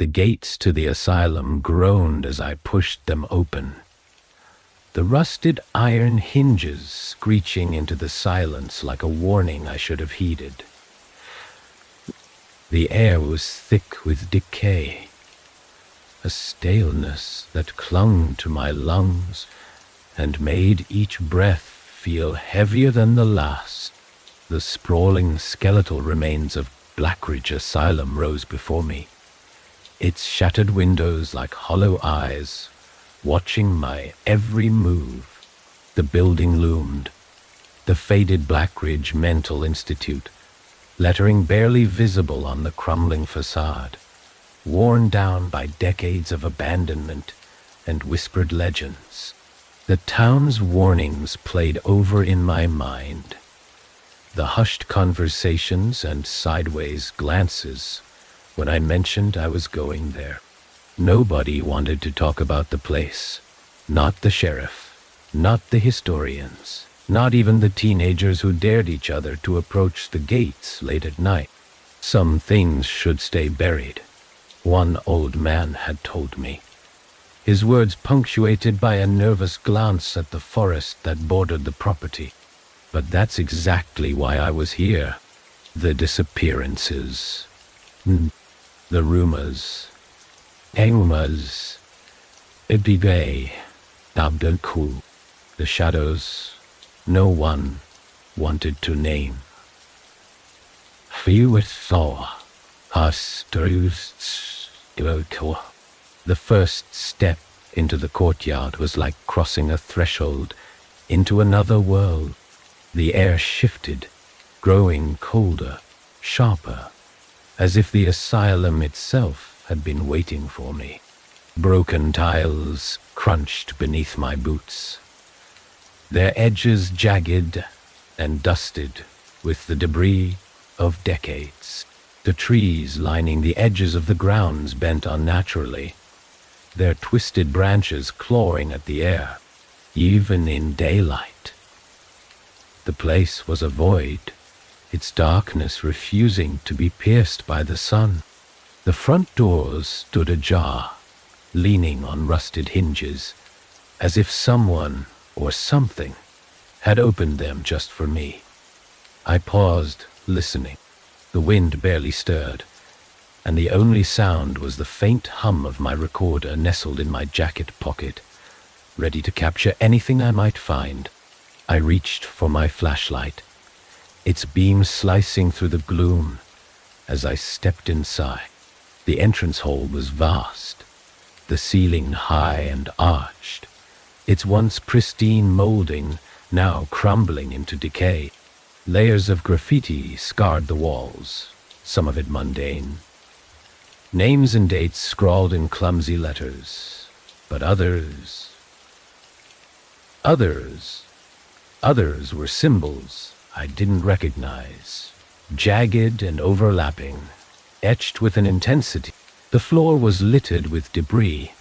The gates to the asylum groaned as I pushed them open, the rusted iron hinges screeching into the silence like a warning I should have heeded. The air was thick with decay, a staleness that clung to my lungs and made each breath feel heavier than the last. The sprawling skeletal remains of Blackridge Asylum rose before me, its shattered windows like hollow eyes, watching my every move. The building loomed, the faded Blackridge Mental Institute, lettering barely visible on the crumbling facade, worn down by decades of abandonment and whispered legends. The town's warnings played over in my mind, the hushed conversations and sideways glances when I mentioned I was going there. Nobody wanted to talk about the place. Not the sheriff, not the historians, not even the teenagers who dared each other to approach the gates late at night. Some things should stay buried, one old man had told me, his words punctuated by a nervous glance at the forest that bordered the property. But that's exactly why I was here. The disappearances, the rumors, Ibigay, Abdelku, the shadows no one wanted to name. Few saw us. The first step into the courtyard was like crossing a threshold into another world. The air shifted, growing colder, sharper, as if the asylum itself had been waiting for me. Broken tiles crunched beneath my boots, their edges jagged and dusted with the debris of decades. The trees lining the edges of the grounds bent unnaturally, their twisted branches clawing at the air, even in daylight. The place was a void, its darkness refusing to be pierced by the sun. The front doors stood ajar, leaning on rusted hinges, as if someone or something had opened them just for me. I paused, listening. The wind barely stirred, and the only sound was the faint hum of my recorder nestled in my jacket pocket, ready to capture anything I might find. I reached for my flashlight, its beam slicing through the gloom as I stepped inside. The entrance hall was vast, the ceiling high and arched, its once pristine molding now crumbling into decay. Layers of graffiti scarred the walls, some of it mundane. Names and dates scrawled in clumsy letters, but others were symbols I didn't recognize, jagged and overlapping, etched with an intensity. The floor was littered with debris,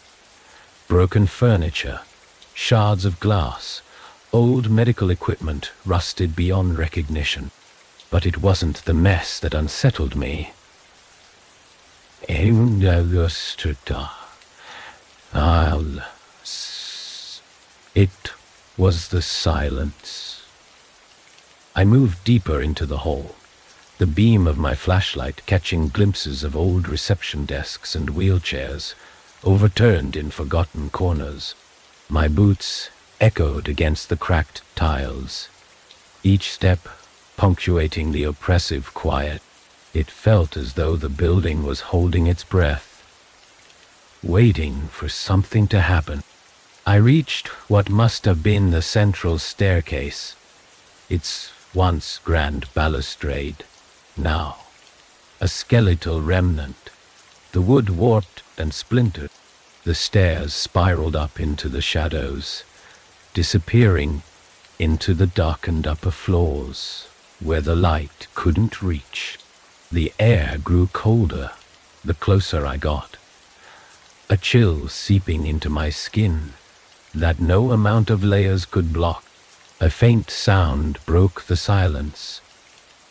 broken furniture, shards of glass, old medical equipment rusted beyond recognition. But it wasn't the mess that unsettled me. It was the silence. I moved deeper into the hall, the beam of my flashlight catching glimpses of old reception desks and wheelchairs overturned in forgotten corners. My boots echoed against the cracked tiles, each step punctuating the oppressive quiet. It felt as though the building was holding its breath, waiting for something to happen. I reached what must have been the central staircase, its once grand balustrade, now a skeletal remnant. The wood warped and splintered. The stairs spiraled up into the shadows, disappearing into the darkened upper floors, where the light couldn't reach. The air grew colder the closer I got, a chill seeping into my skin that no amount of layers could block. A faint sound broke the silence,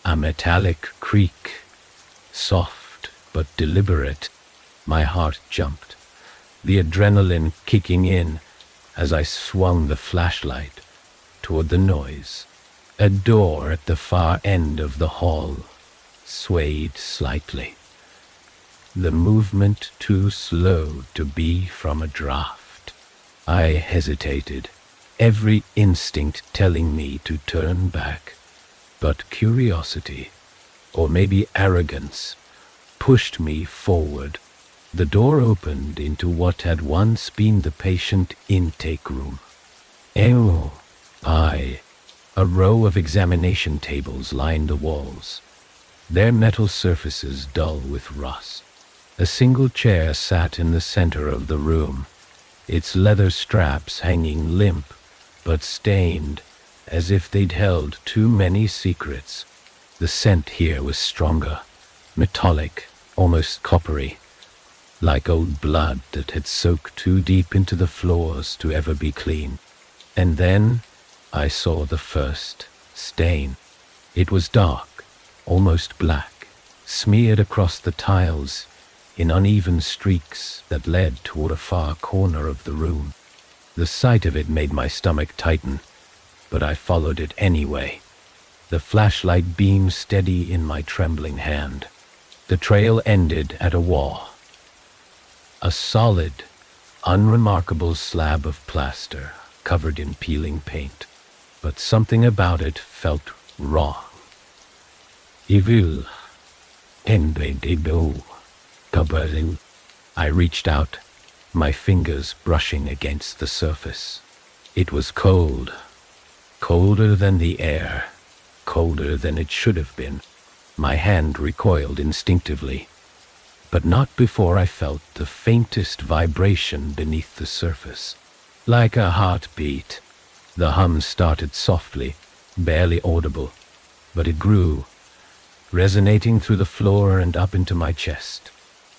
a metallic creak, soft but deliberate. My heart jumped, the adrenaline kicking in as I swung the flashlight toward the noise. A door at the far end of the hall swayed slightly, the movement too slow to be from a draft. I hesitated, every instinct telling me to turn back, but curiosity, or maybe arrogance, pushed me forward. The door opened into what had once been the patient intake room. A row of examination tables lined the walls, their metal surfaces dull with rust. A single chair sat in the center of the room, its leather straps hanging limp but stained, as if they'd held too many secrets. The scent here was stronger, metallic, almost coppery, like old blood that had soaked too deep into the floors to ever be clean. And then I saw the first stain. It was dark, almost black, smeared across the tiles in uneven streaks that led toward a far corner of the room. The sight of it made my stomach tighten, but I followed it anyway, the flashlight beam steady in my trembling hand. The trail ended at a wall, a solid, unremarkable slab of plaster covered in peeling paint, but something about it felt wrong. Evil, I reached out, my fingers brushing against the surface. It was cold, colder than the air, colder than it should have been. My hand recoiled instinctively, but not before I felt the faintest vibration beneath the surface. Like a heartbeat, the hum started softly, barely audible, but it grew, resonating through the floor and up into my chest.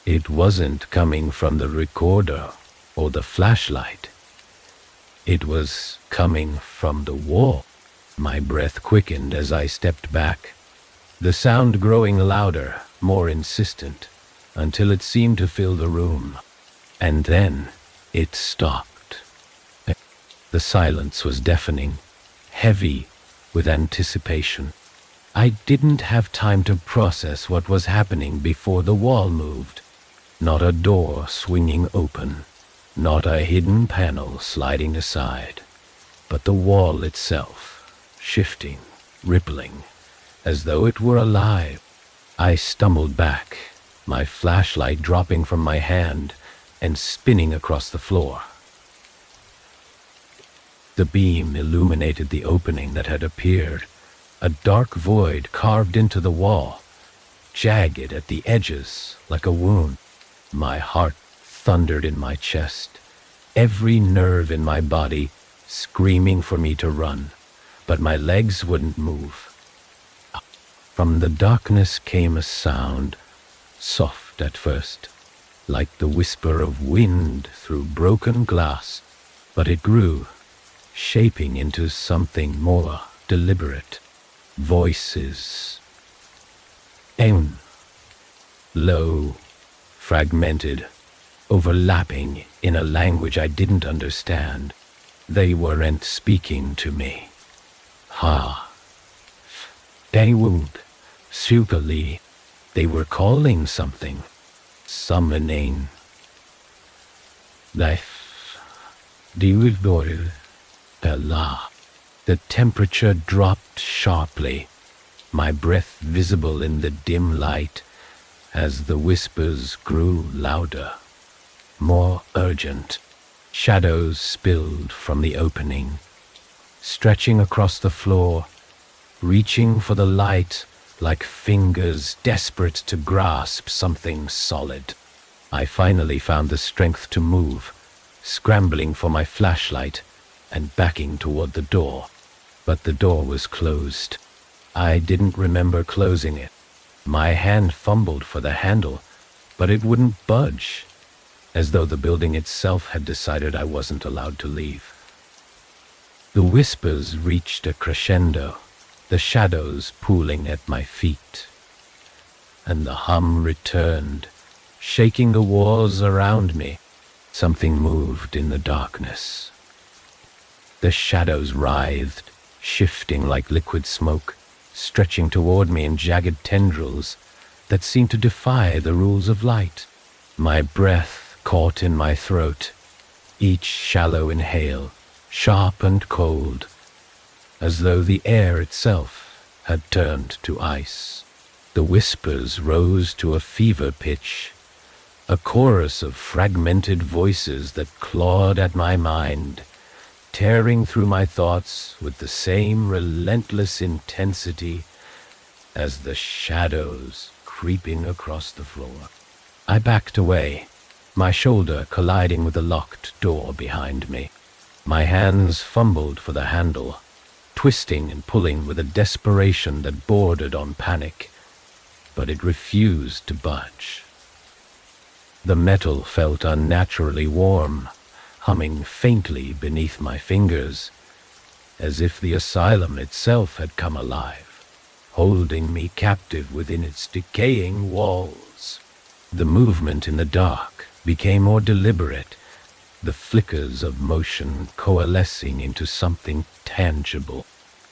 It wasn't coming from the recorder or the flashlight. It was coming from the wall. My breath quickened as I stepped back, the sound growing louder, more insistent, until it seemed to fill the room. And then it stopped. The silence was deafening, heavy with anticipation. I didn't have time to process what was happening before the wall moved. Not a door swinging open, not a hidden panel sliding aside, but the wall itself, shifting, rippling, as though it were alive. I stumbled back, my flashlight dropping from my hand and spinning across the floor. The beam illuminated the opening that had appeared, a dark void carved into the wall, jagged at the edges like a wound. My heart thundered in my chest, every nerve in my body screaming for me to run, but my legs wouldn't move. From the darkness came a sound, soft at first, like the whisper of wind through broken glass, but it grew, shaping into something more deliberate. Voices. Low, fragmented, overlapping in a language I didn't understand. They weren't speaking to me. They would, superly. They were calling something, summoning. The temperature dropped sharply, my breath visible in the dim light as the whispers grew louder, more urgent. Shadows spilled from the opening, stretching across the floor, reaching for the light like fingers desperate to grasp something solid. I finally found the strength to move, scrambling for my flashlight and backing toward the door. But the door was closed. I didn't remember closing it. My hand fumbled for the handle, but it wouldn't budge, as though the building itself had decided I wasn't allowed to leave. The whispers reached a crescendo, the shadows pooling at my feet, and the hum returned, shaking the walls around me. Something moved in the darkness. The shadows writhed, shifting like liquid smoke, stretching toward me in jagged tendrils that seemed to defy the rules of light. My breath caught in my throat, each shallow inhale, sharp and cold, as though the air itself had turned to ice. The whispers rose to a fever pitch, a chorus of fragmented voices that clawed at my mind, tearing through my thoughts with the same relentless intensity as the shadows creeping across the floor. I backed away, my shoulder colliding with the locked door behind me. My hands fumbled for the handle, twisting and pulling with a desperation that bordered on panic, but it refused to budge. The metal felt unnaturally warm, humming faintly beneath my fingers, as if the asylum itself had come alive, holding me captive within its decaying walls. The movement in the dark became more deliberate, the flickers of motion coalescing into something tangible.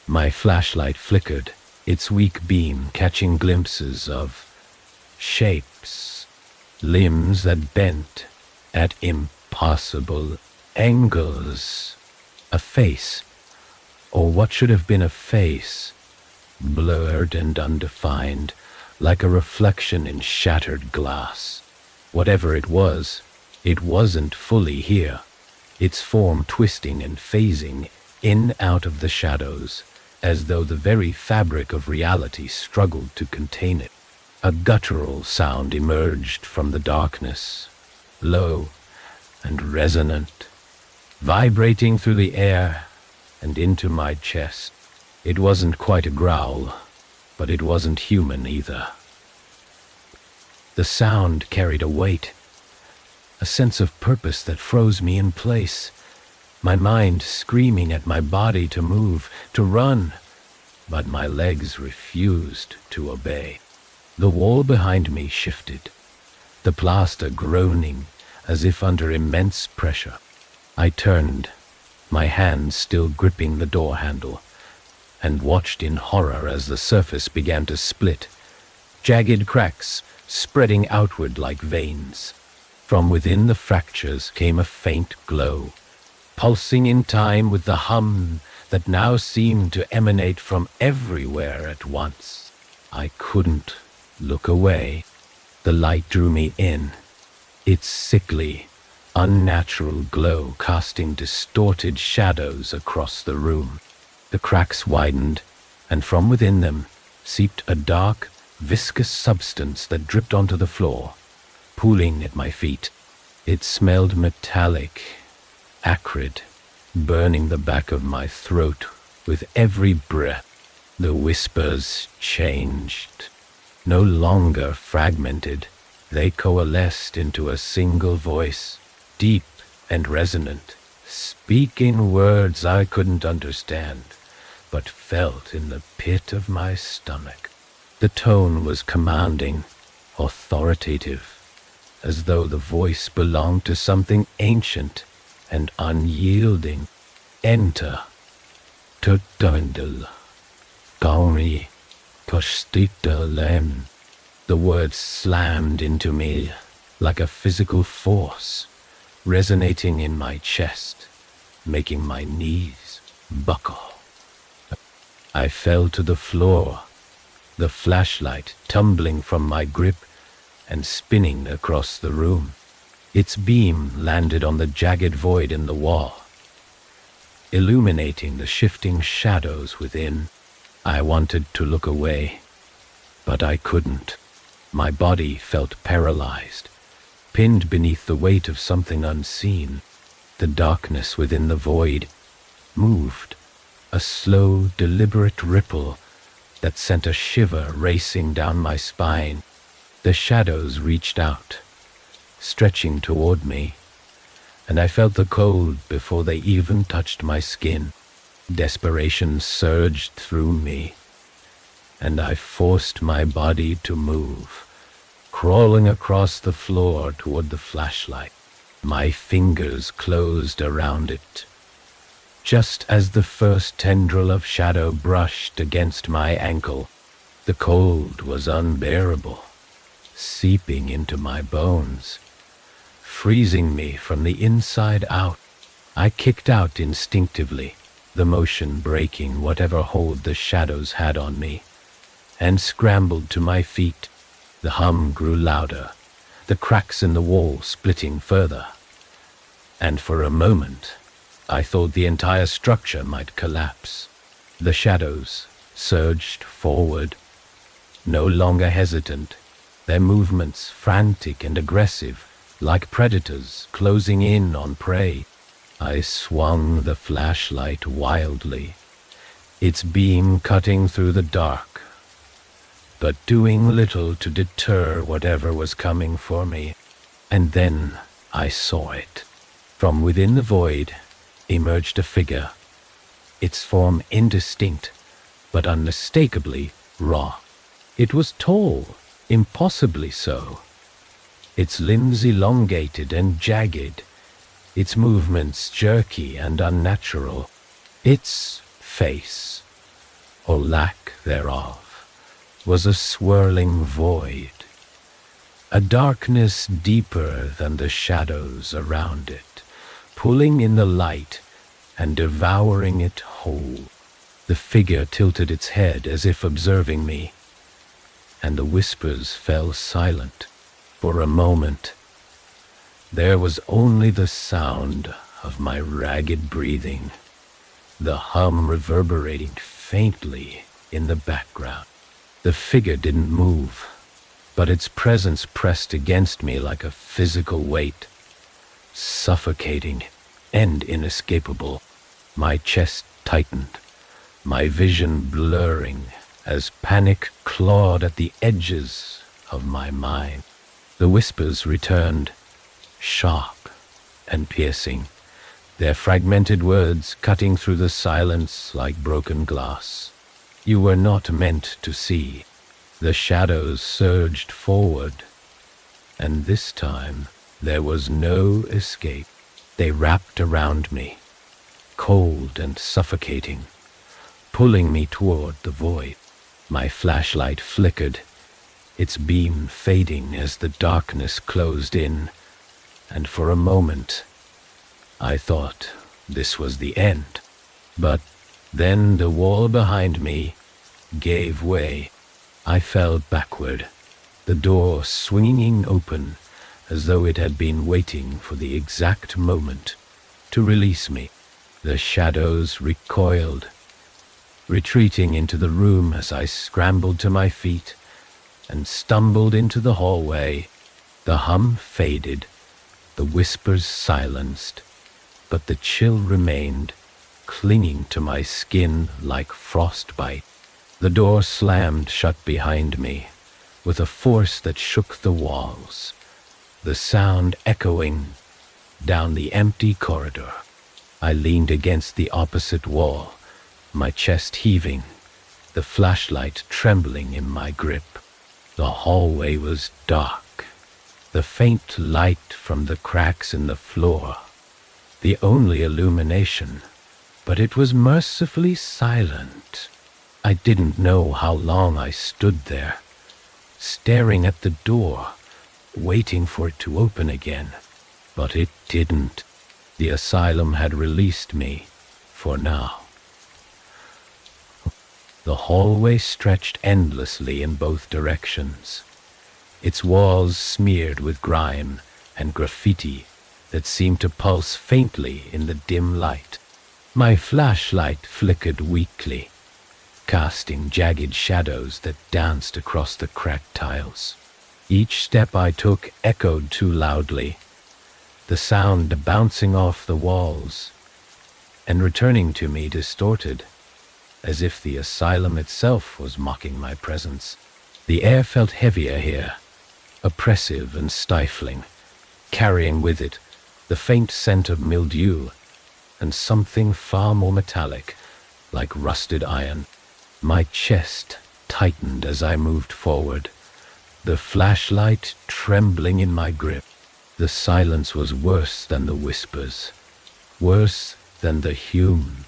My flashlight flickered, its weak beam catching glimpses of shapes, limbs that bent at impossible angles. A face, or what should have been a face, blurred and undefined, like a reflection in shattered glass. Whatever it wasn't fully here, its form twisting and phasing in out of the shadows, as though the very fabric of reality struggled to contain it. A guttural sound emerged from the darkness, low and resonant, vibrating through the air and into my chest. It wasn't quite a growl, but it wasn't human either. The sound carried a weight, a sense of purpose that froze me in place, my mind screaming at my body to move, to run, but my legs refused to obey. The wall behind me shifted, the plaster groaning as if under immense pressure. I turned, my hands still gripping the door handle, and watched in horror as the surface began to split, jagged cracks spreading outward like veins. From within the fractures came a faint glow, pulsing in time with the hum that now seemed to emanate from everywhere at once. I couldn't look away. The light drew me in, its sickly, unnatural glow casting distorted shadows across the room. The cracks widened, and from within them seeped a dark, viscous substance that dripped onto the floor, pooling at my feet. It smelled metallic, acrid, burning the back of my throat with every breath. The whispers changed. No longer fragmented, they coalesced into a single voice, deep and resonant, speaking words I couldn't understand, but felt in the pit of my stomach. The tone was commanding, authoritative, as though the voice belonged to something ancient and unyielding. Enter, Tutundel, Gauri, Kostita Lem. The words slammed into me like a physical force, resonating in my chest, making my knees buckle. I fell to the floor, the flashlight tumbling from my grip and spinning across the room. Its beam landed on the jagged void in the wall, illuminating the shifting shadows within. I wanted to look away, but I couldn't. My body felt paralyzed, pinned beneath the weight of something unseen. The darkness within the void moved, a slow, deliberate ripple that sent a shiver racing down my spine. The shadows reached out, stretching toward me, and I felt the cold before they even touched my skin. Desperation surged through me, and I forced my body to move, crawling across the floor toward the flashlight. My fingers closed around it. Just as the first tendril of shadow brushed against my ankle, the cold was unbearable, seeping into my bones, freezing me from the inside out. I kicked out instinctively, the motion breaking whatever hold the shadows had on me, and scrambled to my feet. The hum grew louder, the cracks in the wall splitting further, and for a moment I thought the entire structure might collapse. The shadows surged forward, no longer hesitant, their movements frantic and aggressive, like predators closing in on prey. I swung the flashlight wildly, its beam cutting through the dark, but doing little to deter whatever was coming for me. And then I saw it. From within the void emerged a figure, its form indistinct, but unmistakably raw. It was tall, impossibly so, its limbs elongated and jagged, its movements jerky and unnatural. Its face, or lack thereof, was a swirling void, a darkness deeper than the shadows around it, pulling in the light and devouring it whole. The figure tilted its head as if observing me, and the whispers fell silent. For a moment, there was only the sound of my ragged breathing, the hum reverberating faintly in the background. The figure didn't move, but its presence pressed against me like a physical weight, suffocating and inescapable. My chest tightened, my vision blurring as panic clawed at the edges of my mind. The whispers returned, sharp and piercing, their fragmented words cutting through the silence like broken glass. You were not meant to see. The shadows surged forward, and this time there was no escape. They wrapped around me, cold and suffocating, pulling me toward the void. My flashlight flickered, its beam fading as the darkness closed in, and for a moment I thought this was the end. But then the wall behind me gave way. I fell backward, the door swinging open as though it had been waiting for the exact moment to release me. The shadows recoiled, retreating into the room as I scrambled to my feet and stumbled into the hallway. The hum faded, the whispers silenced, but the chill remained, clinging to my skin like frostbite. The door slammed shut behind me with a force that shook the walls, the sound echoing down the empty corridor. I leaned against the opposite wall, my chest heaving, the flashlight trembling in my grip. The hallway was dark, the faint light from the cracks in the floor, the only illumination, but it was mercifully silent. I didn't know how long I stood there, staring at the door, waiting for it to open again. But it didn't. The asylum had released me, for now. The hallway stretched endlessly in both directions, its walls smeared with grime and graffiti that seemed to pulse faintly in the dim light. My flashlight flickered weakly, casting jagged shadows that danced across the cracked tiles. Each step I took echoed too loudly, the sound bouncing off the walls and returning to me distorted, as if the asylum itself was mocking my presence. The air felt heavier here, oppressive and stifling, carrying with it the faint scent of mildew and something far more metallic, like rusted iron. My chest tightened as I moved forward, the flashlight trembling in my grip. The silence was worse than the whispers, worse than the hume.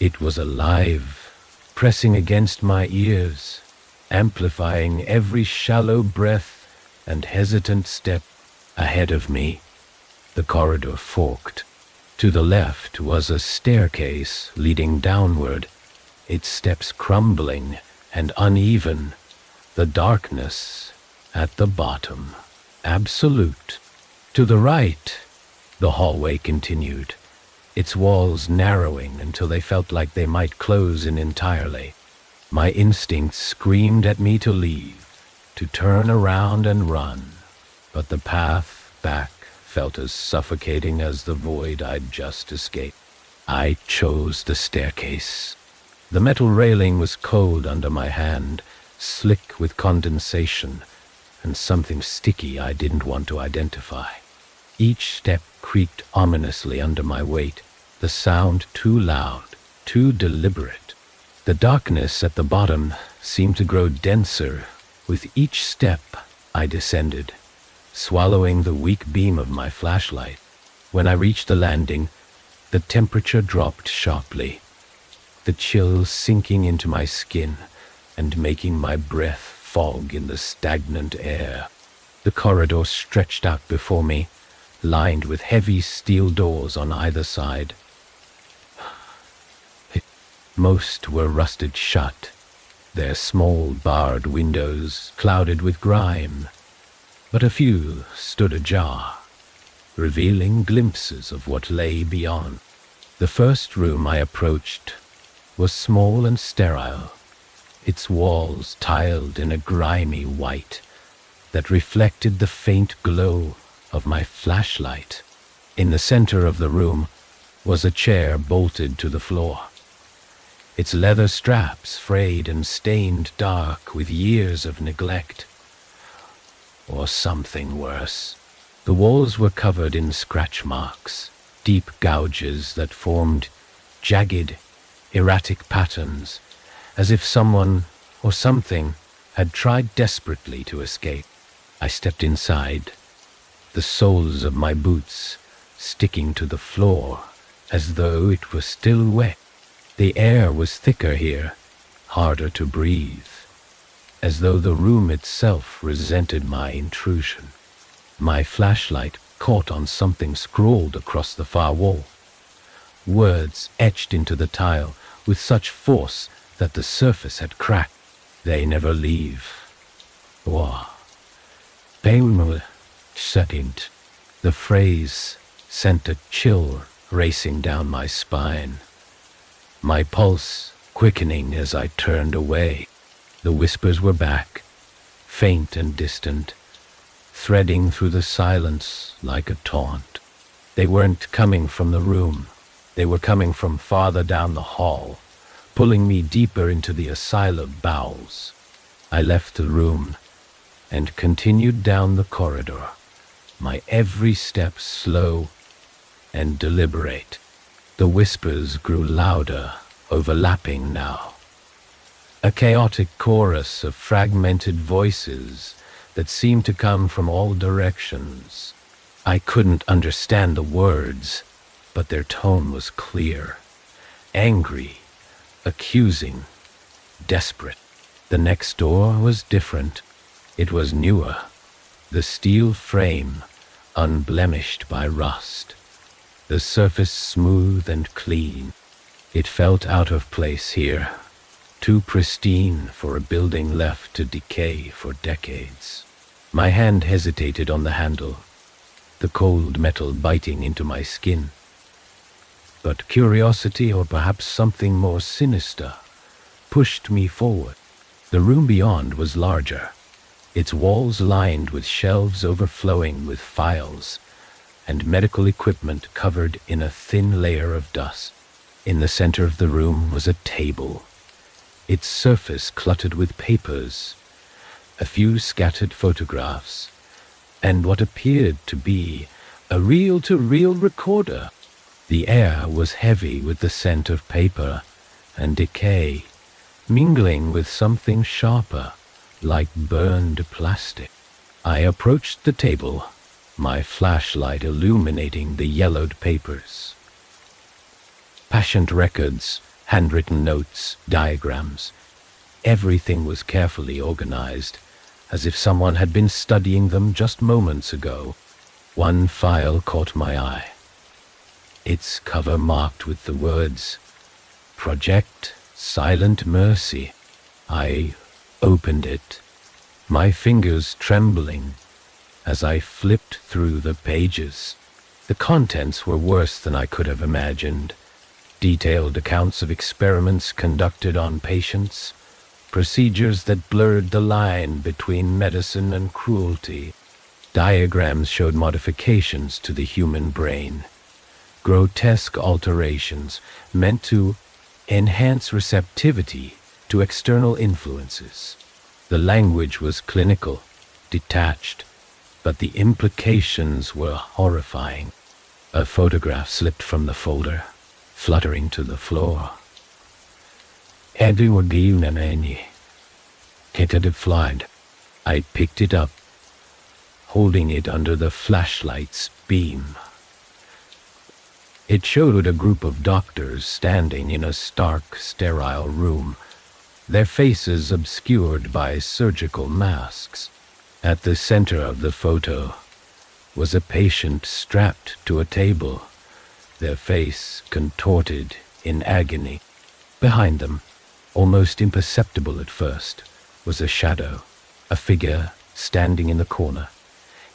It was alive, pressing against my ears, amplifying every shallow breath and hesitant step ahead of me. The corridor forked. To the left was a staircase leading downward, its steps crumbling and uneven, the darkness at the bottom, absolute. To the right, the hallway continued, its walls narrowing until they felt like they might close in entirely. My instincts screamed at me to leave, to turn around and run, but the path back felt as suffocating as the void I'd just escaped. I chose the staircase. The metal railing was cold under my hand, slick with condensation, and something sticky I didn't want to identify. Each step creaked ominously under my weight, the sound too loud, too deliberate. The darkness at the bottom seemed to grow denser with each step I descended, swallowing the weak beam of my flashlight. When I reached the landing, the temperature dropped sharply, the chill sinking into my skin and making my breath fog in the stagnant air. The corridor stretched out before me, lined with heavy steel doors on either side. Most were rusted shut, their small barred windows clouded with grime, but a few stood ajar, revealing glimpses of what lay beyond. The first room I approached was small and sterile, its walls tiled in a grimy white that reflected the faint glow of my flashlight. In the center of the room was a chair bolted to the floor, its leather straps frayed and stained dark with years of neglect, or something worse. The walls were covered in scratch marks, deep gouges that formed jagged, erratic patterns, as if someone or something had tried desperately to escape. I stepped inside, the soles of my boots sticking to the floor as though it was still wet. The air was thicker here, harder to breathe, as though the room itself resented my intrusion. My flashlight caught on something scrawled across the far wall, words etched into the tile with such force that the surface had cracked. They never leave. War. Painful second. The phrase sent a chill racing down my spine, my pulse quickening as I turned away. The whispers were back, faint and distant, threading through the silence like a taunt. They weren't coming from the room. They were coming from farther down the hall, pulling me deeper into the asylum bowels. I left the room and continued down the corridor, my every step slow and deliberate. The whispers grew louder, overlapping now, a chaotic chorus of fragmented voices that seemed to come from all directions. I couldn't understand the words, but their tone was clear, angry, accusing, desperate. The next door was different. It was newer, the steel frame unblemished by rust, the surface smooth and clean. It felt out of place here, too pristine for a building left to decay for decades. My hand hesitated on the handle, the cold metal biting into my skin. But curiosity, or perhaps something more sinister, pushed me forward. The room beyond was larger, its walls lined with shelves overflowing with files and medical equipment covered in a thin layer of dust. In the center of the room was a table, its surface cluttered with papers, a few scattered photographs, and what appeared to be a reel-to-reel recorder. The air was heavy with the scent of paper and decay, mingling with something sharper, like burned plastic. I approached the table, my flashlight illuminating the yellowed papers. Patient records, handwritten notes, diagrams. Everything was carefully organized, as if someone had been studying them just moments ago. One file caught my eye. Its cover marked with the words, "Project Silent Mercy." I opened it, my fingers trembling as I flipped through the pages. The contents were worse than I could have imagined. Detailed accounts of experiments conducted on patients, procedures that blurred the line between medicine and cruelty. Diagrams showed modifications to the human brain, grotesque alterations meant to enhance receptivity to external influences. The language was clinical, detached, but the implications were horrifying. A photograph slipped from the folder, fluttering to the floor. Edward Giunameni. Ketative flight. I picked it up, holding it under the flashlight's beam. It showed a group of doctors standing in a stark, sterile room, their faces obscured by surgical masks. At the center of the photo was a patient strapped to a table, their face contorted in agony. Behind them, almost imperceptible at first, was a shadow, a figure standing in the corner,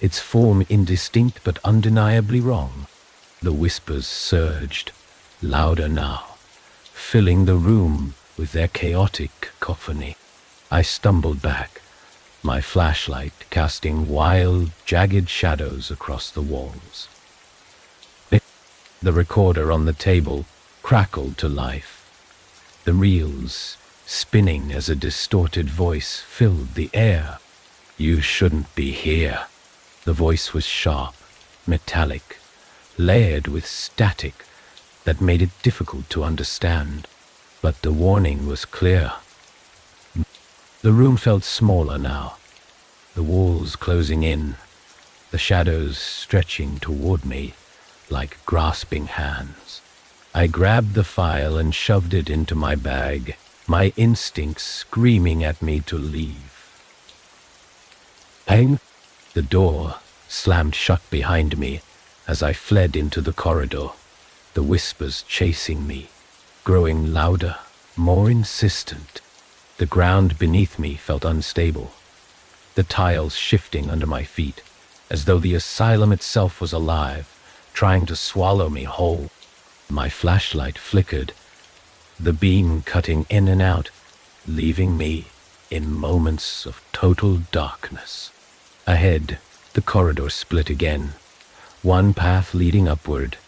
its form indistinct but undeniably wrong. The whispers surged, louder now, filling the room with their chaotic cacophony. I stumbled back, my flashlight casting wild, jagged shadows across the walls. The recorder on the table crackled to life, the reels spinning as a distorted voice filled the air. "You shouldn't be here." The voice was sharp, metallic, layered with static that made it difficult to understand. But the warning was clear. The room felt smaller now, the walls closing in, the shadows stretching toward me like grasping hands. I grabbed the file and shoved it into my bag, my instincts screaming at me to leave. Bang! The door slammed shut behind me as I fled into the corridor, the whispers chasing me, growing louder, more insistent. The ground beneath me felt unstable, the tiles shifting under my feet, as though the asylum itself was alive, trying to swallow me whole. My flashlight flickered, the beam cutting in and out, leaving me in moments of total darkness. Ahead, the corridor split again, one path leading upward,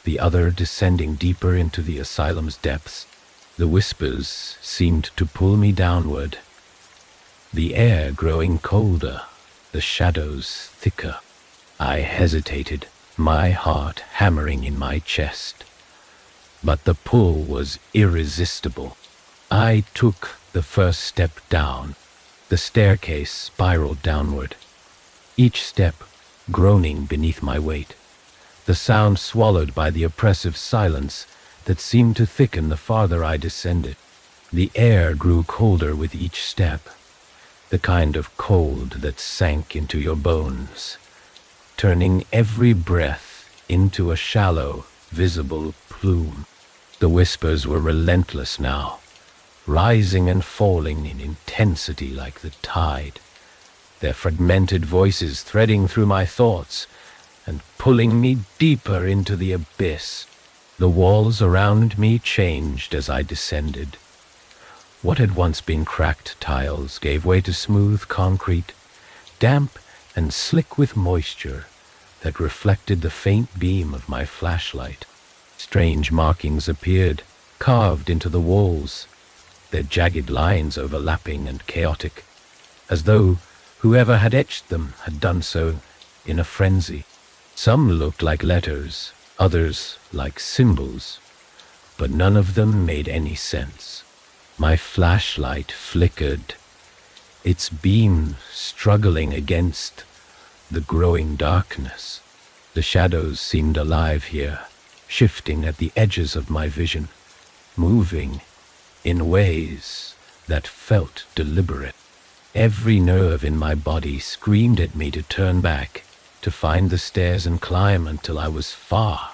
the other descending deeper into the asylum's depths. The whispers seemed to pull me downward, the air growing colder, the shadows thicker. I hesitated, my heart hammering in my chest. But the pull was irresistible. I took the first step down. The staircase spiraled downward, each step groaning beneath my weight, the sound swallowed by the oppressive silence that seemed to thicken the farther I descended. The air grew colder with each step, the kind of cold that sank into your bones, turning every breath into a shallow, visible plume. The whispers were relentless now, rising and falling in intensity like the tide, their fragmented voices threading through my thoughts and pulling me deeper into the abyss. The walls around me changed as I descended. What had once been cracked tiles gave way to smooth concrete, damp and slick with moisture that reflected the faint beam of my flashlight. Strange markings appeared, carved into the walls, their jagged lines overlapping and chaotic, as though whoever had etched them had done so in a frenzy. Some looked like letters, others like symbols, but none of them made any sense. My flashlight flickered, its beam struggling against the growing darkness. The shadows seemed alive here, shifting at the edges of my vision, moving in ways that felt deliberate. Every nerve in my body screamed at me to turn back, to find the stairs and climb until I was far,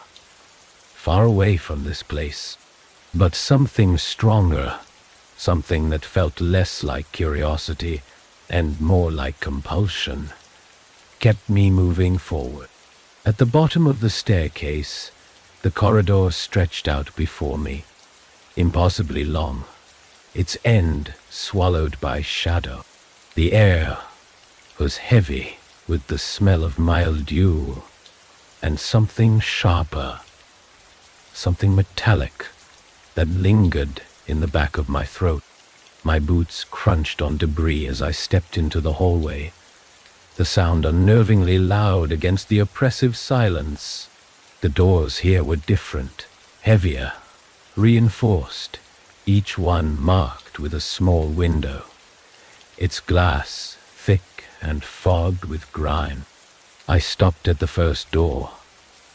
far away from this place. But something stronger, something that felt less like curiosity and more like compulsion, kept me moving forward. At the bottom of the staircase, the corridor stretched out before me, impossibly long, its end swallowed by shadow. The air was heavy with the smell of mildew and something sharper, something metallic that lingered in the back of my throat. My boots crunched on debris as I stepped into the hallway, the sound unnervingly loud against the oppressive silence. The doors here were different, heavier, reinforced, each one marked with a small window, its glass thick and fogged with grime. I stopped at the first door,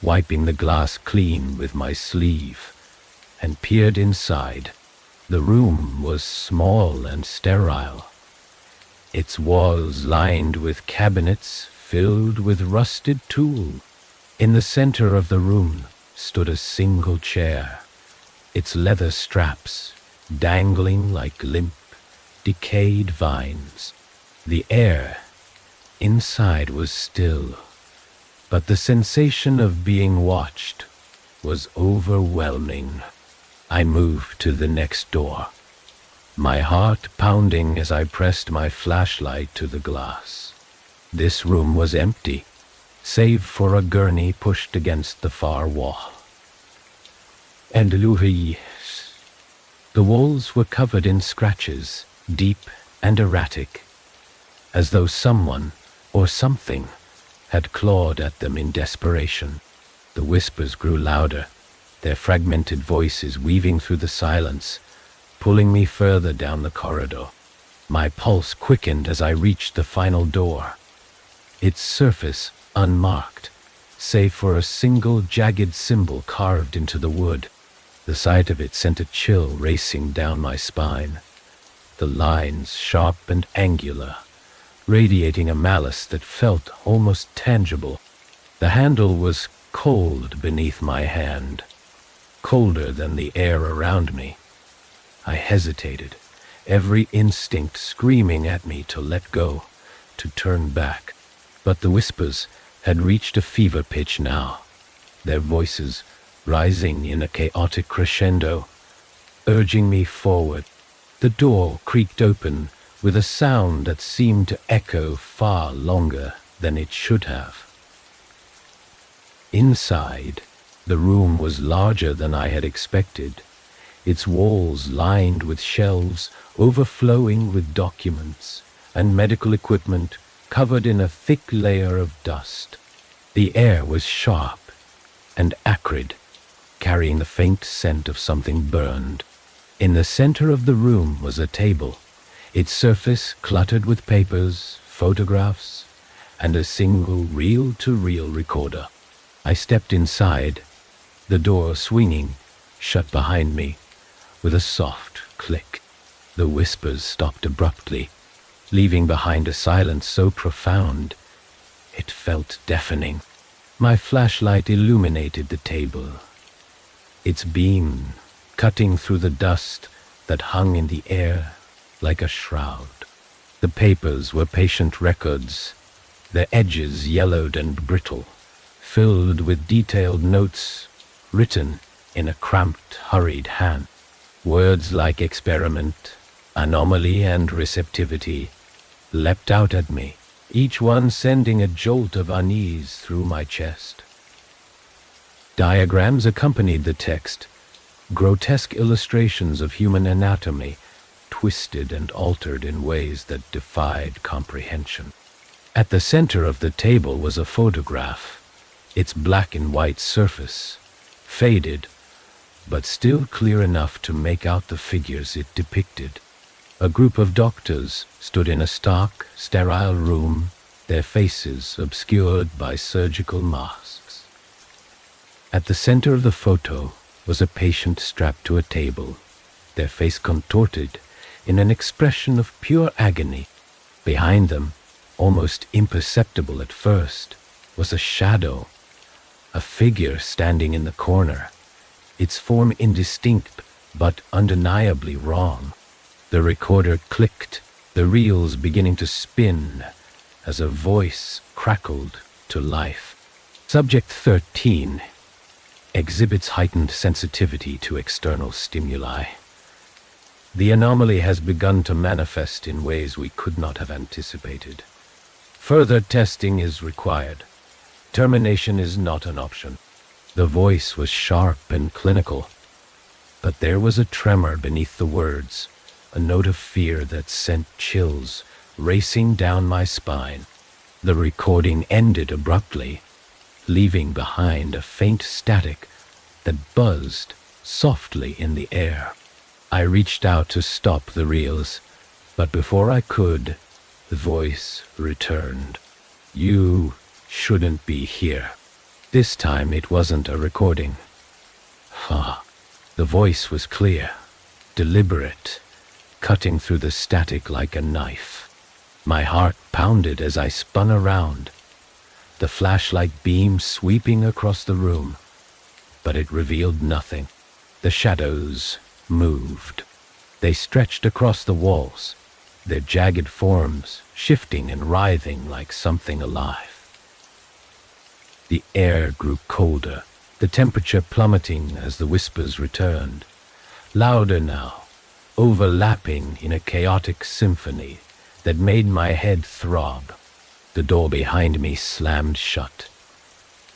wiping the glass clean with my sleeve, and peered inside. The room was small and sterile, its walls lined with cabinets filled with rusted tools. In the center of the room stood a single chair, its leather straps dangling like limp, decayed vines. The air inside was still, but the sensation of being watched was overwhelming. I moved to the next door, my heart pounding as I pressed my flashlight to the glass. This room was empty, save for a gurney pushed against the far wall. And the walls were covered in scratches, deep and erratic, as though someone or something had clawed at them in desperation. The whispers grew louder, their fragmented voices weaving through the silence, pulling me further down the corridor. My pulse quickened as I reached the final door, its surface unmarked, save for a single jagged symbol carved into the wood. The sight of it sent a chill racing down my spine, the lines sharp and angular, radiating a malice that felt almost tangible. The handle was cold beneath my hand, colder than the air around me. I hesitated, every instinct screaming at me to let go, to turn back. But the whispers had reached a fever pitch now, their voices rising in a chaotic crescendo, urging me forward. The door creaked open with a sound that seemed to echo far longer than it should have. Inside, the room was larger than I had expected, its walls lined with shelves overflowing with documents and medical equipment covered in a thick layer of dust. The air was sharp and acrid, carrying the faint scent of something burned. In the center of the room was a table, its surface cluttered with papers, photographs, and a single reel-to-reel recorder. I stepped inside, the door swinging shut behind me with a soft click. The whispers stopped abruptly, leaving behind a silence so profound it felt deafening. My flashlight illuminated the table, its beam cutting through the dust that hung in the air like a shroud. The papers were patient records, their edges yellowed and brittle, filled with detailed notes written in a cramped, hurried hand. Words like experiment, anomaly, and receptivity leapt out at me, each one sending a jolt of unease through my chest. Diagrams accompanied the text, grotesque illustrations of human anatomy, twisted and altered in ways that defied comprehension. At the center of the table was a photograph, its black and white surface faded, but still clear enough to make out the figures it depicted. A group of doctors stood in a stark, sterile room, their faces obscured by surgical masks. At the center of the photo was a patient strapped to a table, their face contorted in an expression of pure agony. Behind them, almost imperceptible at first, was a shadow, a figure standing in the corner, its form indistinct but undeniably wrong. The recorder clicked, the reels beginning to spin as a voice crackled to life. Subject 13 exhibits heightened sensitivity to external stimuli. The anomaly has begun to manifest in ways we could not have anticipated. Further testing is required. Termination is not an option. The voice was sharp and clinical, but there was a tremor beneath the words, a note of fear that sent chills racing down my spine. The recording ended abruptly, leaving behind a faint static that buzzed softly in the air. I reached out to stop the reels, but before I could, the voice returned. "You shouldn't be here." This time it wasn't a recording. The voice was clear, deliberate, cutting through the static like a knife. My heart pounded as I spun around, the flashlight beam sweeping across the room, but it revealed nothing. The shadows moved. They stretched across the walls, their jagged forms shifting and writhing like something alive. The air grew colder, the temperature plummeting as the whispers returned, louder now, overlapping in a chaotic symphony that made my head throb. The door behind me slammed shut,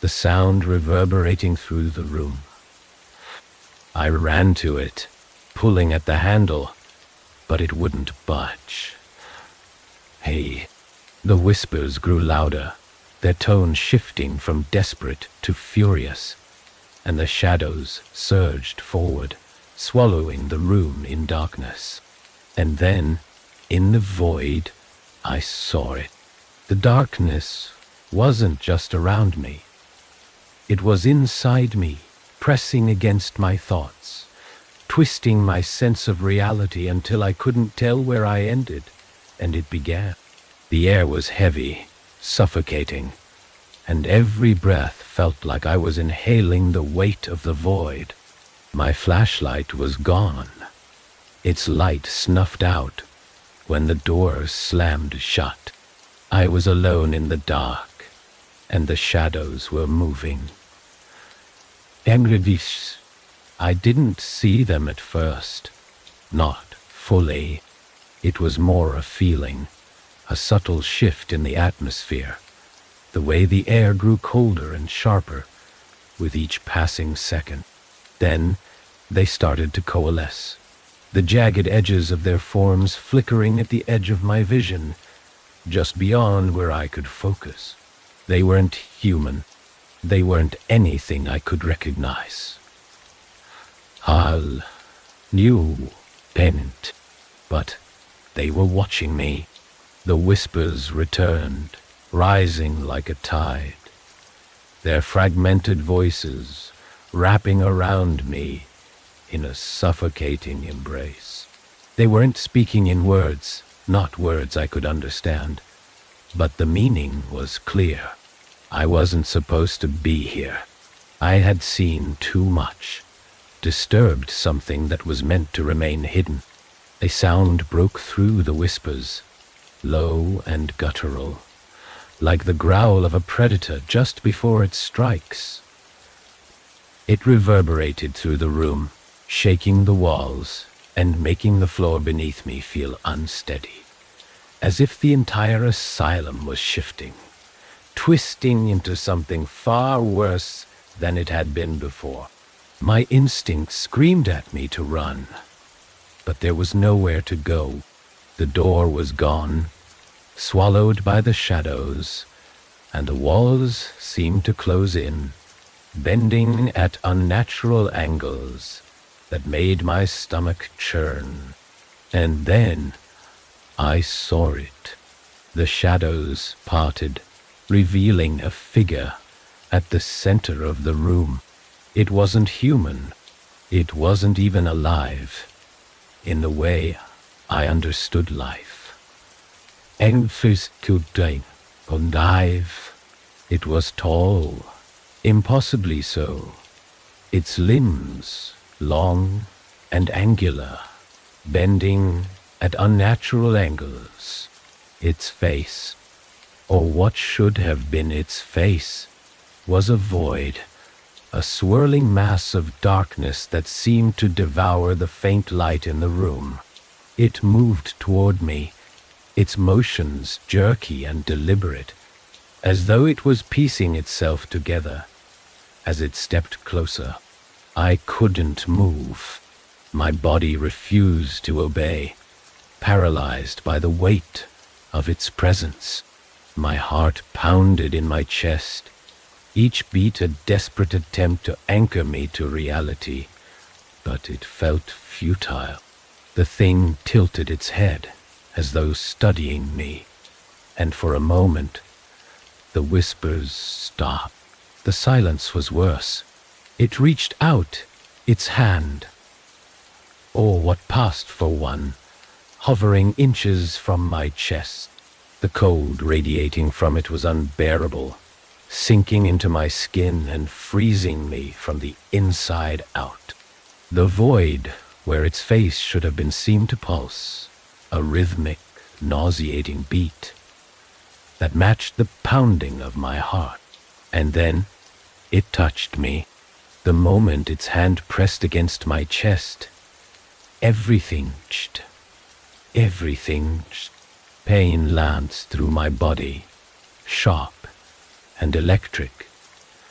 the sound reverberating through the room. I ran to it, pulling at the handle, but it wouldn't budge. "Hey." The whispers grew louder, their tone shifting from desperate to furious, and the shadows surged forward, swallowing the room in darkness. And then, in the void, I saw it. The darkness wasn't just around me. It was inside me, pressing against my thoughts, twisting my sense of reality until I couldn't tell where I ended and it began. The air was heavy, suffocating, and every breath felt like I was inhaling the weight of the void. My flashlight was gone, its light snuffed out when the door slammed shut. I was alone in the dark, and the shadows were moving. Envelop. I didn't see them at first, not fully. It was more a feeling, a subtle shift in the atmosphere, the way the air grew colder and sharper with each passing second. Then they started to coalesce, the jagged edges of their forms flickering at the edge of my vision, just beyond where I could focus. They weren't human. They weren't anything I could recognize. Hal knew, Pennant, but they were watching me. The whispers returned, rising like a tide, their fragmented voices wrapping around me in a suffocating embrace. They weren't speaking in words, not words I could understand, but the meaning was clear. I wasn't supposed to be here. I had seen too much, disturbed something that was meant to remain hidden. A sound broke through the whispers, low and guttural, like the growl of a predator just before it strikes. It reverberated through the room, shaking the walls and making the floor beneath me feel unsteady, as if the entire asylum was shifting, twisting into something far worse than it had been before. My instincts screamed at me to run, but there was nowhere to go. The door was gone, swallowed by the shadows, and the walls seemed to close in, bending at unnatural angles that made my stomach churn. And then I saw it. The shadows parted, revealing a figure at the center of the room. It wasn't human. It wasn't even alive, in the way I understood life. Envelop alive. It was tall, impossibly so. Its limbs long and angular, bending at unnatural angles. Its face, or what should have been its face, was a void, a swirling mass of darkness that seemed to devour the faint light in the room. It moved toward me, its motions jerky and deliberate, as though it was piecing itself together. As it stepped closer, I couldn't move. My body refused to obey, paralyzed by the weight of its presence. My heart pounded in my chest, each beat a desperate attempt to anchor me to reality, but it felt futile. The thing tilted its head, as though studying me, and for a moment, the whispers stopped. The silence was worse. It reached out, its hand, or what passed for one, hovering inches from my chest. The cold radiating from it was unbearable, sinking into my skin and freezing me from the inside out. The void where its face should have been seemed to pulse, a rhythmic, nauseating beat that matched the pounding of my heart. And then it touched me. The moment its hand pressed against my chest, everything changed. Pain lanced through my body, sharp and electric,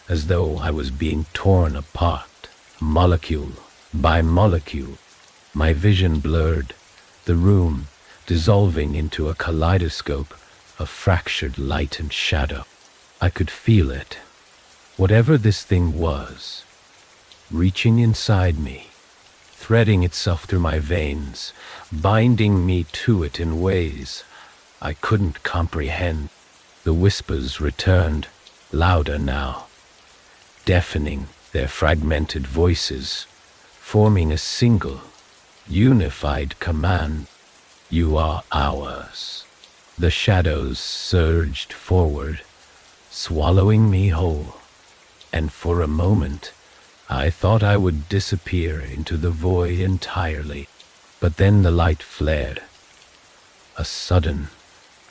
as though I was being torn apart, molecule by molecule. My vision blurred, the room dissolving into a kaleidoscope of fractured light and shadow. I could feel it, whatever this thing was, reaching inside me, threading itself through my veins, binding me to it in ways I couldn't comprehend. The whispers returned, louder now, deafening their fragmented voices, forming a single, unified command. You are ours. The shadows surged forward, swallowing me whole, and for a moment I thought I would disappear into the void entirely. But then the light flared, a sudden,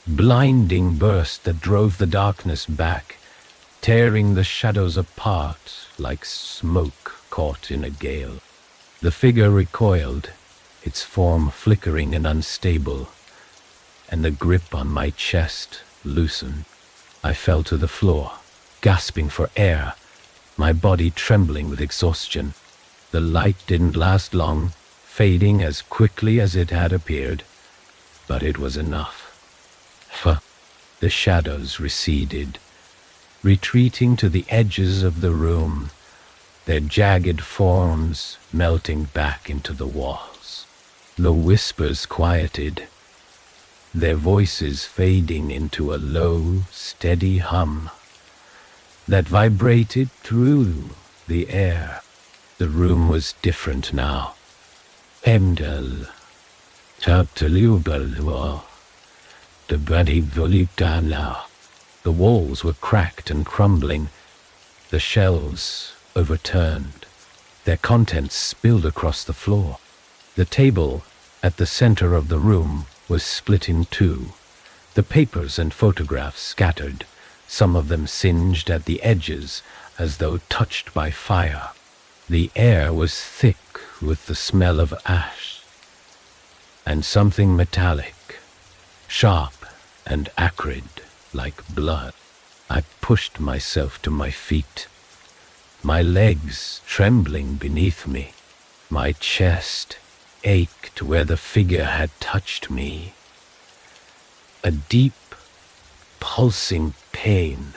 blinding burst that drove the darkness back, tearing the shadows apart like smoke caught in a gale. The figure recoiled, its form flickering and unstable, and the grip on my chest loosened. I fell to the floor, gasping for air, my body trembling with exhaustion. The light didn't last long, fading as quickly as it had appeared, but it was enough. The shadows receded, retreating to the edges of the room, their jagged forms melting back into the walls. The whispers quieted, their voices fading into a low, steady hum that vibrated through the air. The room was different now. The walls were cracked and crumbling, the shelves overturned, their contents spilled across the floor. The table at the center of the room was split in two, the papers and photographs scattered, some of them singed at the edges as though touched by fire. The air was thick with the smell of ash, and something metallic, sharp and acrid like blood. I pushed myself to my feet, my legs trembling beneath me. My chest ached where the figure had touched me. A deep, pulsing pain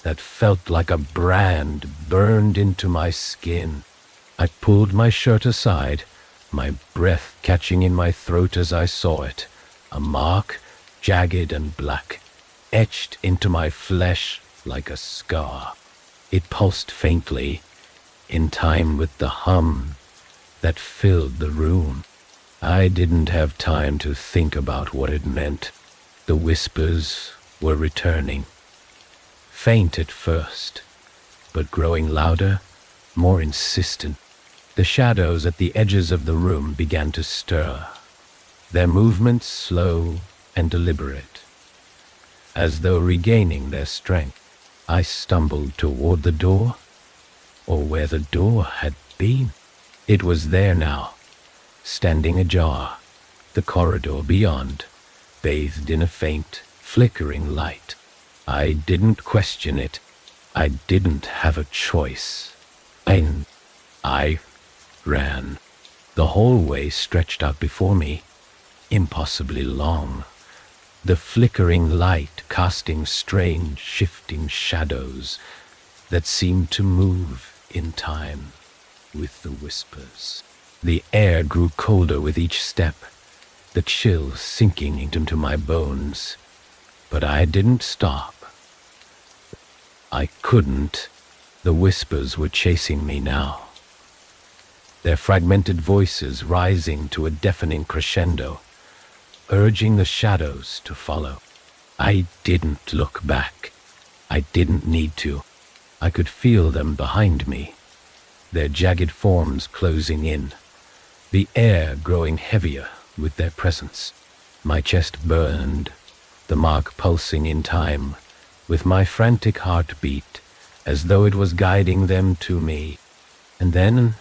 that felt like a brand burned into my skin. I pulled my shirt aside, my breath catching in my throat as I saw it, a mark, jagged and black, etched into my flesh like a scar. It pulsed faintly, in time with the hum that filled the room. I didn't have time to think about what it meant. The whispers were returning. Faint at first, but growing louder, more insistent. The shadows at the edges of the room began to stir, their movements slow and deliberate. As though regaining their strength, I stumbled toward the door, or where the door had been. It was there now, standing ajar, the corridor beyond, bathed in a faint, flickering light. I didn't question it. I didn't have a choice. I ran. The hallway stretched out before me, impossibly long, the flickering light casting strange, shifting shadows that seemed to move in time with the whispers. The air grew colder with each step, the chill sinking into my bones. But I didn't stop. I couldn't. The whispers were chasing me now, their fragmented voices rising to a deafening crescendo, urging the shadows to follow. I didn't look back. I didn't need to. I could feel them behind me, their jagged forms closing in, the air growing heavier with their presence. My chest burned, the mark pulsing in time with my frantic heartbeat, as though it was guiding them to me. And then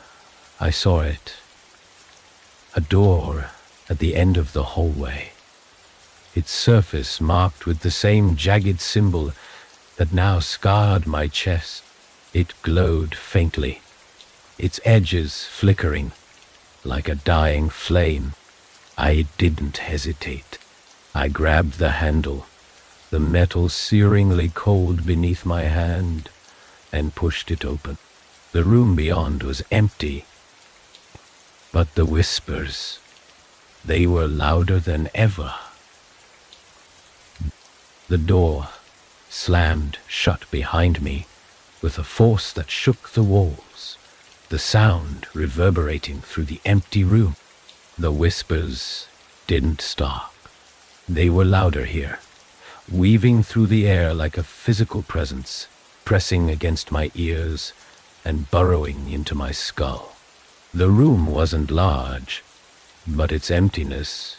I saw it. A door at the end of the hallway, its surface marked with the same jagged symbol that now scarred my chest. It glowed faintly, its edges flickering like a dying flame. I didn't hesitate. I grabbed the handle, the metal searingly cold beneath my hand, and pushed it open. The room beyond was empty, but the whispers, they were louder than ever. The door slammed shut behind me with a force that shook the walls, the sound reverberating through the empty room. The whispers didn't stop. They were louder here, weaving through the air like a physical presence, pressing against my ears and burrowing into my skull. The room wasn't large, but its emptiness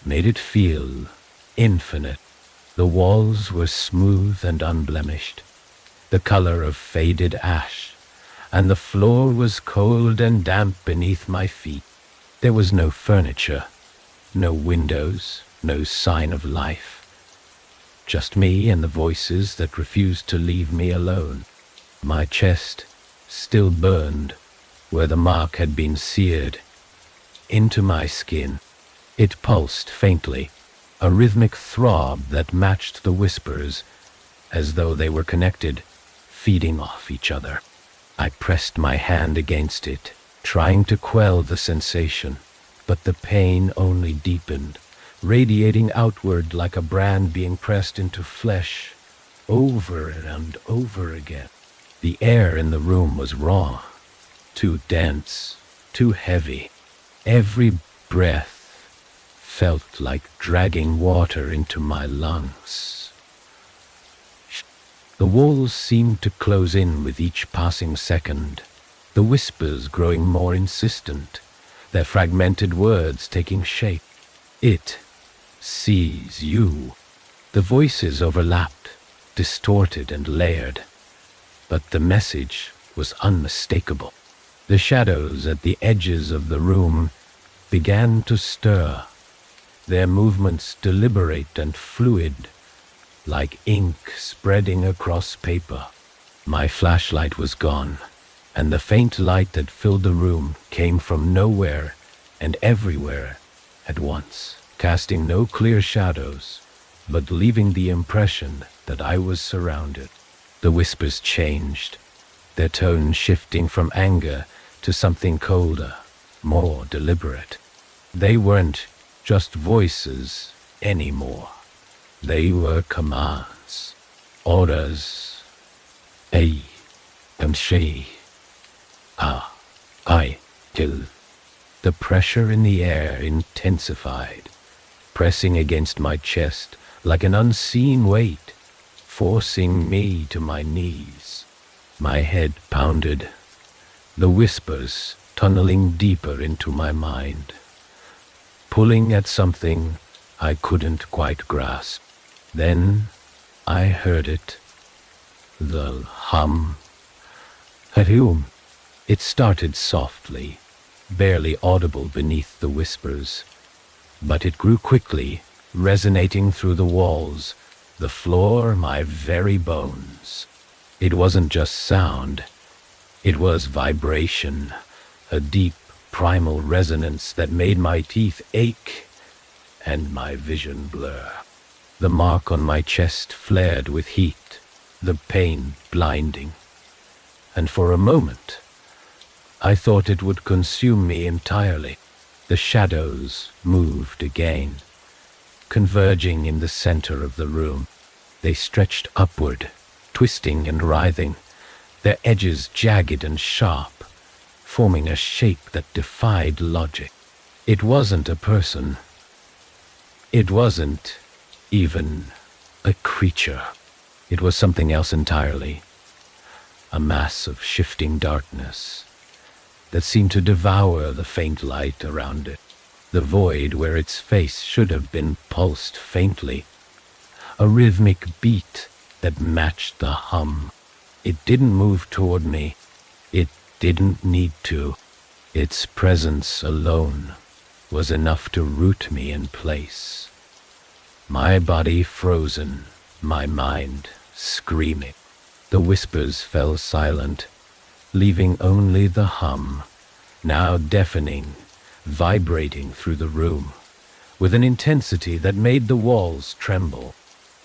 made it feel infinite. The walls were smooth and unblemished, the color of faded ash, and the floor was cold and damp beneath my feet. There was no furniture, no windows, no sign of life. Just me and the voices that refused to leave me alone. My chest still burned where the mark had been seared into my skin. It pulsed faintly, a rhythmic throb that matched the whispers, as though they were connected, feeding off each other. I pressed my hand against it, trying to quell the sensation, but the pain only deepened, radiating outward like a brand being pressed into flesh over and over again. The air in the room was raw, too dense, too heavy. Every breath felt like dragging water into my lungs. The walls seemed to close in with each passing second, the whispers growing more insistent, their fragmented words taking shape. It sees you. The voices overlapped, distorted and layered, but the message was unmistakable. The shadows at the edges of the room began to stir, their movements deliberate and fluid, like ink spreading across paper. My flashlight was gone, and the faint light that filled the room came from nowhere and everywhere at once, casting no clear shadows, but leaving the impression that I was surrounded. The whispers changed, their tone shifting from anger to something colder, more deliberate. They weren't just voices anymore. They were commands, orders. A and she. I kill. The pressure in the air intensified, pressing against my chest like an unseen weight, forcing me to my knees. My head pounded, the whispers tunneling deeper into my mind, pulling at something I couldn't quite grasp. Then I heard it, the hum. Harium. It started softly, barely audible beneath the whispers, but it grew quickly, resonating through the walls, the floor, my very bones. It wasn't just sound, it was vibration, a deep, primal resonance that made my teeth ache and my vision blur. The mark on my chest flared with heat, the pain blinding, and for a moment, I thought it would consume me entirely. The shadows moved again, converging in the center of the room. They stretched upward, twisting and writhing, their edges jagged and sharp, forming a shape that defied logic. It wasn't a person. It wasn't even a creature. It was something else entirely. A mass of shifting darkness that seemed to devour the faint light around it. The void where its face should have been pulsed faintly. A rhythmic beat that matched the hum. It didn't move toward me. It didn't need to. Its presence alone was enough to root me in place. My body frozen, my mind screaming. The whispers fell silent, leaving only the hum, now deafening, vibrating through the room, with an intensity that made the walls tremble.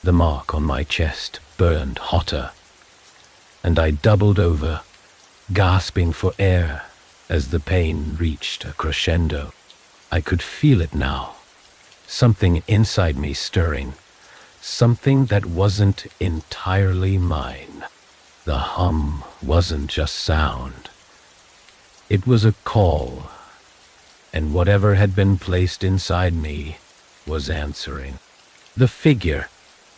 The mark on my chest burned hotter, and I doubled over, gasping for air as the pain reached a crescendo. I could feel it now, something inside me stirring, something that wasn't entirely mine. The hum wasn't just sound. It was a call, and whatever had been placed inside me was answering. The figure,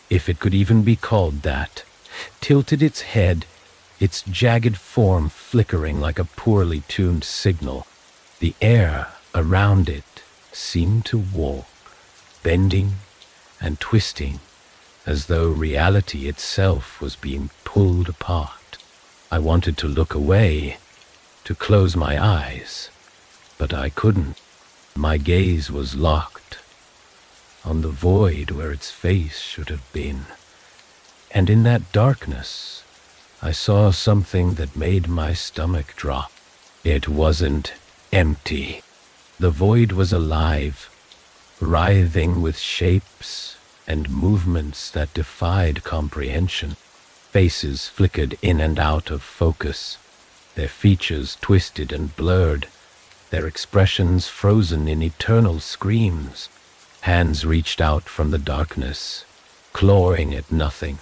if it could even be called that, tilted its head, its jagged form flickering like a poorly tuned signal. The air around it seemed to walk, bending and twisting, as though reality itself was being pulled apart. I wanted to look away, to close my eyes, but I couldn't. My gaze was locked on the void where its face should have been. And in that darkness, I saw something that made my stomach drop. It wasn't empty. The void was alive, writhing with shapes and movements that defied comprehension. Faces flickered in and out of focus, their features twisted and blurred, their expressions frozen in eternal screams. Hands reached out from the darkness, clawing at nothing,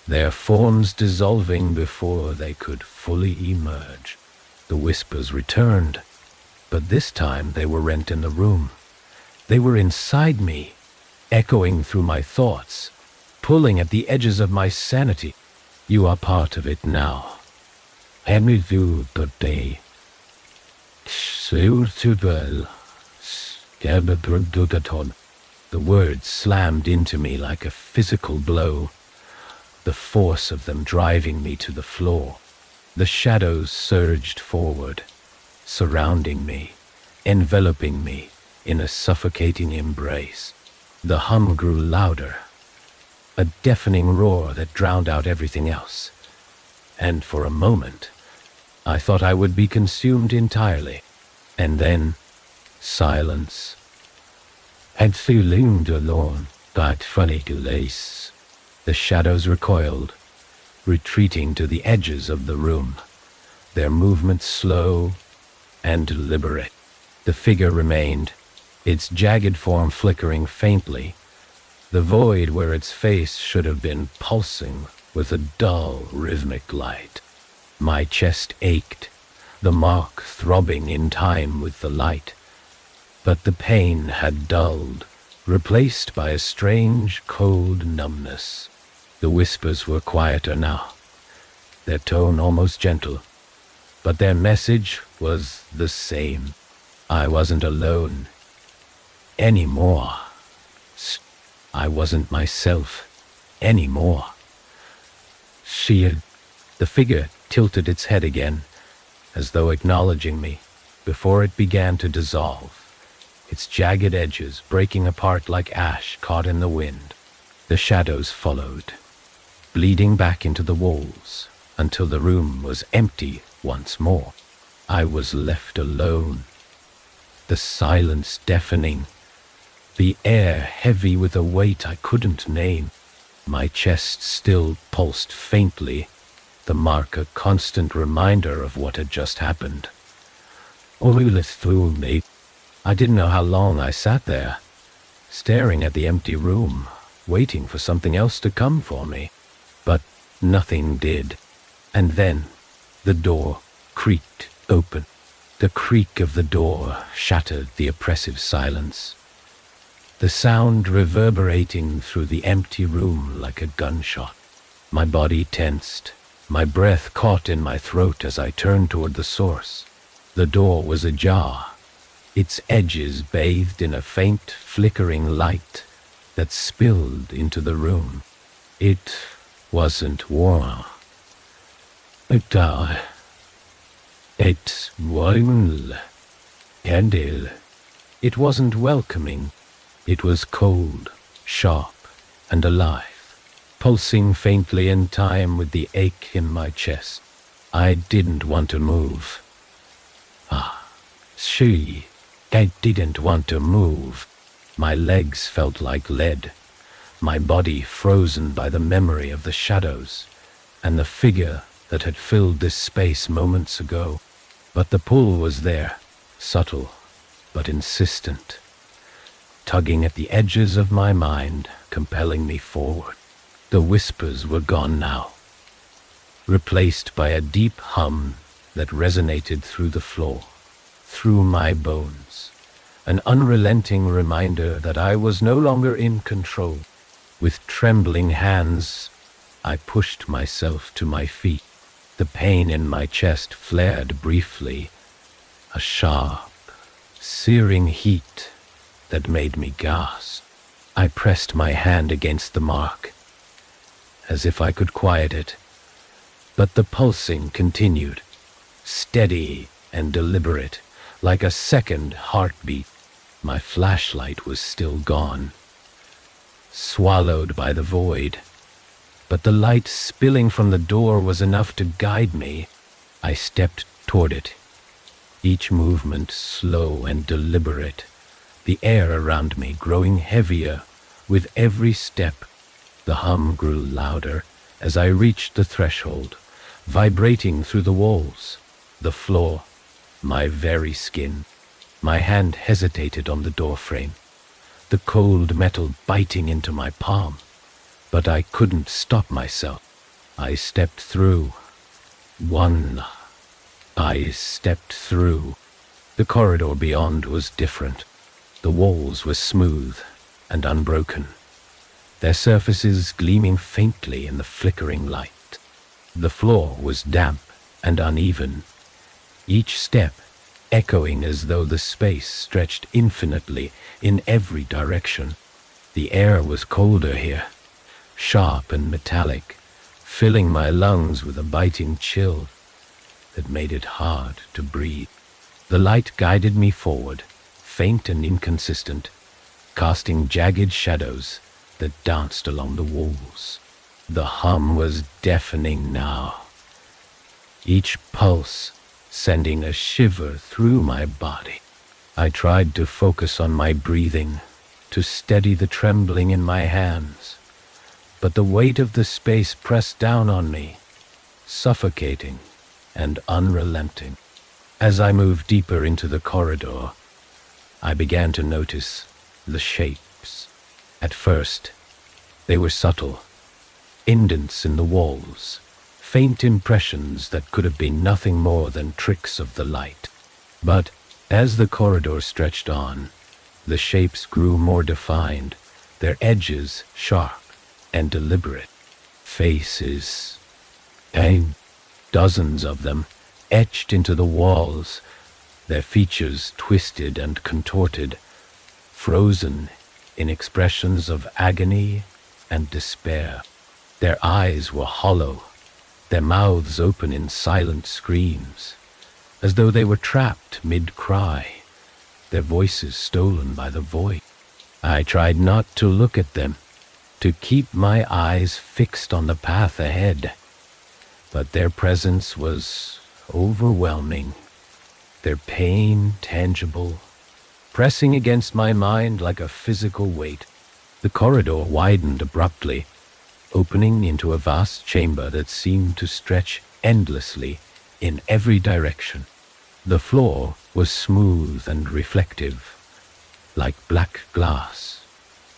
their forms dissolving before they could fully emerge. The whispers returned, but this time they were rent in the room. They were inside me, echoing through my thoughts, pulling at the edges of my sanity. You are part of it now. The words slammed into me like a physical blow, the force of them driving me to the floor. The shadows surged forward, surrounding me, enveloping me in a suffocating embrace. The hum grew louder, a deafening roar that drowned out everything else. And for a moment, I thought I would be consumed entirely. And then, silence. And feeling alone, that funny delays. The shadows recoiled, retreating to the edges of the room, their movements slow and deliberate. The figure remained, its jagged form flickering faintly, the void where its face should have been pulsing with a dull, rhythmic light. My chest ached, the mark throbbing in time with the light, but the pain had dulled, replaced by a strange, cold numbness. The whispers were quieter now, their tone almost gentle, but their message was the same. I wasn't alone anymore. I wasn't myself anymore. The figure tilted its head again, as though acknowledging me, before it began to dissolve, its jagged edges breaking apart like ash caught in the wind. The shadows followed, bleeding back into the walls, until the room was empty once more. I was left alone, the silence deafening, the air heavy with a weight I couldn't name. My chest still pulsed faintly, the mark a constant reminder of what had just happened. I didn't know how long I sat there, staring at the empty room, waiting for something else to come for me. But nothing did. And then the door creaked open. The creak of the door shattered the oppressive silence, the sound reverberating through the empty room like a gunshot. My body tensed, my breath caught in my throat as I turned toward the source. The door was ajar, its edges bathed in a faint, flickering light that spilled into the room. It wasn't warm. It wasn't candle. It wasn't welcoming. It was cold, sharp, and alive, pulsing faintly in time with the ache in my chest. I didn't want to move. I didn't want to move. My legs felt like lead, my body frozen by the memory of the shadows and the figure that had filled this space moments ago. But the pull was there, subtle but insistent, tugging at the edges of my mind, compelling me forward. The whispers were gone now, replaced by a deep hum that resonated through the floor, through my bones, an unrelenting reminder that I was no longer in control. With trembling hands, I pushed myself to my feet. The pain in my chest flared briefly, a sharp, searing heat that made me gasp. I pressed my hand against the mark, as if I could quiet it, but the pulsing continued, steady and deliberate, like a second heartbeat. My flashlight was still gone, swallowed by the void, but the light spilling from the door was enough to guide me. I stepped toward it, each movement slow and deliberate, the air around me growing heavier with every step. The hum grew louder as I reached the threshold, vibrating through the walls, the floor, my very skin. My hand hesitated on the doorframe, the cold metal biting into my palm, but I couldn't stop myself. I stepped through. I stepped through. The corridor beyond was different. The walls were smooth and unbroken, their surfaces gleaming faintly in the flickering light. The floor was damp and uneven, each step echoing as though the space stretched infinitely in every direction. The air was colder here, sharp and metallic, filling my lungs with a biting chill that made it hard to breathe. The light guided me forward, faint and inconsistent, casting jagged shadows that danced along the walls. The hum was deafening now, each pulse sending a shiver through my body. I tried to focus on my breathing, to steady the trembling in my hands, but the weight of the space pressed down on me, suffocating and unrelenting. As I moved deeper into the corridor, I began to notice the shapes. At first, they were subtle, indents in the walls, faint impressions that could have been nothing more than tricks of the light. But as the corridor stretched on, the shapes grew more defined, their edges sharp and deliberate. Faces, dozens of them, etched into the walls, their features twisted and contorted, frozen in expressions of agony and despair. Their eyes were hollow, their mouths open in silent screams, as though they were trapped mid-cry, their voices stolen by the void. I tried not to look at them, to keep my eyes fixed on the path ahead, but their presence was overwhelming, their pain tangible, pressing against my mind like a physical weight. The corridor widened abruptly, opening into a vast chamber that seemed to stretch endlessly in every direction. The floor was smooth and reflective, like black glass,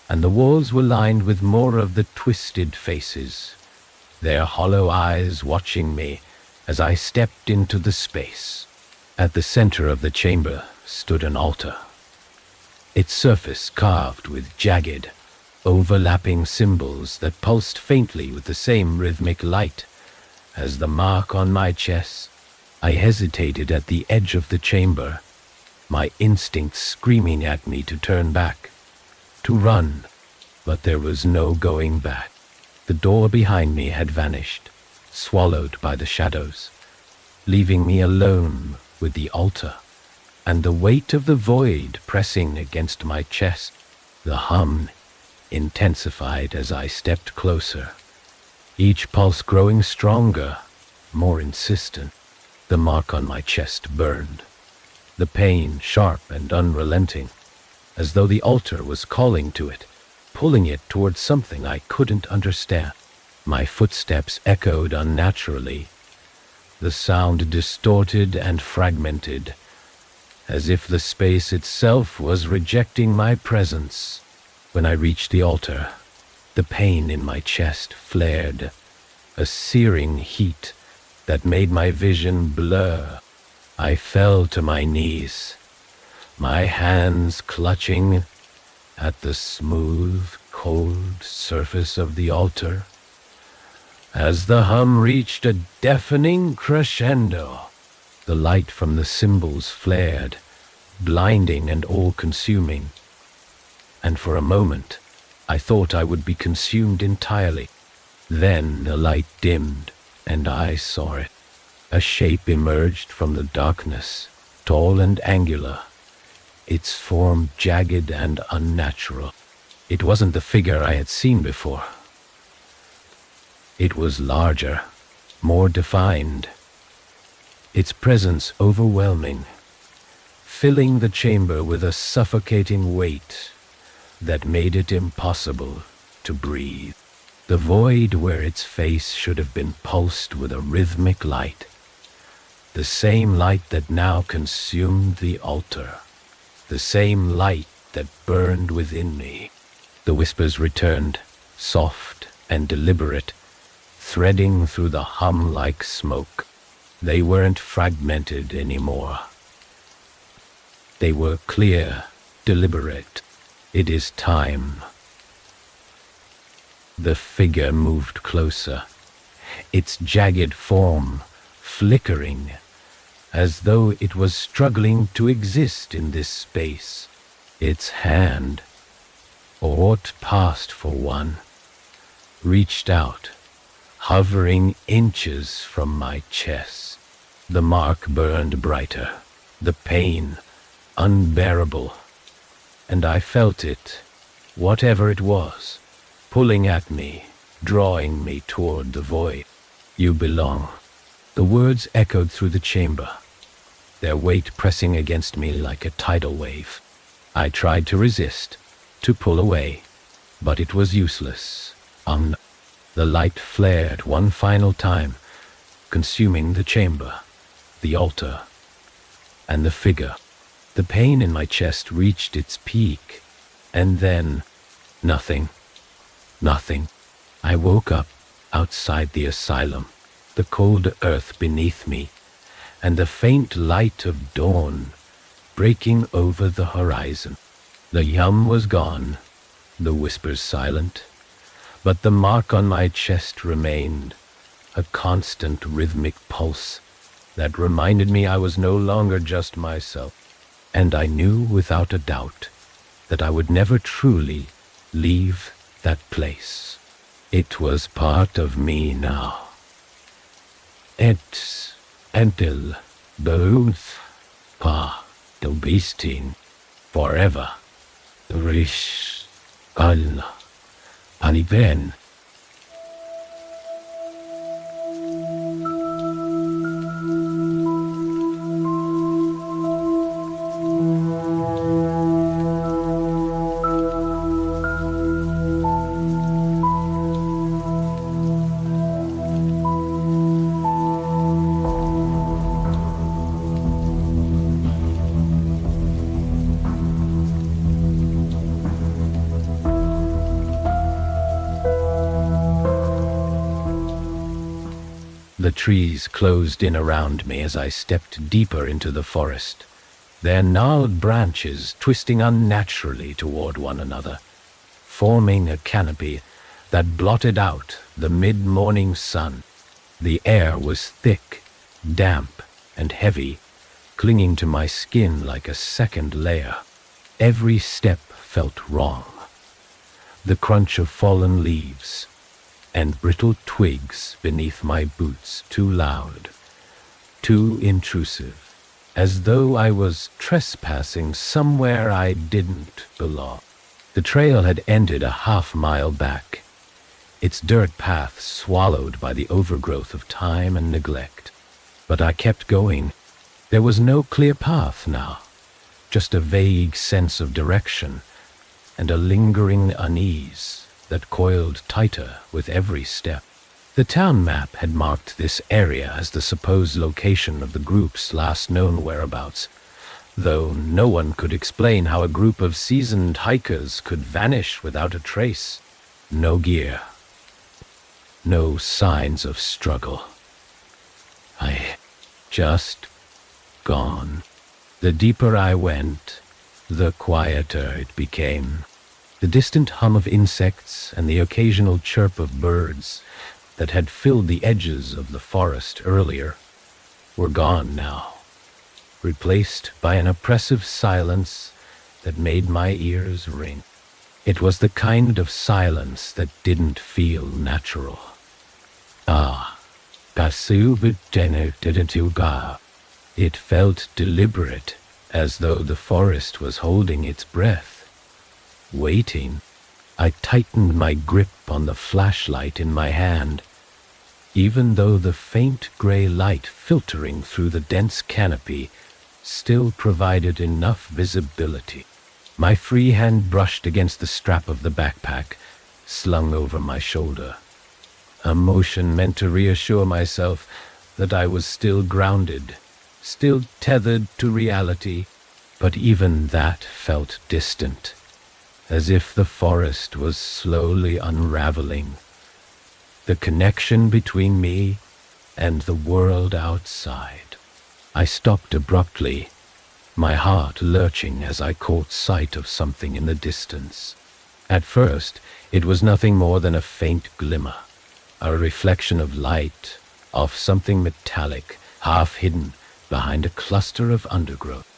and the walls were lined with more of the twisted faces, their hollow eyes watching me as I stepped into the space. At the center of the chamber stood an altar, its surface carved with jagged, overlapping symbols that pulsed faintly with the same rhythmic light as the mark on my chest. I hesitated at the edge of the chamber, my instincts screaming at me to turn back, to run, but there was no going back. The door behind me had vanished, swallowed by the shadows, leaving me alone with the altar and the weight of the void pressing against my chest. The hum intensified as I stepped closer, each pulse growing stronger, more insistent. The mark on my chest burned, the pain sharp and unrelenting, as though the altar was calling to it, pulling it towards something I couldn't understand. My footsteps echoed unnaturally, the sound distorted and fragmented, as if the space itself was rejecting my presence. When I reached the altar, the pain in my chest flared, a searing heat that made my vision blur. I fell to my knees, my hands clutching at the smooth, cold surface of the altar. As the hum reached a deafening crescendo, the light from the symbols flared, blinding and all-consuming. And for a moment, I thought I would be consumed entirely. Then the light dimmed, and I saw it. A shape emerged from the darkness, tall and angular, its form jagged and unnatural. It wasn't the figure I had seen before. It was larger, more defined, its presence overwhelming, filling the chamber with a suffocating weight that made it impossible to breathe. The void where its face should have been pulsed with a rhythmic light, the same light that now consumed the altar, the same light that burned within me. The whispers returned, soft and deliberate, threading through the hum like smoke. They weren't fragmented anymore. They were clear, deliberate. It is time. The figure moved closer, its jagged form flickering, as though it was struggling to exist in this space. Its hand, or what passed for one, reached out, hovering inches from my chest. The mark burned brighter, the pain unbearable, and I felt it, whatever it was, pulling at me, drawing me toward the void. You belong. The words echoed through the chamber, their weight pressing against me like a tidal wave. I tried to resist, to pull away, but it was useless. The light flared one final time, consuming the chamber, the altar, and the figure. The pain in my chest reached its peak, and then nothing. Nothing. I woke up outside the asylum, the cold earth beneath me, and the faint light of dawn breaking over the horizon. The hum was gone, the whispers silent, but the mark on my chest remained, a constant rhythmic pulse that reminded me I was no longer just myself, and I knew without a doubt that I would never truly leave that place. It was part of me now. Et until both pa the beasting forever. Rish Allah Aniben. The trees closed in around me as I stepped deeper into the forest, their gnarled branches twisting unnaturally toward one another, forming a canopy that blotted out the mid-morning sun. The air was thick, damp, and heavy, clinging to my skin like a second layer. Every step felt wrong. The crunch of fallen leaves and brittle twigs beneath my boots too loud, too intrusive, as though I was trespassing somewhere I didn't belong. The trail had ended a half-mile back, its dirt path swallowed by the overgrowth of time and neglect. But I kept going. There was no clear path now, just a vague sense of direction and a lingering unease that coiled tighter with every step. The town map had marked this area as the supposed location of the group's last known whereabouts, though no one could explain how a group of seasoned hikers could vanish without a trace. No gear, no signs of struggle. I just gone. The deeper I went, the quieter it became. The distant hum of insects and the occasional chirp of birds that had filled the edges of the forest earlier were gone now, replaced by an oppressive silence that made my ears ring. It was the kind of silence that didn't feel natural. It felt deliberate, as though the forest was holding its breath. Waiting, I tightened my grip on the flashlight in my hand, even though the faint gray light filtering through the dense canopy still provided enough visibility. My free hand brushed against the strap of the backpack, slung over my shoulder, a motion meant to reassure myself that I was still grounded, still tethered to reality, but even that felt distant, as if the forest was slowly unraveling. The connection between me and the world outside. I stopped abruptly, my heart lurching as I caught sight of something in the distance. At first, it was nothing more than a faint glimmer, a reflection of light off something metallic, half hidden behind a cluster of undergrowth.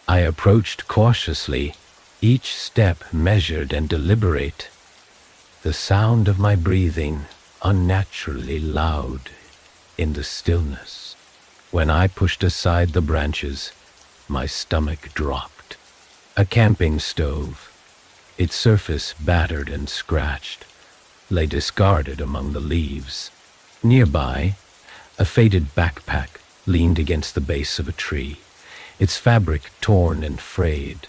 I approached cautiously, each step measured and deliberate, the sound of my breathing unnaturally loud in the stillness. When I pushed aside the branches, my stomach dropped. A camping stove, its surface battered and scratched, lay discarded among the leaves. Nearby, a faded backpack leaned against the base of a tree, its fabric torn and frayed,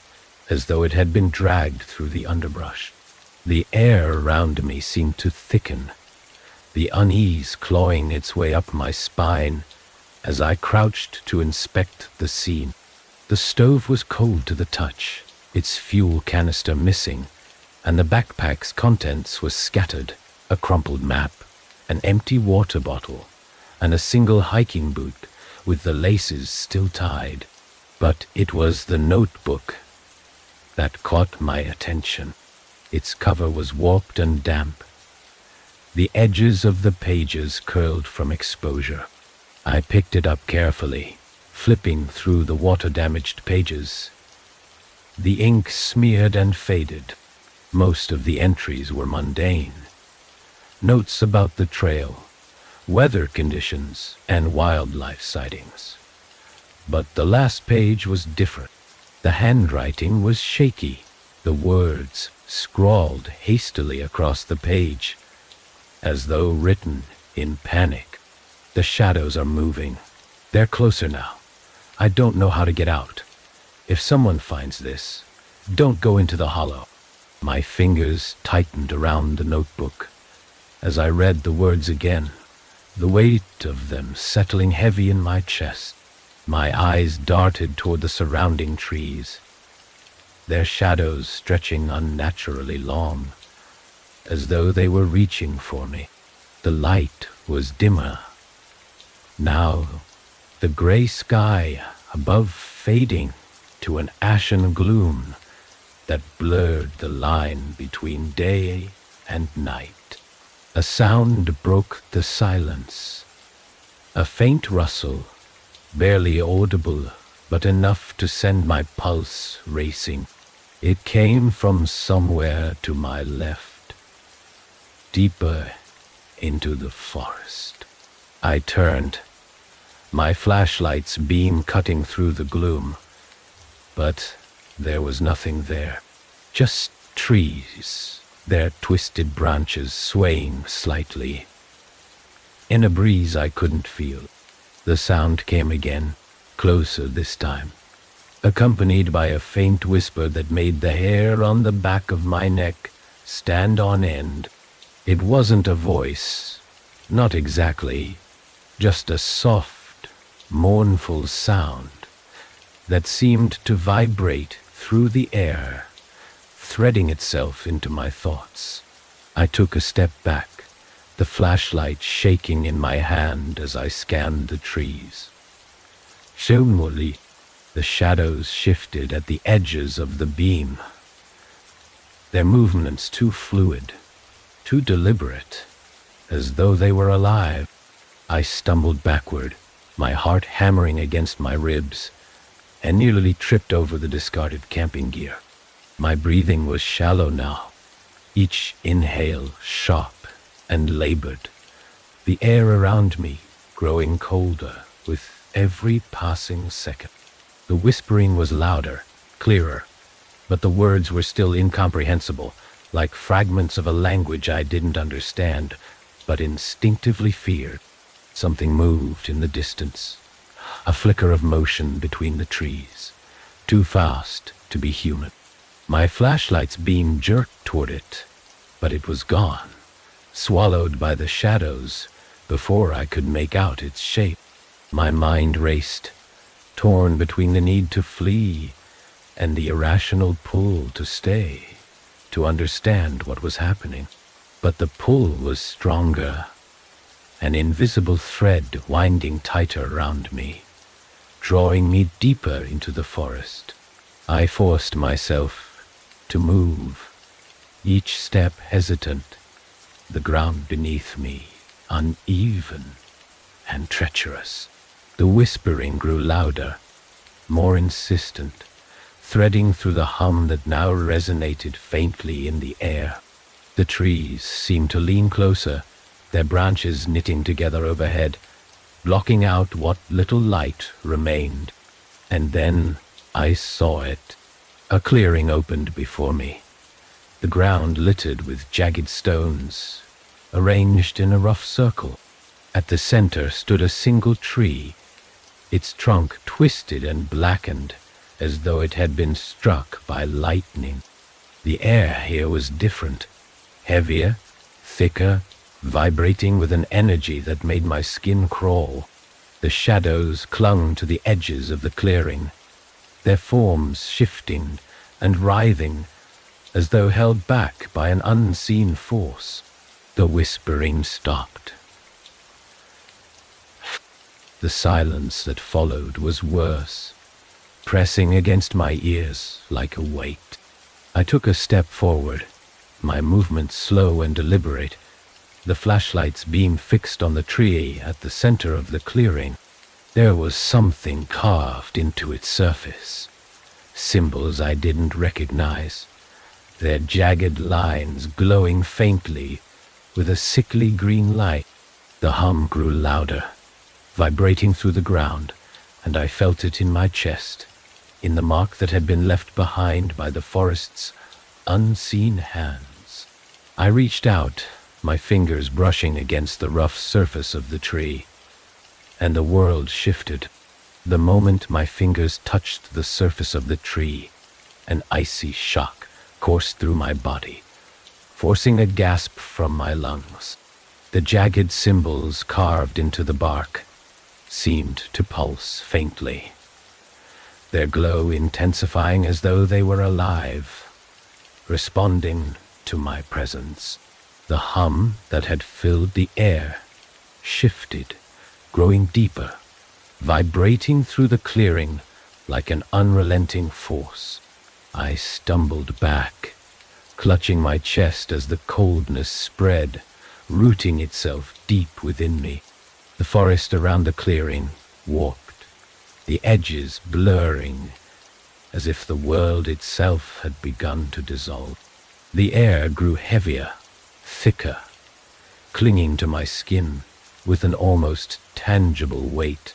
as though it had been dragged through the underbrush. The air around me seemed to thicken, the unease clawing its way up my spine as I crouched to inspect the scene. The stove was cold to the touch, its fuel canister missing, and the backpack's contents were scattered: a crumpled map, an empty water bottle, and a single hiking boot with the laces still tied. But it was the notebook that caught my attention. Its cover was warped and damp. The edges of the pages curled from exposure. I picked it up carefully, flipping through the water-damaged pages. The ink smeared and faded. Most of the entries were mundane. Notes about the trail, weather conditions, and wildlife sightings. But the last page was different. The handwriting was shaky, the words scrawled hastily across the page, as though written in panic. The shadows are moving. They're closer now. I don't know how to get out. If someone finds this, don't go into the hollow. My fingers tightened around the notebook as I read the words again, the weight of them settling heavy in my chest. My eyes darted toward the surrounding trees, their shadows stretching unnaturally long, as though they were reaching for me. The light was dimmer. Now, the gray sky above fading to an ashen gloom that blurred the line between day and night. A sound broke the silence, a faint rustle, barely audible, but enough to send my pulse racing. It came from somewhere to my left, deeper into the forest. I turned, my flashlight's beam cutting through the gloom, but there was nothing there. Just trees, their twisted branches swaying slightly. In a breeze I couldn't feel. The sound came again, closer this time, accompanied by a faint whisper that made the hair on the back of my neck stand on end. It wasn't a voice, not exactly, just a soft, mournful sound that seemed to vibrate through the air, threading itself into my thoughts. I took a step back, the flashlight shaking in my hand as I scanned the trees. Slowly, the shadows shifted at the edges of the beam, their movements too fluid, too deliberate, as though they were alive. I stumbled backward, my heart hammering against my ribs, and nearly tripped over the discarded camping gear. My breathing was shallow now, each inhale sharp and labored, the air around me growing colder with every passing second. The whispering was louder, clearer, but the words were still incomprehensible, like fragments of a language I didn't understand, but instinctively feared. Something moved in the distance, a flicker of motion between the trees, too fast to be human. My flashlight's beam jerked toward it, but it was gone, swallowed by the shadows before I could make out its shape. My mind raced, torn between the need to flee and the irrational pull to stay, to understand what was happening. But the pull was stronger, an invisible thread winding tighter around me, drawing me deeper into the forest. I forced myself to move, each step hesitant, the ground beneath me uneven and treacherous. The whispering grew louder, more insistent, threading through the hum that now resonated faintly in the air. The trees seemed to lean closer, their branches knitting together overhead, blocking out what little light remained. And then I saw it. A clearing opened before me, the ground littered with jagged stones, arranged in a rough circle. At the center stood a single tree, its trunk twisted and blackened as though it had been struck by lightning. The air here was different, heavier, thicker, vibrating with an energy that made my skin crawl. The shadows clung to the edges of the clearing, their forms shifting and writhing as though held back by an unseen force. The whispering stopped. The silence that followed was worse, pressing against my ears like a weight. I took a step forward, my movements slow and deliberate, the flashlight's beam fixed on the tree at the center of the clearing. There was something carved into its surface, symbols I didn't recognize, their jagged lines glowing faintly with a sickly green light. The hum grew louder, vibrating through the ground, and I felt it in my chest, in the mark that had been left behind by the forest's unseen hands. I reached out, my fingers brushing against the rough surface of the tree, and the world shifted. The moment my fingers touched the surface of the tree, an icy shock coursed through my body, forcing a gasp from my lungs. The jagged symbols carved into the bark seemed to pulse faintly, their glow intensifying as though they were alive, responding to my presence. The hum that had filled the air shifted, growing deeper, vibrating through the clearing like an unrelenting force. I stumbled back, clutching my chest as the coldness spread, rooting itself deep within me. The forest around the clearing warped, the edges blurring, as if the world itself had begun to dissolve. The air grew heavier, thicker, clinging to my skin with an almost tangible weight.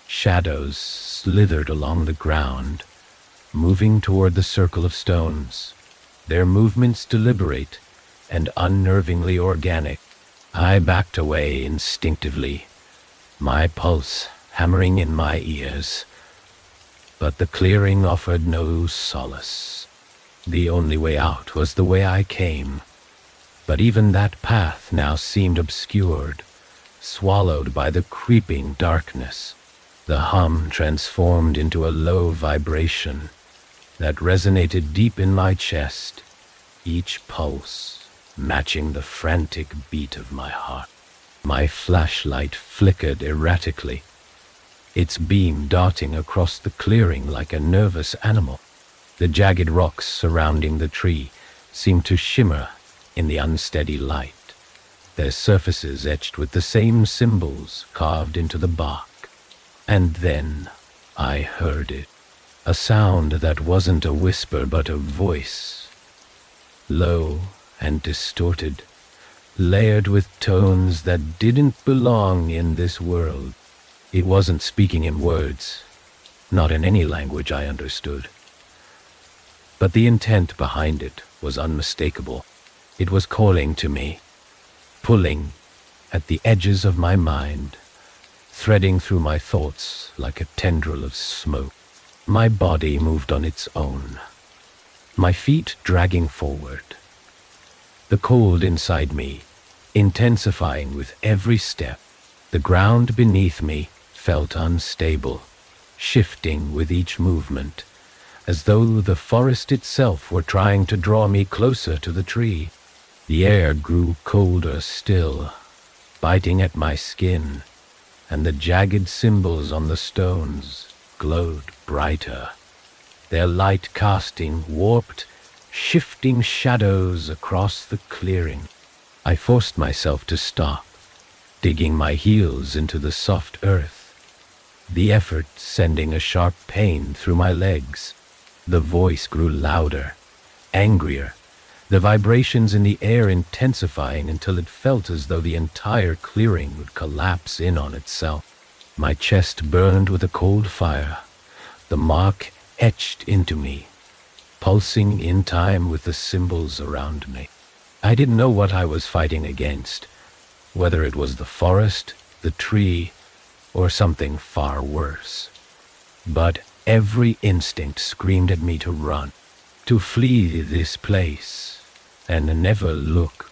Shadows slithered along the ground, moving toward the circle of stones, their movements deliberate and unnervingly organic. I backed away instinctively, my pulse hammering in my ears. But the clearing offered no solace. The only way out was the way I came, but even that path now seemed obscured, swallowed by the creeping darkness. The hum transformed into a low vibration that resonated deep in my chest, each pulse matching the frantic beat of my heart. My flashlight flickered erratically, its beam darting across the clearing like a nervous animal. The jagged rocks surrounding the tree seemed to shimmer in the unsteady light, their surfaces etched with the same symbols carved into the bark. And then I heard it, a sound that wasn't a whisper but a voice, low and distorted, layered with tones that didn't belong in this world. It wasn't speaking in words, not in any language I understood. But the intent behind it was unmistakable. It was calling to me, pulling at the edges of my mind, threading through my thoughts like a tendril of smoke. My body moved on its own, my feet dragging forward, the cold inside me intensifying with every step. The ground beneath me felt unstable, shifting with each movement, as though the forest itself were trying to draw me closer to the tree. The air grew colder still, biting at my skin, and the jagged symbols on the stones glowed brighter, their light casting warped, shifting shadows across the clearing. I forced myself to stop, digging my heels into the soft earth, the effort sending a sharp pain through my legs. The voice grew louder, angrier, the vibrations in the air intensifying until it felt as though the entire clearing would collapse in on itself. My chest burned with a cold fire, the mark etched into me, pulsing in time with the symbols around me. I didn't know what I was fighting against, whether it was the forest, the tree, or something far worse. But every instinct screamed at me to run, to flee this place, and never look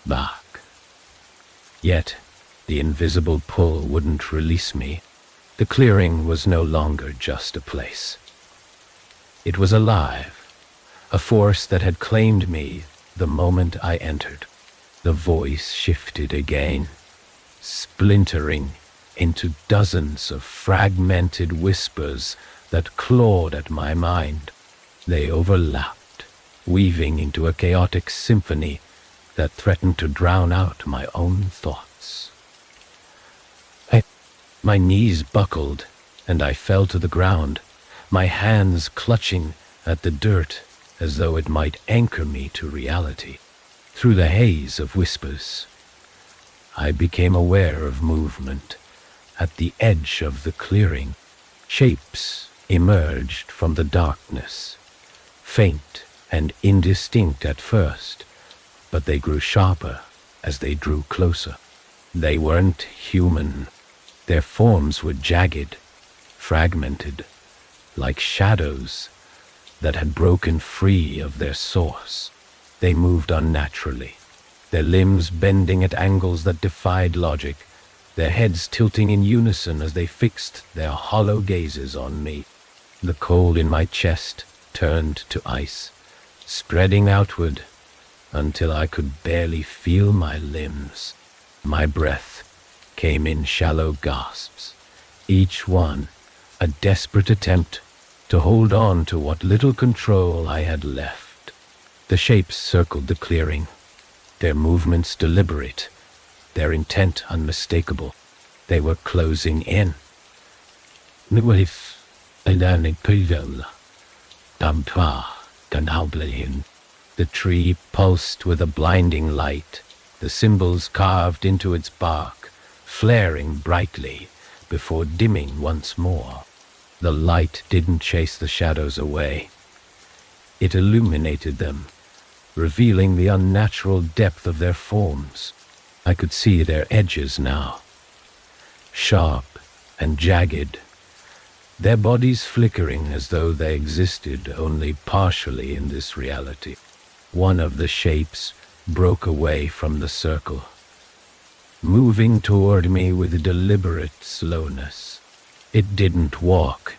back. Yet, the invisible pull wouldn't release me. The clearing was no longer just a place. It was alive, a force that had claimed me the moment I entered. The voice shifted again, splintering into dozens of fragmented whispers that clawed at my mind. They overlapped, weaving into a chaotic symphony that threatened to drown out my own thoughts. My knees buckled, and I fell to the ground, my hands clutching at the dirt as though it might anchor me to reality. Through the haze of whispers, I became aware of movement. At the edge of the clearing, shapes emerged from the darkness, faint and indistinct at first, but they grew sharper as they drew closer. They weren't human. Their forms were jagged, fragmented, like shadows that had broken free of their source. They moved unnaturally, their limbs bending at angles that defied logic, their heads tilting in unison as they fixed their hollow gazes on me. The cold in my chest turned to ice, spreading outward until I could barely feel my limbs. My breath came in shallow gasps, each one a desperate attempt to hold on to what little control I had left. The shapes circled the clearing, their movements deliberate, their intent unmistakable. They were closing in. The tree pulsed with a blinding light, the symbols carved into its bark, flaring brightly before dimming once more. The light didn't chase the shadows away. It illuminated them, revealing the unnatural depth of their forms. I could see their edges now, sharp and jagged, their bodies flickering as though they existed only partially in this reality. One of the shapes broke away from the circle, moving toward me with deliberate slowness. It didn't walk.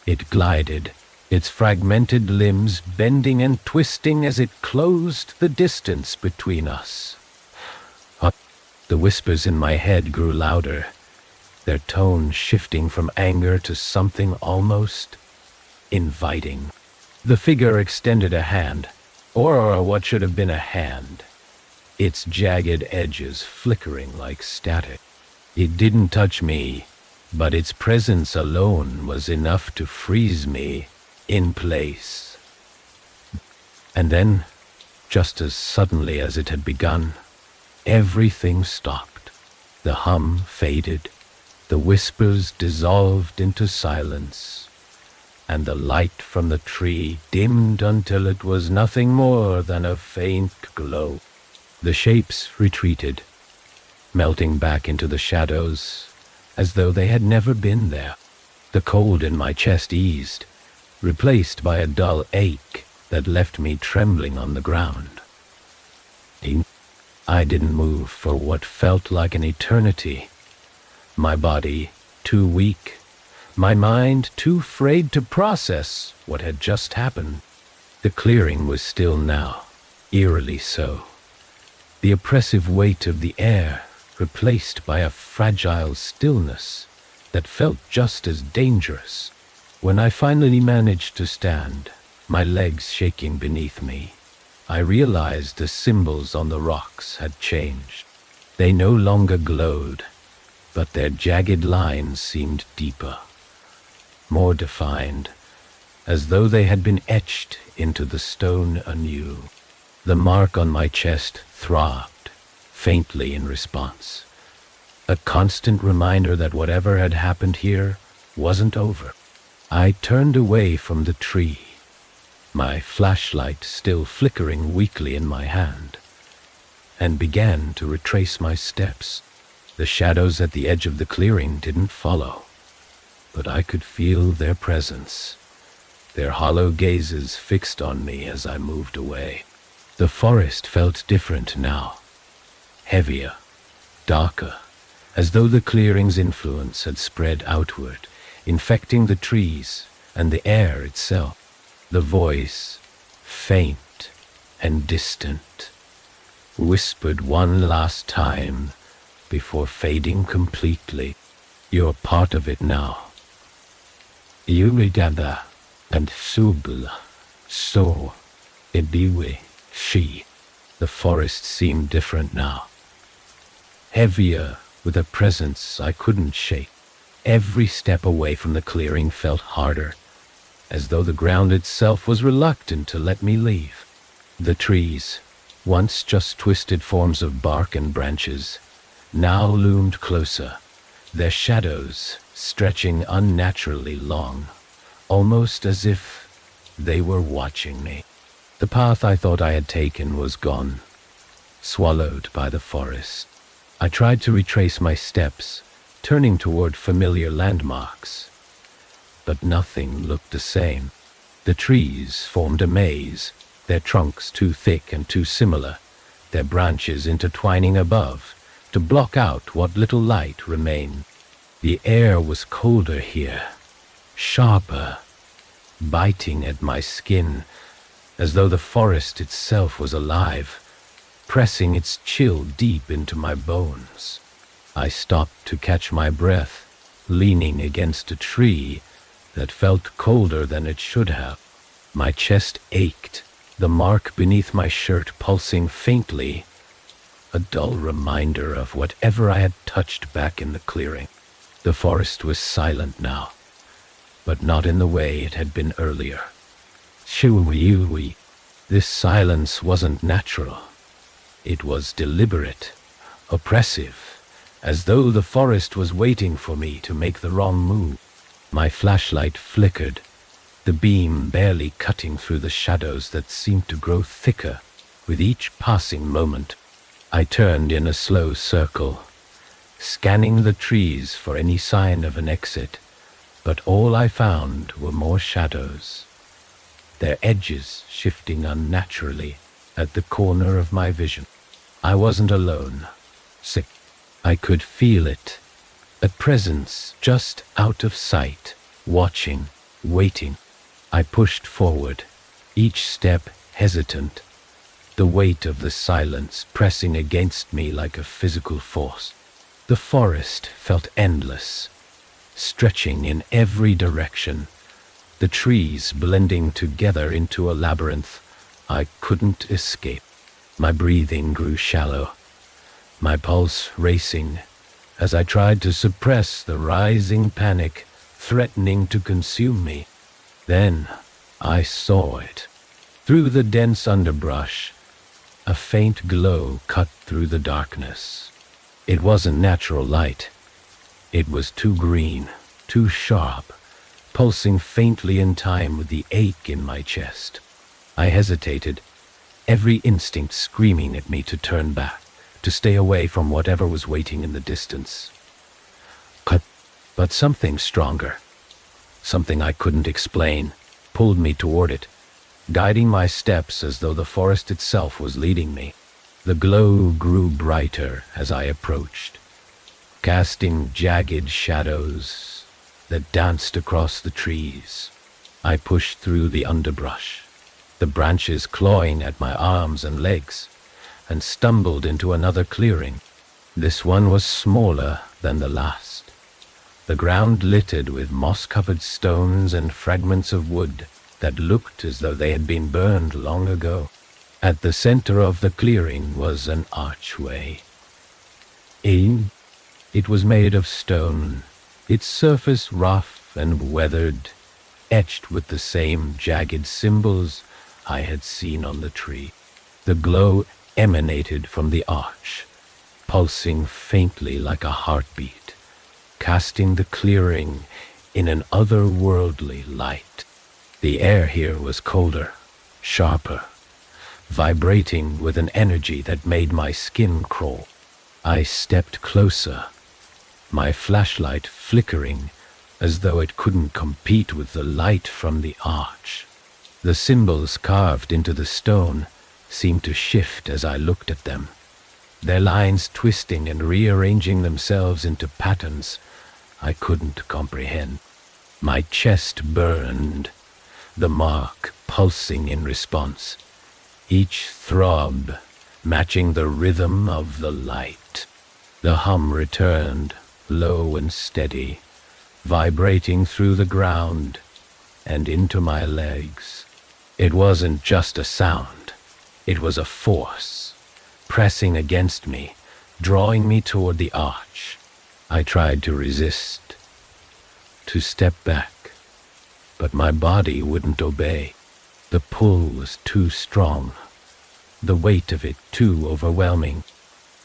It glided, its fragmented limbs bending and twisting as it closed the distance between us. The whispers in my head grew louder, their tone shifting from anger to something almost inviting. The figure extended a hand, or what should have been a hand, its jagged edges flickering like static. It didn't touch me, but its presence alone was enough to freeze me in place. And then, just as suddenly as it had begun, everything stopped. The hum faded, the whispers dissolved into silence, and the light from the tree dimmed until it was nothing more than a faint glow. The shapes retreated, melting back into the shadows as though they had never been there. The cold in my chest eased, replaced by a dull ache that left me trembling on the ground. I didn't move for what felt like an eternity. My body too weak, my mind too frayed to process what had just happened. The clearing was still now, eerily so. The oppressive weight of the air replaced by a fragile stillness that felt just as dangerous. When I finally managed to stand, my legs shaking beneath me, I realized the symbols on the rocks had changed. They no longer glowed, but their jagged lines seemed deeper, more defined, as though they had been etched into the stone anew. The mark on my chest throbbed, faintly in response, a constant reminder that whatever had happened here wasn't over. I turned away from the tree, my flashlight still flickering weakly in my hand, and began to retrace my steps. The shadows at the edge of the clearing didn't follow, but I could feel their presence, their hollow gazes fixed on me as I moved away. The forest felt different now, heavier, darker, as though the clearing's influence had spread outward, infecting the trees and the air itself. The voice, faint and distant, whispered one last time before fading completely. "You're part of it now. Yuridada and Subla, so Ibiwe, she." The forest seemed different now, heavier with a presence I couldn't shake. Every step away from the clearing felt harder, as though the ground itself was reluctant to let me leave. The trees, once just twisted forms of bark and branches, now loomed closer, their shadows stretching unnaturally long, almost as if they were watching me. The path I thought I had taken was gone, swallowed by the forest. I tried to retrace my steps, turning toward familiar landmarks, but nothing looked the same. The trees formed a maze, their trunks too thick and too similar, their branches intertwining above to block out what little light remained. The air was colder here, sharper, biting at my skin, as though the forest itself was alive, pressing its chill deep into my bones. I stopped to catch my breath, leaning against a tree that felt colder than it should have. My chest ached, the mark beneath my shirt pulsing faintly, a dull reminder of whatever I had touched back in the clearing. The forest was silent now, but not in the way it had been earlier. Shui. This silence wasn't natural. It was deliberate, oppressive, as though the forest was waiting for me to make the wrong move. My flashlight flickered, the beam barely cutting through the shadows that seemed to grow thicker with each passing moment. I turned in a slow circle, scanning the trees for any sign of an exit, but all I found were more shadows, their edges shifting unnaturally at the corner of my vision. I wasn't alone. Sick. I could feel it, a presence just out of sight, watching, waiting. I pushed forward, each step hesitant, the weight of the silence pressing against me like a physical force. The forest felt endless, stretching in every direction, the trees blending together into a labyrinth I couldn't escape. My breathing grew shallow, my pulse racing, as I tried to suppress the rising panic threatening to consume me. Then I saw it. Through the dense underbrush, a faint glow cut through the darkness. It wasn't natural light. It was too green, too sharp, pulsing faintly in time with the ache in my chest. I hesitated, every instinct screaming at me to turn back, to stay away from whatever was waiting in the distance. But something stronger, something I couldn't explain, pulled me toward it, guiding my steps as though the forest itself was leading me. The glow grew brighter as I approached, casting jagged shadows that danced across the trees. I pushed through the underbrush, the branches clawing at my arms and legs, and stumbled into another clearing. This one was smaller than the last, the ground littered with moss-covered stones and fragments of wood that looked as though they had been burned long ago. At the center of the clearing was an archway. It was made of stone, its surface rough and weathered, etched with the same jagged symbols I had seen on the tree. The glow emanated from the arch, pulsing faintly like a heartbeat, casting the clearing in an otherworldly light. The air here was colder, sharper, vibrating with an energy that made my skin crawl. I stepped closer, my flashlight flickering as though it couldn't compete with the light from the arch. The symbols carved into the stone seemed to shift as I looked at them, their lines twisting and rearranging themselves into patterns I couldn't comprehend. My chest burned, the mark pulsing in response, each throb matching the rhythm of the light. The hum returned, low and steady, vibrating through the ground and into my legs. It wasn't just a sound, it was a force, pressing against me, drawing me toward the arch. I tried to resist, to step back, but my body wouldn't obey. The pull was too strong, the weight of it too overwhelming.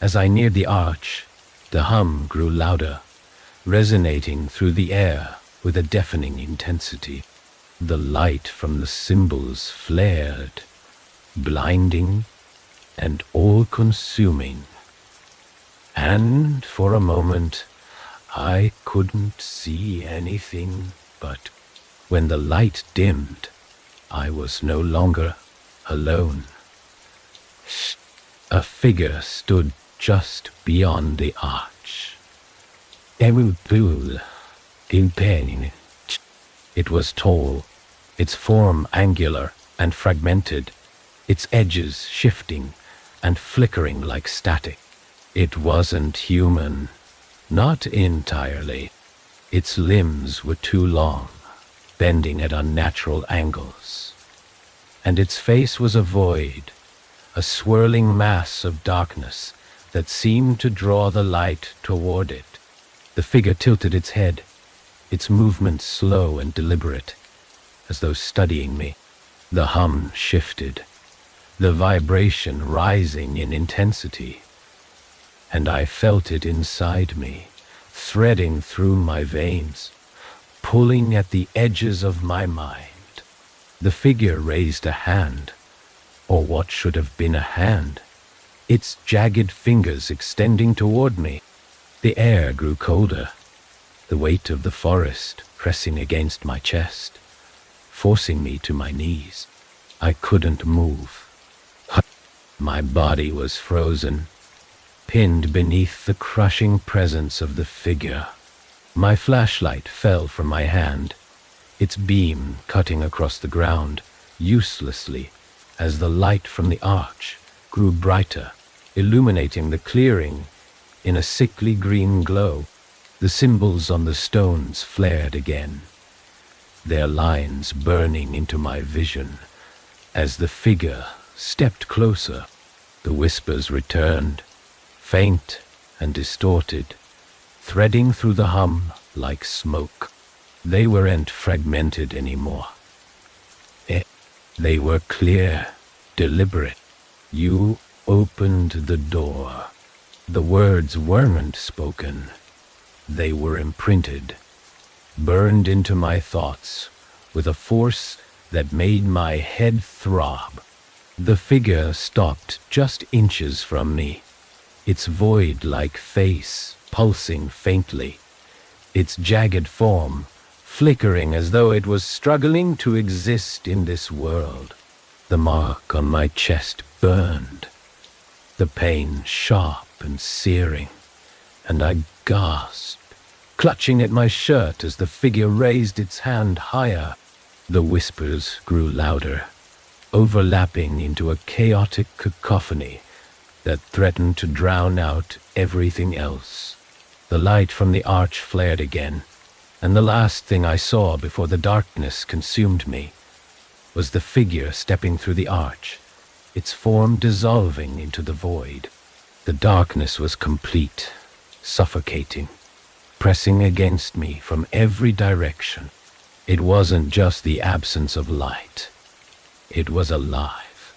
As I neared the arch, the hum grew louder, resonating through the air with a deafening intensity. The light from the cymbals flared, blinding and all-consuming. And for a moment, I couldn't see anything, but when the light dimmed, I was no longer alone. A figure stood just beyond the arch. It was tall, its form angular and fragmented, its edges shifting and flickering like static. It wasn't human, not entirely. Its limbs were too long, bending at unnatural angles. And its face was a void, a swirling mass of darkness that seemed to draw the light toward it. The figure tilted its head, its movements slow and deliberate, as though studying me. The hum shifted, the vibration rising in intensity, and I felt it inside me, threading through my veins, pulling at the edges of my mind. The figure raised a hand, or what should have been a hand, its jagged fingers extending toward me. The air grew colder, the weight of the forest pressing against my chest, forcing me to my knees. I couldn't move. My body was frozen, pinned beneath the crushing presence of the figure. My flashlight fell from my hand, its beam cutting across the ground uselessly as the light from the arch grew brighter, illuminating the clearing in a sickly green glow. The symbols on the stones flared again, their lines burning into my vision. As the figure stepped closer, the whispers returned, faint and distorted, threading through the hum like smoke. They weren't fragmented anymore. They were clear, deliberate. You opened the door. The words weren't spoken. They were imprinted, burned into my thoughts with a force that made my head throb. The figure stopped just inches from me, its void-like face pulsing faintly, its jagged form flickering as though it was struggling to exist in this world. The mark on my chest burned, the pain sharp and searing, and I gasped, clutching at my shirt as the figure raised its hand higher. The whispers grew louder, overlapping into a chaotic cacophony that threatened to drown out everything else. The light from the arch flared again, and the last thing I saw before the darkness consumed me was the figure stepping through the arch, its form dissolving into the void. The darkness was complete, suffocating, pressing against me from every direction. It wasn't just the absence of light. It was alive,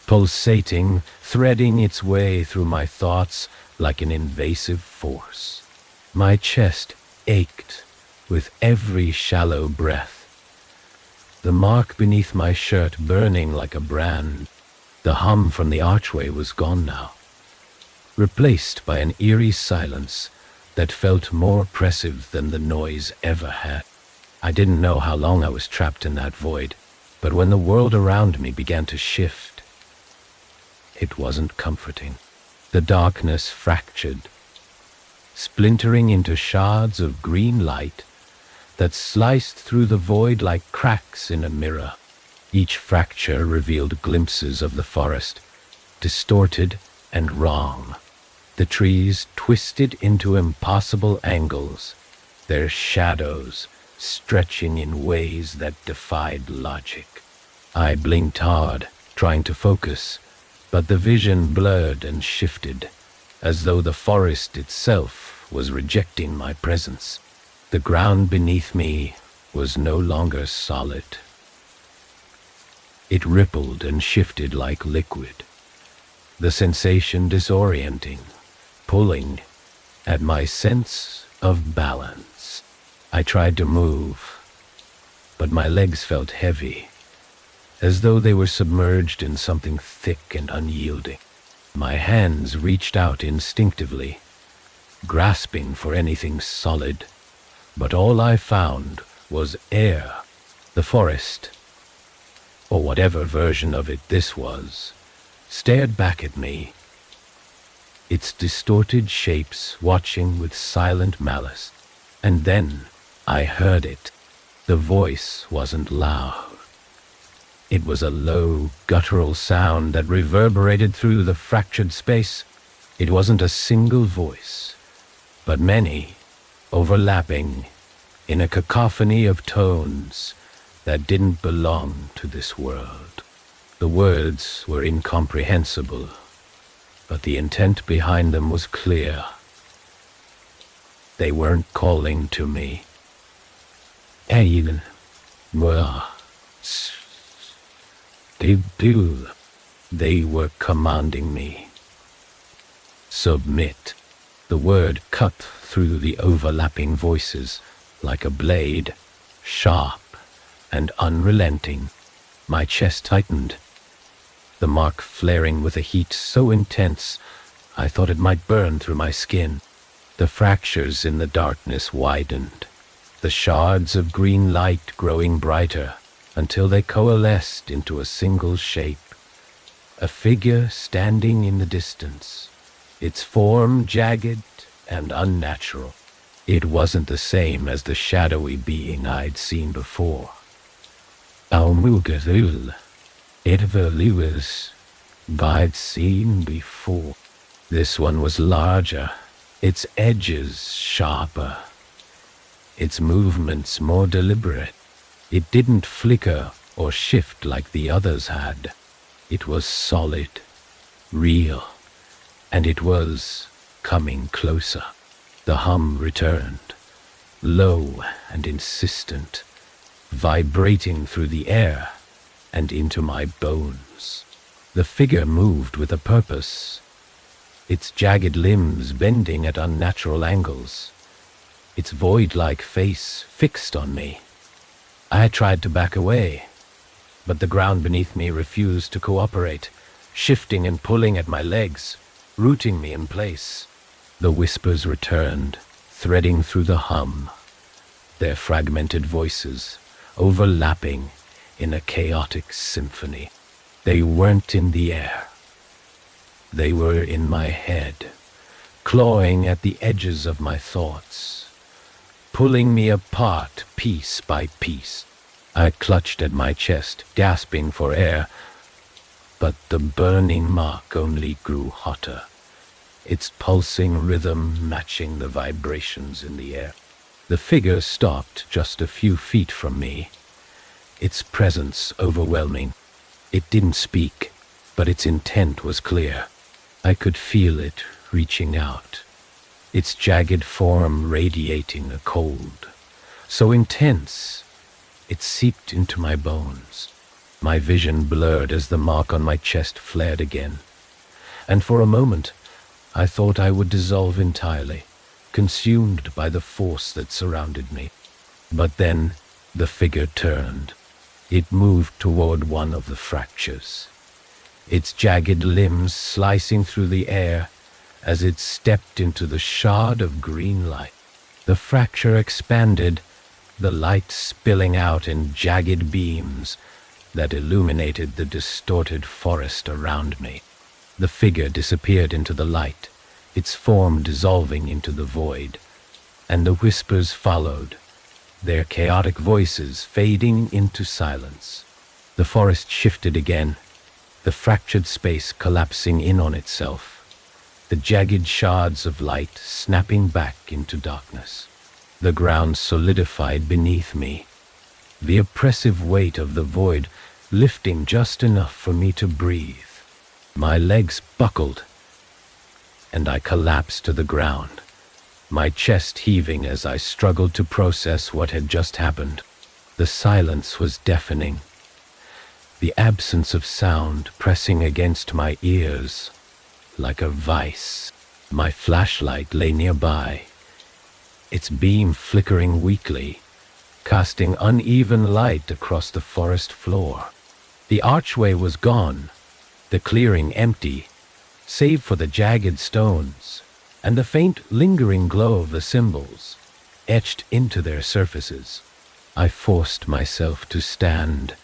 pulsating, threading its way through my thoughts like an invasive force. My chest ached with every shallow breath, the mark beneath my shirt burning like a brand. The hum from the archway was gone now, replaced by an eerie silence that felt more oppressive than the noise ever had. I didn't know how long I was trapped in that void, but when the world around me began to shift, it wasn't comforting. The darkness fractured, splintering into shards of green light that sliced through the void like cracks in a mirror. Each fracture revealed glimpses of the forest, distorted and wrong. The trees twisted into impossible angles, their shadows stretching in ways that defied logic. I blinked hard, trying to focus, but the vision blurred and shifted, as though the forest itself was rejecting my presence. The ground beneath me was no longer solid. It rippled and shifted like liquid, the sensation disorienting, pulling at my sense of balance. I tried to move, but my legs felt heavy, as though they were submerged in something thick and unyielding. My hands reached out instinctively, grasping for anything solid, but all I found was air. The forest, or whatever version of it this was, stared back at me, its distorted shapes watching with silent malice. And then I heard it. The voice wasn't loud. It was a low, guttural sound that reverberated through the fractured space. It wasn't a single voice, but many, overlapping, in a cacophony of tones that didn't belong to this world. The words were incomprehensible, but the intent behind them was clear. They weren't calling to me. They were commanding me. Submit. The word cut through the overlapping voices like a blade, sharp and unrelenting. My chest tightened, the mark flaring with a heat so intense I thought it might burn through my skin. The fractures in the darkness widened, the shards of green light growing brighter until they coalesced into a single shape. A figure standing in the distance, its form jagged and unnatural. It wasn't the same as the shadowy being I'd seen before. It was I'd seen before. This one was larger, its edges sharper, its movements more deliberate. It didn't flicker or shift like the others had. It was solid, real, and it was coming closer. The hum returned, low and insistent, vibrating through the air and into my bones. The figure moved with a purpose, its jagged limbs bending at unnatural angles, its void-like face fixed on me. I tried to back away, but the ground beneath me refused to cooperate, shifting and pulling at my legs, rooting me in place. The whispers returned, threading through the hum, their fragmented voices overlapping in a chaotic symphony. They weren't in the air. They were in my head, clawing at the edges of my thoughts, pulling me apart piece by piece. I clutched at my chest, gasping for air, but the burning mark only grew hotter, its pulsing rhythm matching the vibrations in the air. The figure stopped just a few feet from me, its presence overwhelming. It didn't speak, but its intent was clear. I could feel it reaching out, its jagged form radiating a cold, so intense it seeped into my bones. My vision blurred as the mark on my chest flared again, and for a moment I thought I would dissolve entirely, consumed by the force that surrounded me. But then the figure turned. It moved toward one of the fractures, its jagged limbs slicing through the air as it stepped into the shard of green light. The fracture expanded, the light spilling out in jagged beams that illuminated the distorted forest around me. The figure disappeared into the light, its form dissolving into the void, and the whispers followed, their chaotic voices fading into silence. The forest shifted again, the fractured space collapsing in on itself, the jagged shards of light snapping back into darkness. The ground solidified beneath me, the oppressive weight of the void lifting just enough for me to breathe. My legs buckled, and I collapsed to the ground, my chest heaving as I struggled to process what had just happened. The silence was deafening, the absence of sound pressing against my ears like a vice. My flashlight lay nearby, its beam flickering weakly, casting uneven light across the forest floor. The archway was gone, the clearing empty, save for the jagged stones and the faint lingering glow of the symbols etched into their surfaces. I forced myself to stand,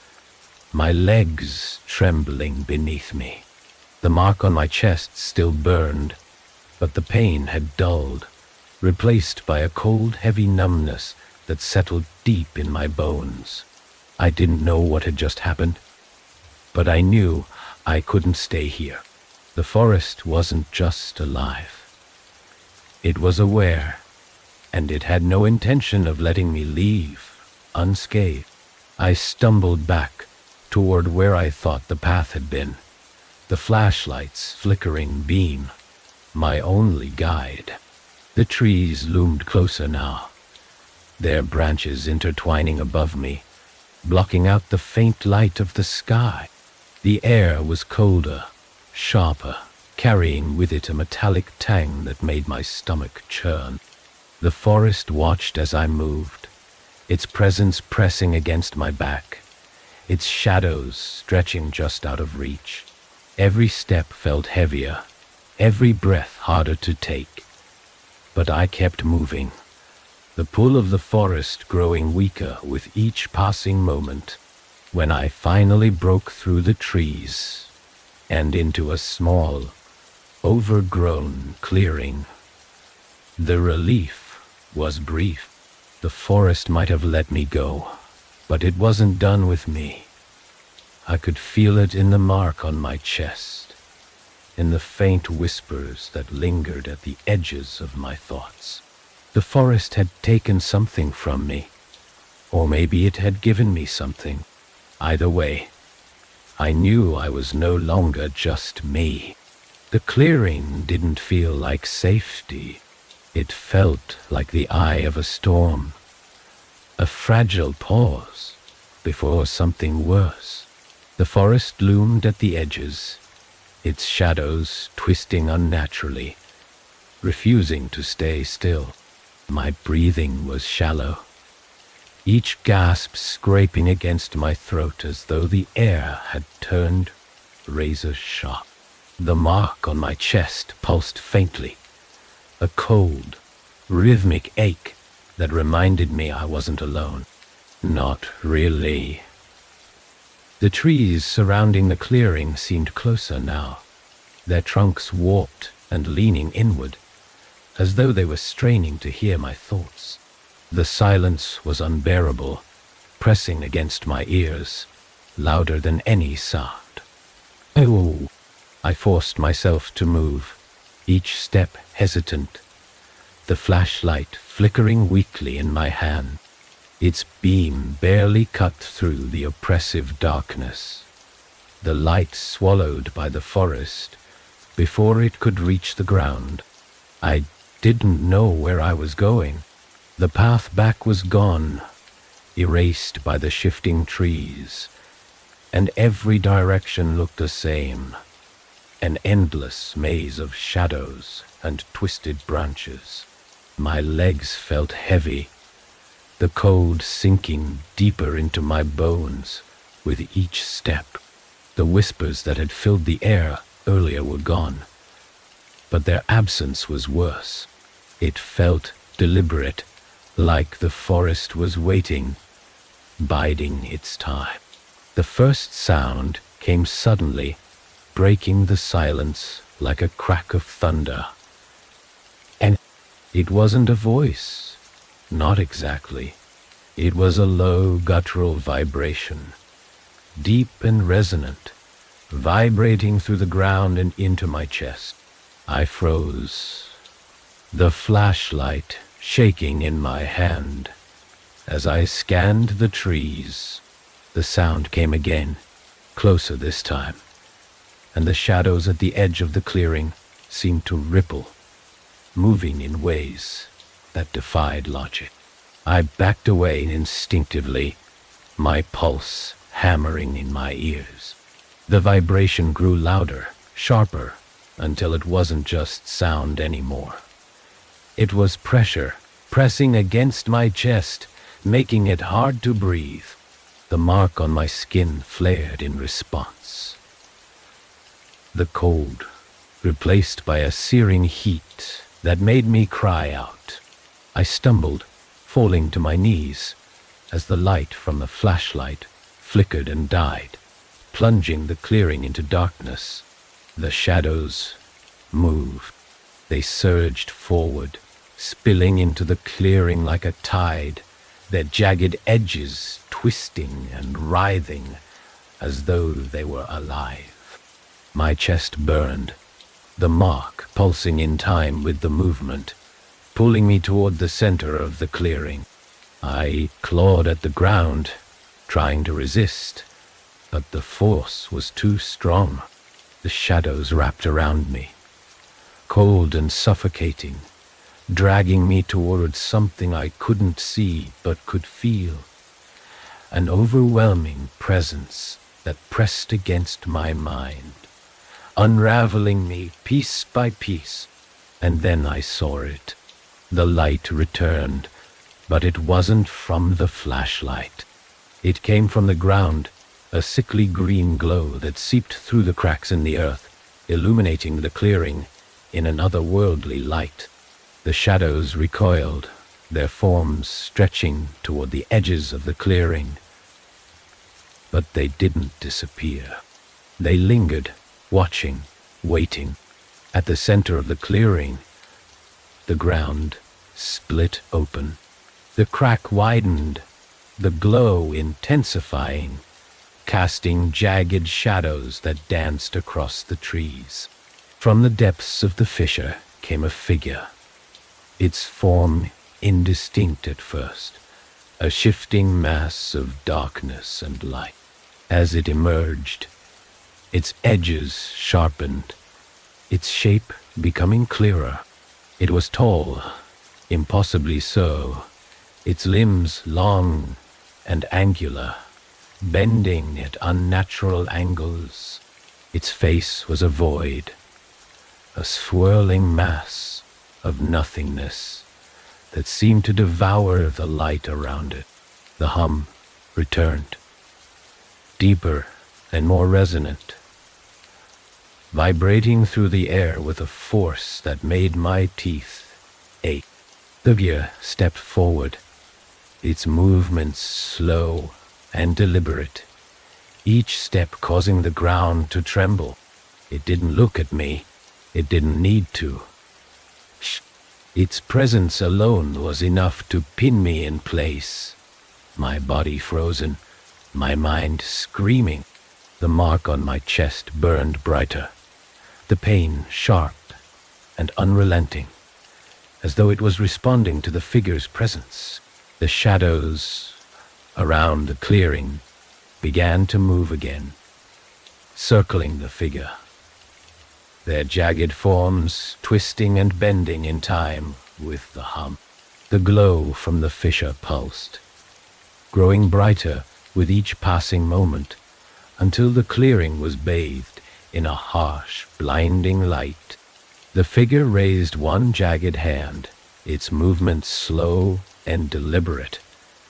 my legs trembling beneath me. The mark on my chest still burned, but the pain had dulled, replaced by a cold, heavy numbness that settled deep in my bones. I didn't know what had just happened, but I knew I couldn't stay here. The forest wasn't just alive. It was aware, and it had no intention of letting me leave unscathed. I stumbled back toward where I thought the path had been, the flashlight's flickering beam, my only guide. The trees loomed closer now, their branches intertwining above me, blocking out the faint light of the sky. The air was colder, sharper, carrying with it a metallic tang that made my stomach churn. The forest watched as I moved, its presence pressing against my back, its shadows stretching just out of reach. Every step felt heavier, every breath harder to take. But I kept moving, the pull of the forest growing weaker with each passing moment. When I finally broke through the trees and into a small, overgrown clearing, the relief was brief. The forest might have let me go, but it wasn't done with me. I could feel it in the mark on my chest, in the faint whispers that lingered at the edges of my thoughts. The forest had taken something from me, or maybe it had given me something. Either way, I knew I was no longer just me. The clearing didn't feel like safety. It felt like the eye of a storm, a fragile pause before something worse. The forest loomed at the edges, its shadows twisting unnaturally, refusing to stay still. My breathing was shallow, each gasp scraping against my throat as though the air had turned razor sharp. The mark on my chest pulsed faintly, a cold, rhythmic ache that reminded me I wasn't alone. Not really. The trees surrounding the clearing seemed closer now, their trunks warped and leaning inward, as though they were straining to hear my thoughts. The silence was unbearable, pressing against my ears, louder than any sound. Oh! I forced myself to move, each step hesitant, the flashlight flickering weakly in my hand. Its beam barely cut through the oppressive darkness, the light swallowed by the forest before it could reach the ground. I didn't know where I was going. The path back was gone, erased by the shifting trees, and every direction looked the same, an endless maze of shadows and twisted branches. My legs felt heavy, the cold sinking deeper into my bones with each step. The whispers that had filled the air earlier were gone, but their absence was worse. It felt deliberate, like the forest was waiting, biding its time. The first sound came suddenly, breaking the silence like a crack of thunder. And it wasn't a voice, not exactly. It was a low, guttural vibration, deep and resonant, vibrating through the ground and into my chest. I froze, the flashlight shaking in my hand. As I scanned the trees, the sound came again, closer this time, and the shadows at the edge of the clearing seemed to ripple, moving in ways that defied logic. I backed away instinctively, my pulse hammering in my ears. The vibration grew louder, sharper, until it wasn't just sound anymore. It was pressure, pressing against my chest, making it hard to breathe. The mark on my skin flared in response. The cold, replaced by a searing heat that made me cry out. I stumbled, falling to my knees, as the light from the flashlight flickered and died, plunging the clearing into darkness. The shadows moved. They surged forward, spilling into the clearing like a tide, their jagged edges twisting and writhing as though they were alive. My chest burned, the mark pulsing in time with the movement, pulling me toward the center of the clearing. I clawed at the ground, trying to resist, but the force was too strong. The shadows wrapped around me, cold and suffocating, dragging me towards something I couldn't see but could feel. An overwhelming presence that pressed against my mind, unraveling me piece by piece. And then I saw it. The light returned, but it wasn't from the flashlight. It came from the ground, a sickly green glow that seeped through the cracks in the earth, illuminating the clearing in an otherworldly light. The shadows recoiled, their forms stretching toward the edges of the clearing. But they didn't disappear. They lingered, watching, waiting. At the center of the clearing, the ground split open. The crack widened, the glow intensifying, casting jagged shadows that danced across the trees. From the depths of the fissure came a figure, its form indistinct at first, a shifting mass of darkness and light. As it emerged, its edges sharpened, its shape becoming clearer. It was tall, impossibly so, its limbs long and angular, bending at unnatural angles. Its face was a void, a swirling mass of nothingness that seemed to devour the light around it. The hum returned, deeper and more resonant, vibrating through the air with a force that made my teeth ache. The figure stepped forward, its movements slow and deliberate, each step causing the ground to tremble. It didn't look at me. It didn't need to. Its presence alone was enough to pin me in place, my body frozen, my mind screaming. The mark on my chest burned brighter, the pain sharp and unrelenting, as though it was responding to the figure's presence. The shadows around the clearing began to move again, circling the figure, their jagged forms twisting and bending in time with the hum. The glow from the fissure pulsed, growing brighter with each passing moment, until the clearing was bathed in a harsh, blinding light. The figure raised one jagged hand, its movements slow and deliberate,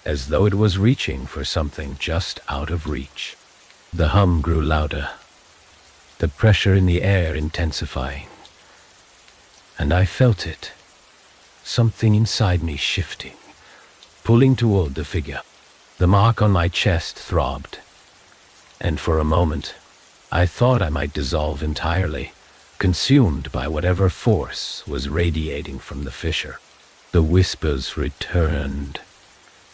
as though it was reaching for something just out of reach. The hum grew louder, the pressure in the air intensifying, and I felt it, something inside me shifting, pulling toward the figure. The mark on my chest throbbed, and for a moment, I thought I might dissolve entirely, consumed by whatever force was radiating from the fissure. The whispers returned,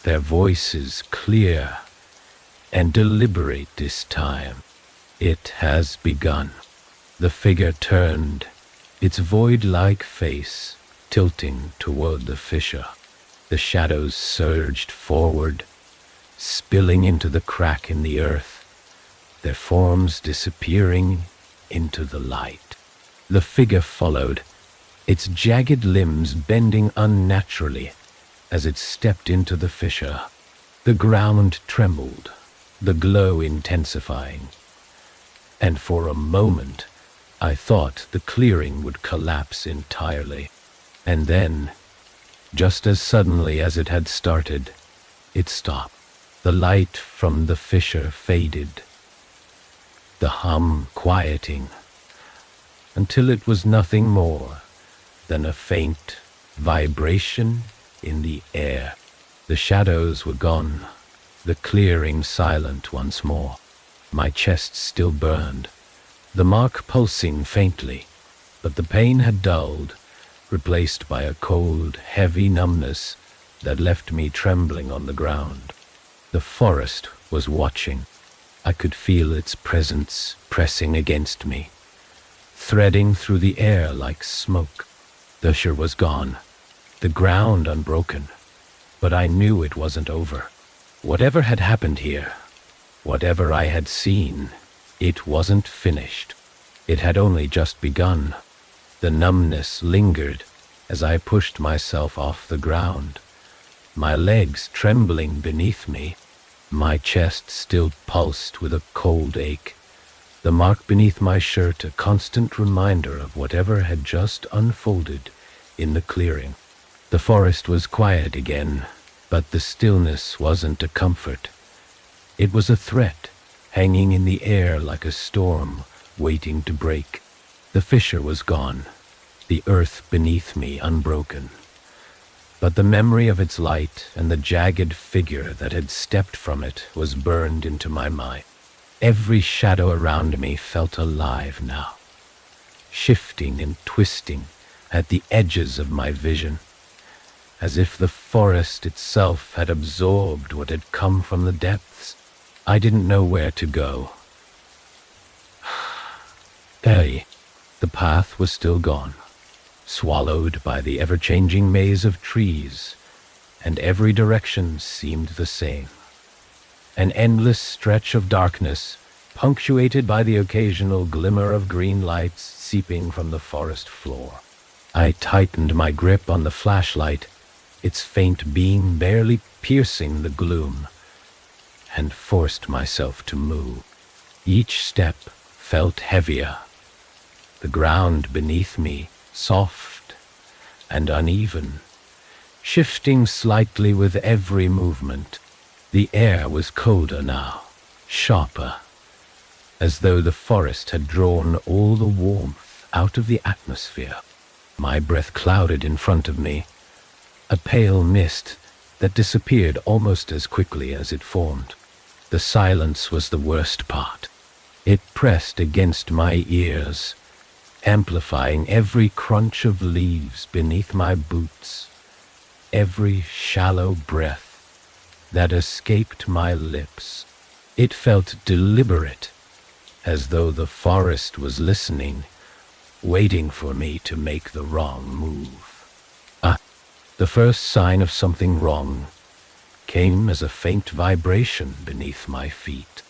their voices clear, and deliberate this time. It has begun. The figure turned, its void-like face tilting toward the fissure. The shadows surged forward, spilling into the crack in the earth, their forms disappearing into the light. The figure followed, its jagged limbs bending unnaturally as it stepped into the fissure. The ground trembled, the glow intensifying, and for a moment I thought the clearing would collapse entirely. And then, just as suddenly as it had started, it stopped. The light from the fissure faded, the hum quieting, until it was nothing more than a faint vibration in the air. The shadows were gone, the clearing silent once more. My chest still burned, the mark pulsing faintly, but the pain had dulled, replaced by a cold, heavy numbness that left me trembling on the ground. The forest was watching. I could feel its presence pressing against me, threading through the air like smoke. The fissure was gone, the ground unbroken, but I knew it wasn't over. Whatever had happened here, whatever I had seen, it wasn't finished. It had only just begun. The numbness lingered as I pushed myself off the ground, my legs trembling beneath me. My chest still pulsed with a cold ache, the mark beneath my shirt a constant reminder of whatever had just unfolded in the clearing. The forest was quiet again, but the stillness wasn't a comfort. It was a threat, hanging in the air like a storm waiting to break. The fissure was gone, the earth beneath me unbroken, but the memory of its light and the jagged figure that had stepped from it was burned into my mind. Every shadow around me felt alive now, shifting and twisting at the edges of my vision, as if the forest itself had absorbed what had come from the depths. I didn't know where to go. The path was still gone, swallowed by the ever-changing maze of trees, and every direction seemed the same. An endless stretch of darkness, punctuated by the occasional glimmer of green lights seeping from the forest floor. I tightened my grip on the flashlight, its faint beam barely piercing the gloom, and forced myself to move. Each step felt heavier, the ground beneath me soft and uneven, shifting slightly with every movement. The air was colder now, sharper, as though the forest had drawn all the warmth out of the atmosphere. My breath clouded in front of me, a pale mist that disappeared almost as quickly as it formed. The silence was the worst part. It pressed against my ears, amplifying every crunch of leaves beneath my boots, every shallow breath that escaped my lips. It felt deliberate, as though the forest was listening, waiting for me to make the wrong move. The first sign of something wrong came as a faint vibration beneath my feet.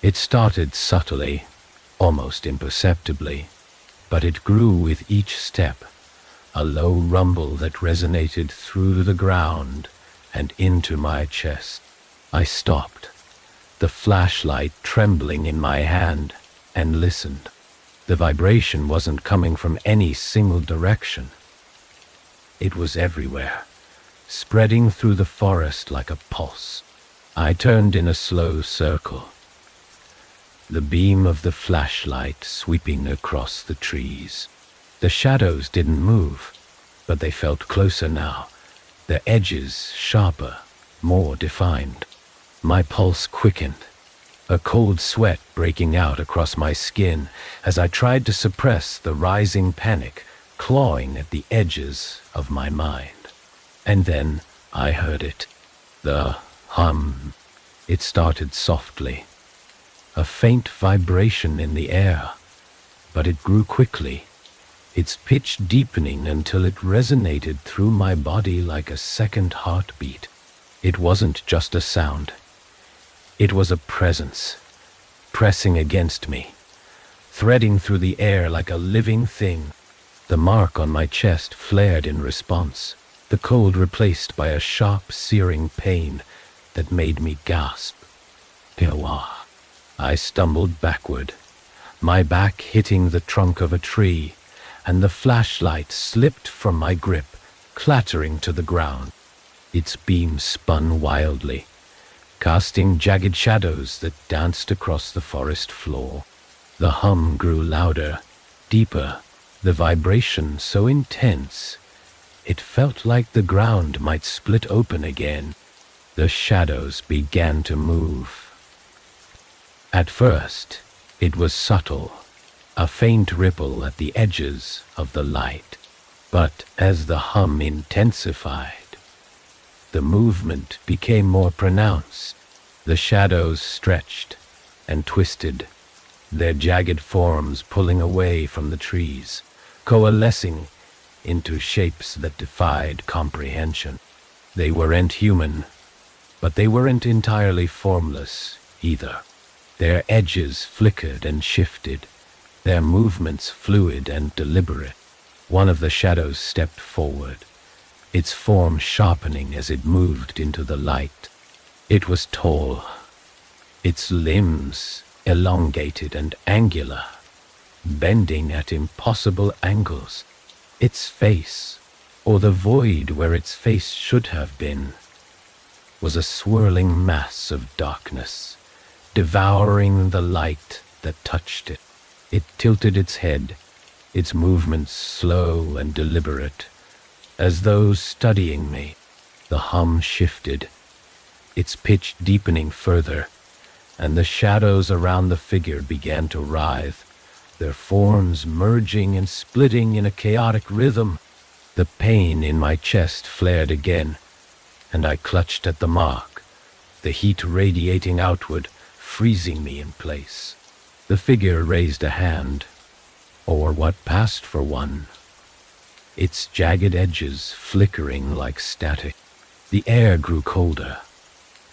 It started subtly, almost imperceptibly, but it grew with each step, a low rumble that resonated through the ground and into my chest. I stopped, the flashlight trembling in my hand, and listened. The vibration wasn't coming from any single direction. It was everywhere, spreading through the forest like a pulse. I turned in a slow circle, the beam of the flashlight sweeping across the trees. The shadows didn't move, but they felt closer now, their edges sharper, more defined. My pulse quickened, a cold sweat breaking out across my skin as I tried to suppress the rising panic clawing at the edges of my mind. And then I heard it, the hum, It started softly, a faint vibration in the air, but it grew quickly, its pitch deepening until it resonated through my body like a second heartbeat. It wasn't just a sound. It was a presence, pressing against me, threading through the air like a living thing. The mark on my chest flared in response, the cold replaced by a sharp, searing pain that made me gasp. Pewa. I stumbled backward, my back hitting the trunk of a tree, and the flashlight slipped from my grip, clattering to the ground. Its beam spun wildly, casting jagged shadows that danced across the forest floor. The hum grew louder, deeper, the vibration so intense, it felt like the ground might split open again. The shadows began to move. At first, it was subtle, a faint ripple at the edges of the light. But as the hum intensified, the movement became more pronounced. The shadows stretched and twisted, their jagged forms pulling away from the trees, coalescing into shapes that defied comprehension. They weren't human, but they weren't entirely formless either. Their edges flickered and shifted, their movements fluid and deliberate. One of the shadows stepped forward, its form sharpening as it moved into the light. It was tall, its limbs elongated and angular, bending at impossible angles. Its face, or the void where its face should have been, was a swirling mass of darkness, devouring the light that touched it. It tilted its head, its movements slow and deliberate, as though studying me. The hum shifted, its pitch deepening further, and the shadows around the figure began to writhe, their forms merging and splitting in a chaotic rhythm. The pain in my chest flared again, and I clutched at the mark, the heat radiating outward, freezing me in place. The figure raised a hand, or what passed for one, its jagged edges flickering like static. The air grew colder,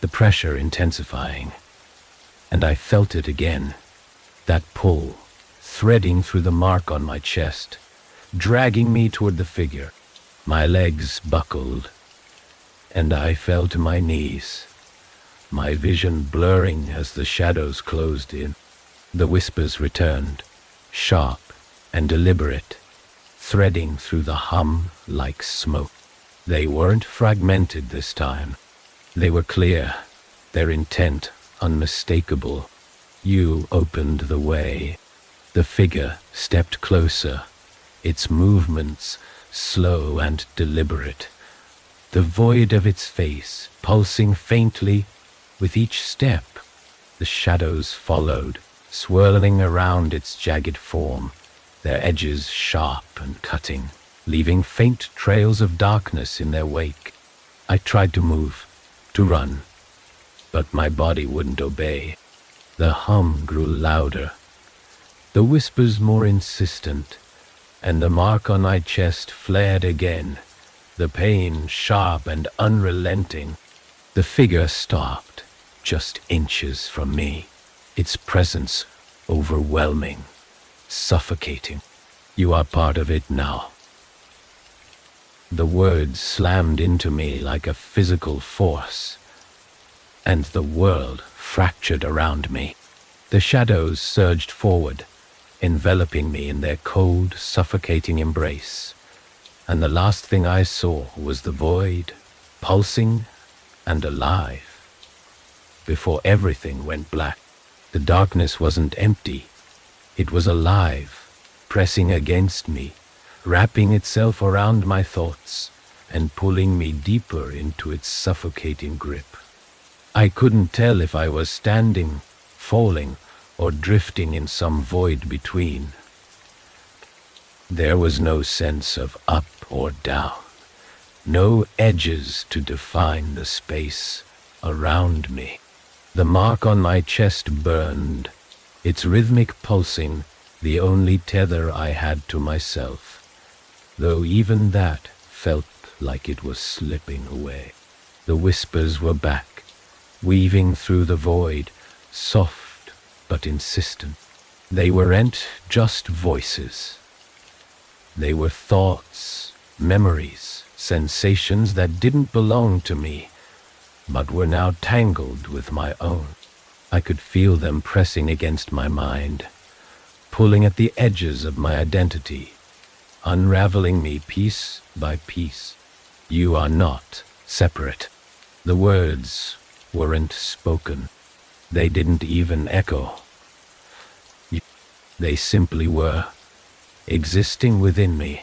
the pressure intensifying, and I felt it again, that pull, threading through the mark on my chest, dragging me toward the figure. My legs buckled, and I fell to my knees, my vision blurring as the shadows closed in. The whispers returned, sharp and deliberate, threading through the hum like smoke. They weren't fragmented this time. They were clear, their intent unmistakable. You opened the way. The figure stepped closer, its movements slow and deliberate, the void of its face pulsing faintly with each step. The shadows followed, swirling around its jagged form, their edges sharp and cutting, leaving faint trails of darkness in their wake. I tried to move, to run, but my body wouldn't obey. The hum grew louder, the whispers more insistent, and the mark on my chest flared again, the pain sharp and unrelenting. The figure stopped, just inches from me, its presence overwhelming, suffocating. You are part of it now. The words slammed into me like a physical force, and the world fractured around me. The shadows surged forward, enveloping me in their cold, suffocating embrace, and the last thing I saw was the void, pulsing and alive. Before everything went black, the darkness wasn't empty. It was alive, pressing against me, wrapping itself around my thoughts, and pulling me deeper into its suffocating grip. I couldn't tell if I was standing, falling, or drifting in some void between. There was no sense of up or down, no edges to define the space around me. The mark on my chest burned, its rhythmic pulsing the only tether I had to myself, though even that felt like it was slipping away. The whispers were back, weaving through the void, soft but insistent. They weren't just voices. They were thoughts, memories, sensations that didn't belong to me, but were now tangled with my own. I could feel them pressing against my mind, pulling at the edges of my identity, unraveling me piece by piece. You are not separate. The words weren't spoken. They didn't even echo. They simply were, existing within me,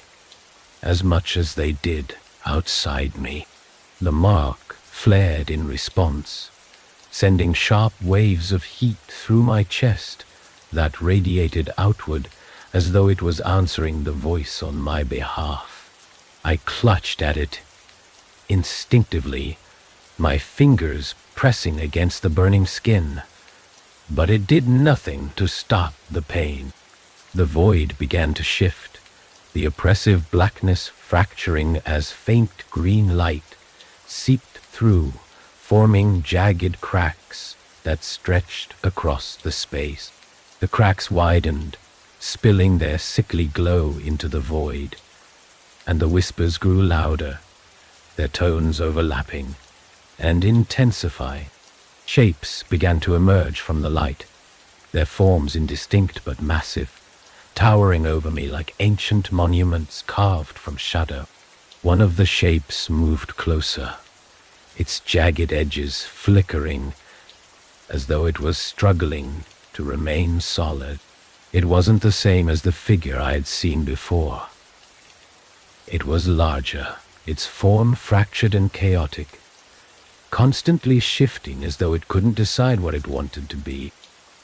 as much as they did outside me. The mark flared in response, sending sharp waves of heat through my chest that radiated outward as though it was answering the voice on my behalf. I clutched at it, instinctively, my fingers pressing against the burning skin, but it did nothing to stop the pain. The void began to shift, the oppressive blackness fracturing as faint green light seeped through, forming jagged cracks that stretched across the space. The cracks widened, spilling their sickly glow into the void, and the whispers grew louder, their tones overlapping and intensifying. Shapes began to emerge from the light, their forms indistinct but massive, towering over me like ancient monuments carved from shadow. One of the shapes moved closer, its jagged edges flickering as though it was struggling to remain solid. It wasn't the same as the figure I had seen before. It was larger, its form fractured and chaotic, constantly shifting as though it couldn't decide what it wanted to be.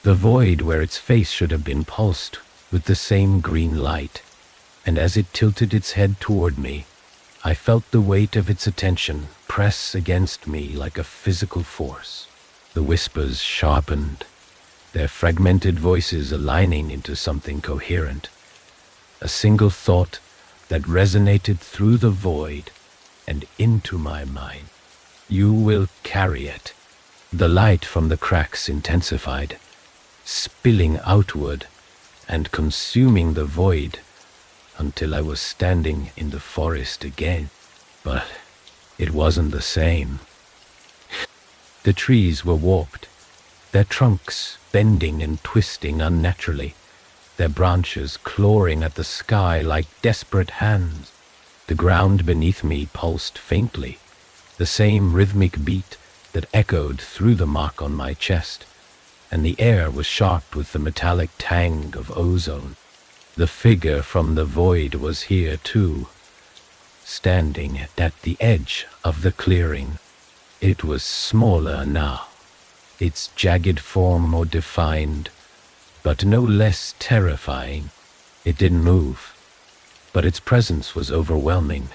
The void where its face should have been pulsed with the same green light, and as it tilted its head toward me, I felt the weight of its attention press against me like a physical force. The whispers sharpened, their fragmented voices aligning into something coherent, a single thought that resonated through the void and into my mind. You will carry it. The light from the cracks intensified, spilling outward and consuming the void until I was standing in the forest again. But it wasn't the same. The trees were warped, their trunks bending and twisting unnaturally, their branches clawing at the sky like desperate hands. The ground beneath me pulsed faintly, the same rhythmic beat that echoed through the mark on my chest, and the air was sharp with the metallic tang of ozone. The figure from the void was here too, standing at the edge of the clearing. It was smaller now, its jagged form more defined, but no less terrifying. It didn't move, but its presence was overwhelming,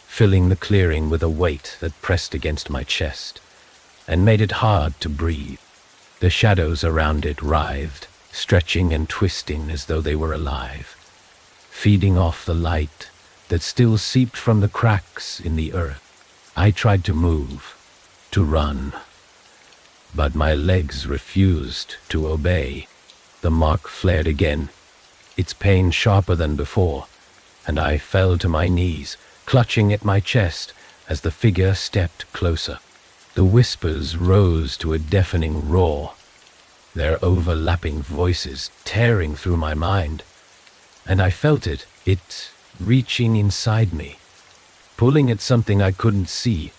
filling the clearing with a weight that pressed against my chest and made it hard to breathe. The shadows around it writhed, stretching and twisting as though they were alive, feeding off the light that still seeped from the cracks in the earth. I tried to move, to run, but my legs refused to obey. The mark flared again, its pain sharper than before, and I fell to my knees, clutching at my chest as the figure stepped closer. The whispers rose to a deafening roar, their overlapping voices tearing through my mind, and I felt it reaching inside me, pulling at something I couldn't see,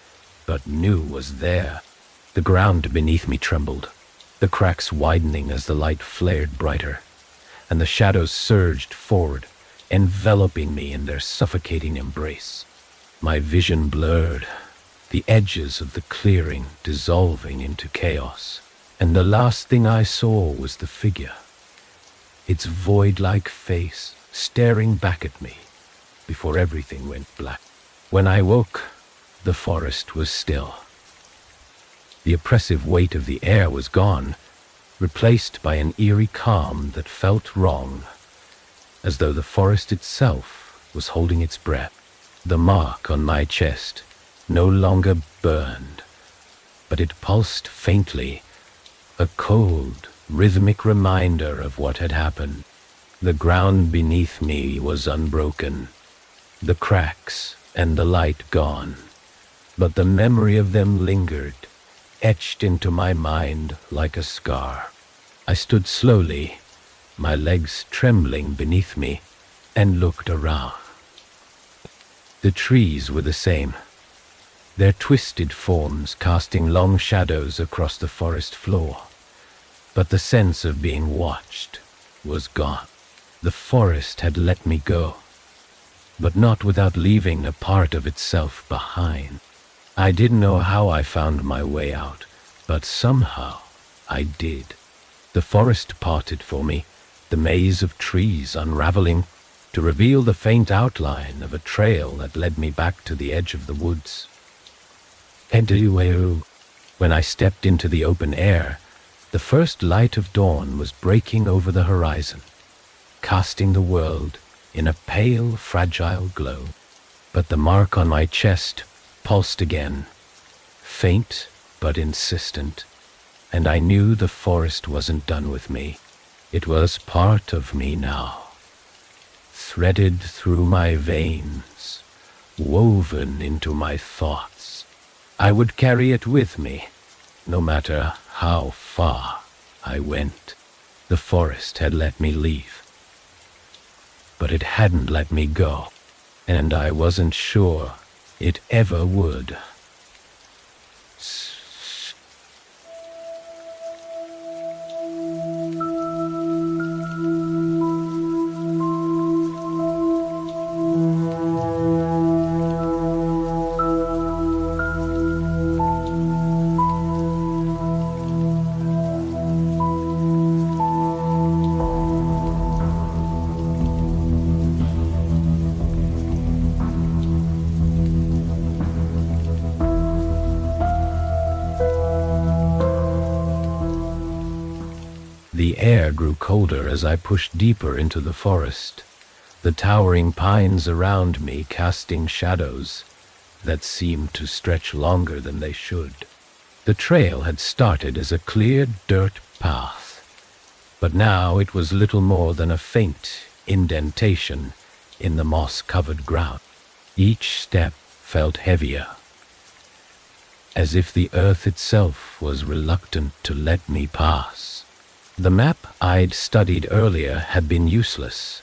but knew was there. The ground beneath me trembled, the cracks widening as the light flared brighter, and the shadows surged forward, enveloping me in their suffocating embrace. My vision blurred, the edges of the clearing dissolving into chaos, and the last thing I saw was the figure, its void-like face staring back at me before everything went black. When I woke, the forest was still. The oppressive weight of the air was gone, replaced by an eerie calm that felt wrong, as though the forest itself was holding its breath. The mark on my chest no longer burned, but it pulsed faintly, a cold, rhythmic reminder of what had happened. The ground beneath me was unbroken, the cracks and the light gone, but the memory of them lingered, etched into my mind like a scar. I stood slowly, my legs trembling beneath me, and looked around. The trees were the same, their twisted forms casting long shadows across the forest floor. But the sense of being watched was gone. The forest had let me go, but not without leaving a part of itself behind. I didn't know how I found my way out, but somehow I did. The forest parted for me, the maze of trees unraveling to reveal the faint outline of a trail that led me back to the edge of the woods. When I stepped into the open air, the first light of dawn was breaking over the horizon, casting the world in a pale, fragile glow. But the mark on my chest pulsed again, faint but insistent, and I knew the forest wasn't done with me. It was part of me now, threaded through my veins, woven into my thoughts. I would carry it with me, no matter how far I went. The forest had let me leave, but it hadn't let me go, and I wasn't sure it ever would. The air grew colder as I pushed deeper into the forest, the towering pines around me casting shadows that seemed to stretch longer than they should. The trail had started as a clear dirt path, but now it was little more than a faint indentation in the moss-covered ground. Each step felt heavier, as if the earth itself was reluctant to let me pass. The map I'd studied earlier had been useless.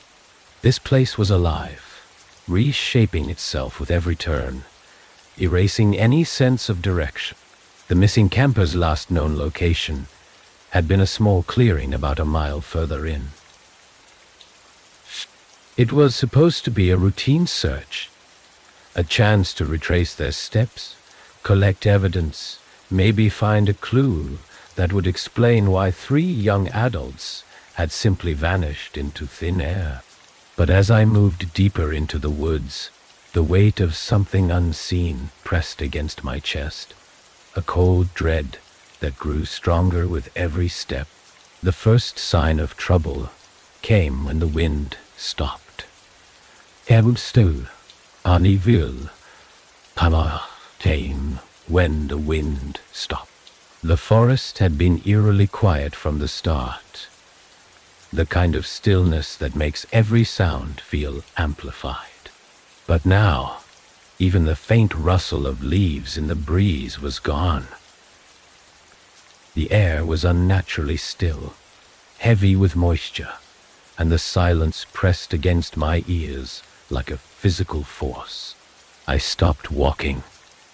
This place was alive, reshaping itself with every turn, erasing any sense of direction. The missing camper's last known location had been a small clearing about a mile further in. It was supposed to be a routine search, a chance to retrace their steps, collect evidence, maybe find a clue that would explain why 3 young adults had simply vanished into thin air. But as I moved deeper into the woods, the weight of something unseen pressed against my chest, a cold dread that grew stronger with every step. The first sign of trouble came when the wind stopped. Held still, unevil, tame when the wind stopped. The forest had been eerily quiet from the start, the kind of stillness that makes every sound feel amplified. But now, even the faint rustle of leaves in the breeze was gone. The air was unnaturally still, heavy with moisture, and the silence pressed against my ears like a physical force. I stopped walking,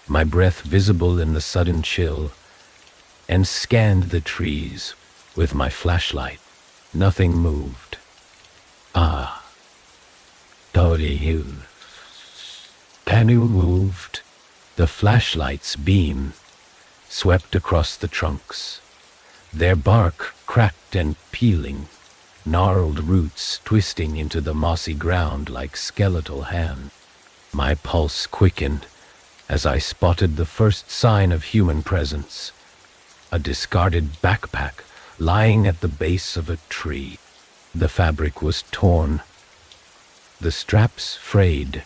my breath visible in the sudden chill, and scanned the trees with my flashlight. Nothing moved. Tori, can you moved? The flashlight's beam swept across the trunks, their bark cracked and peeling, gnarled roots twisting into the mossy ground like skeletal hands. My pulse quickened as I spotted the first sign of human presence, a discarded backpack lying at the base of a tree. The fabric was torn, the straps frayed,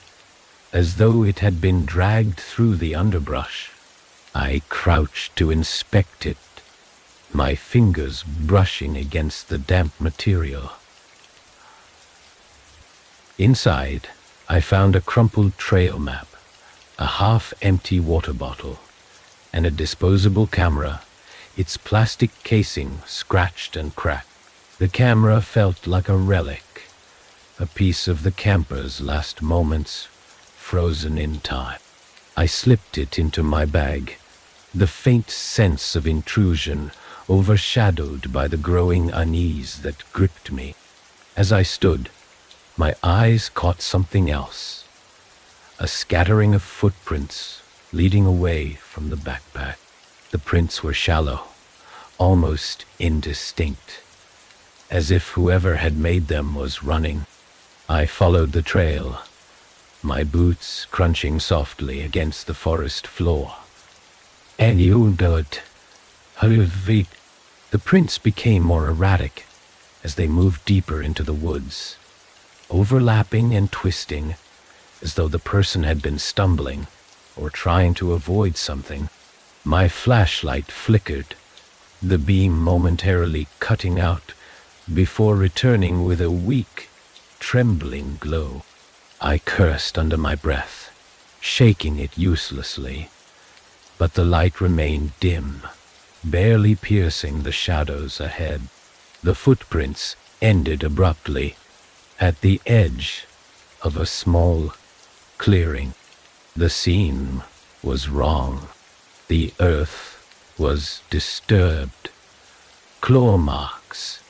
as though it had been dragged through the underbrush. I crouched to inspect it, my fingers brushing against the damp material. Inside, I found a crumpled trail map, a half-empty water bottle, and a disposable camera, its plastic casing scratched and cracked. The camera felt like a relic, a piece of the camper's last moments frozen in time. I slipped it into my bag, the faint sense of intrusion overshadowed by the growing unease that gripped me. As I stood, my eyes caught something else, a scattering of footprints leading away from the backpack. The prints were shallow, almost indistinct, as if whoever had made them was running. I followed the trail, my boots crunching softly against the forest floor. And you do it. The prints became more erratic as they moved deeper into the woods, overlapping and twisting, as though the person had been stumbling or trying to avoid something. My flashlight flickered, the beam momentarily cutting out before returning with a weak, trembling glow. I cursed under my breath, shaking it uselessly, but the light remained dim, barely piercing the shadows ahead. The footprints ended abruptly at the edge of a small clearing. The scene was wrong. The earth was disturbed. Claw marks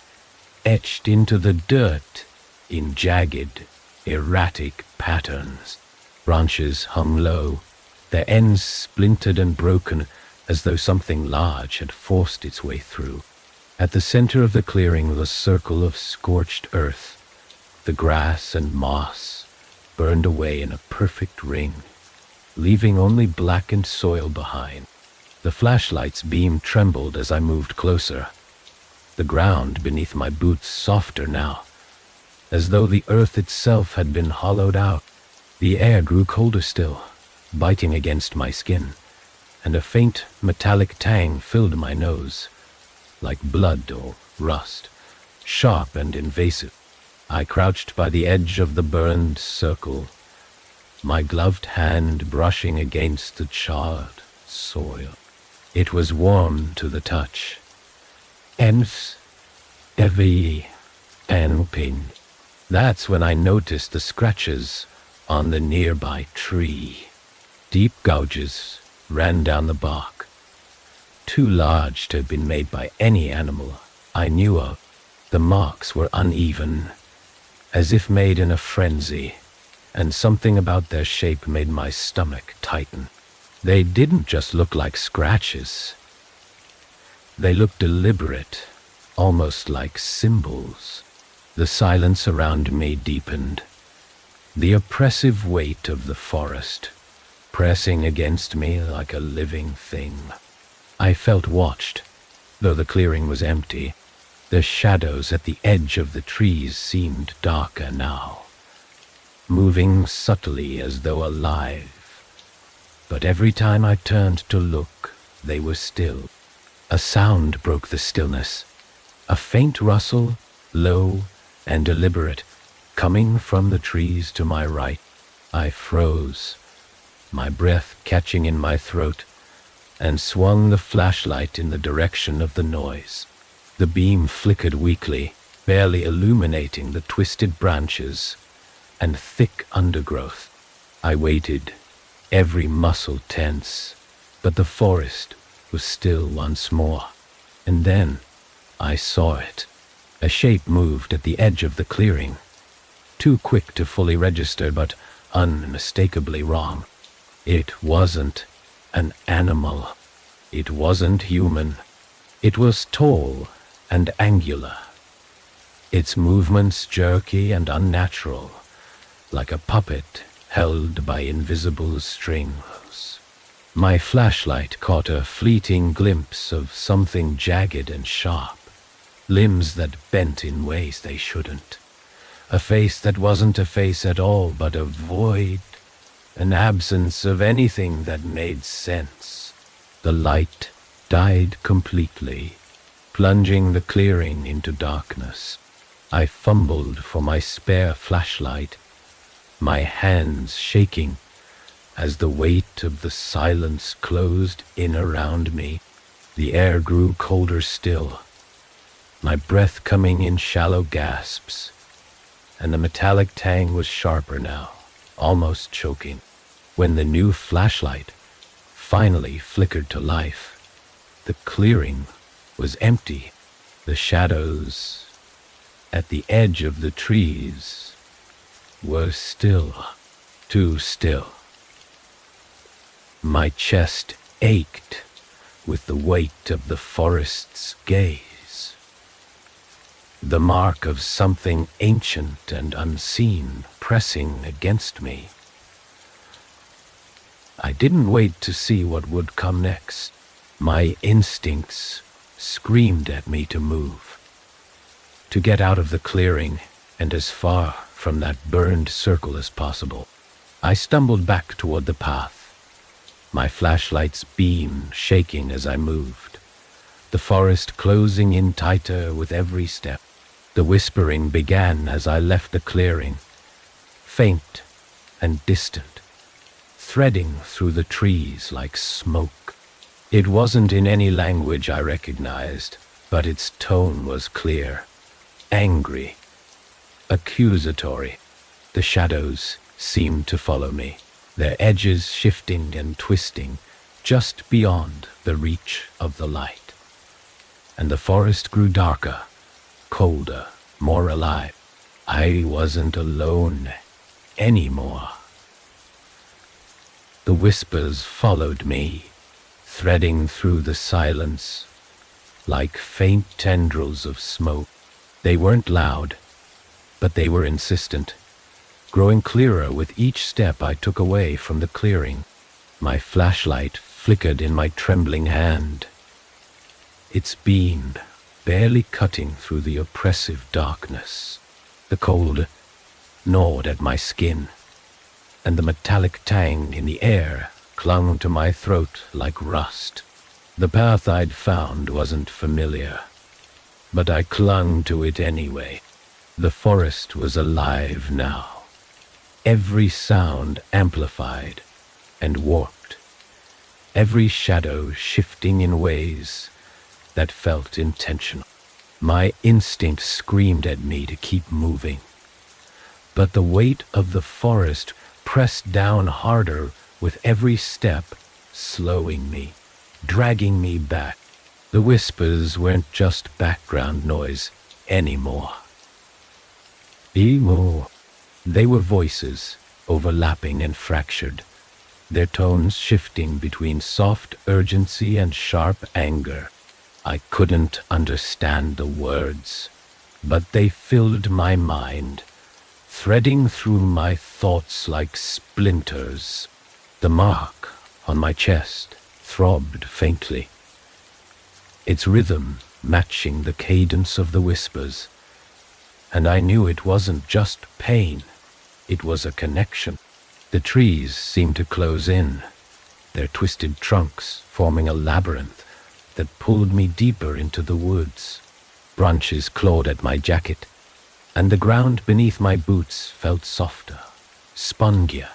etched into the dirt in jagged, erratic patterns. Branches hung low, their ends splintered and broken as though something large had forced its way through. At the center of the clearing was a circle of scorched earth. The grass and moss burned away in a perfect ring, leaving only blackened soil behind. The flashlight's beam trembled as I moved closer, the ground beneath my boots softer now, as though the earth itself had been hollowed out. The air grew colder still, biting against my skin, and a faint metallic tang filled my nose, like blood or rust, sharp and invasive. I crouched by the edge of the burned circle, my gloved hand brushing against the charred soil. It was warm to the touch. Hence, heavy and pain. That's when I noticed the scratches on the nearby tree. Deep gouges ran down the bark, too large to have been made by any animal I knew of. The marks were uneven, as if made in a frenzy, and something about their shape made my stomach tighten. They didn't just look like scratches. They looked deliberate, almost like symbols. The silence around me deepened, the oppressive weight of the forest pressing against me like a living thing. I felt watched, though the clearing was empty. The shadows at the edge of the trees seemed darker now, moving subtly as though alive. But every time I turned to look, they were still. A sound broke the stillness, a faint rustle, low and deliberate, coming from the trees to my right. I froze, my breath catching in my throat, and swung the flashlight in the direction of the noise. The beam flickered weakly, barely illuminating the twisted branches and thick undergrowth. I waited, every muscle tense, but the forest was still once more. And then I saw it. A shape moved at the edge of the clearing, too quick to fully register, but unmistakably wrong. It wasn't an animal. It wasn't human. It was tall and angular, its movements jerky and unnatural, like a puppet held by invisible strings. My flashlight caught a fleeting glimpse of something jagged and sharp, limbs that bent in ways they shouldn't, a face that wasn't a face at all but a void, an absence of anything that made sense. The light died completely, plunging the clearing into darkness. I fumbled for my spare flashlight, my hands shaking as the weight of the silence closed in around me. The air grew colder still, my breath coming in shallow gasps, and the metallic tang was sharper now, almost choking. When the new flashlight finally flickered to life, the clearing was empty. The shadows at the edge of the trees were still, too still. My chest ached with the weight of the forest's gaze, the mark of something ancient and unseen pressing against me. I didn't wait to see what would come next. My instincts screamed at me to move, to get out of the clearing and as far from that burned circle as possible. I stumbled back toward the path, my flashlight's beam shaking as I moved, the forest closing in tighter with every step. The whispering began as I left the clearing, faint and distant, threading through the trees like smoke. It wasn't in any language I recognized, but its tone was clear, angry, accusatory. The shadows seemed to follow me, their edges shifting and twisting just beyond the reach of the light. And the forest grew darker, colder, more alive. I wasn't alone anymore. The whispers followed me, threading through the silence like faint tendrils of smoke. They weren't loud, but they were insistent, growing clearer with each step I took away from the clearing. My flashlight flickered in my trembling hand, its beam barely cutting through the oppressive darkness. The cold gnawed at my skin, and the metallic tang in the air clung to my throat like rust. The path I'd found wasn't familiar, but I clung to it anyway. The forest was alive now, every sound amplified and warped, every shadow shifting in ways that felt intentional. My instinct screamed at me to keep moving, but the weight of the forest pressed down harder with every step, slowing me, dragging me back. The whispers weren't just background noise anymore. They were voices, overlapping and fractured, their tones shifting between soft urgency and sharp anger. I couldn't understand the words, but they filled my mind, threading through my thoughts like splinters. The mark on my chest throbbed faintly, its rhythm matching the cadence of the whispers, and I knew it wasn't just pain, it was a connection. The trees seemed to close in, their twisted trunks forming a labyrinth that pulled me deeper into the woods. Branches clawed at my jacket, and the ground beneath my boots felt softer, spongier,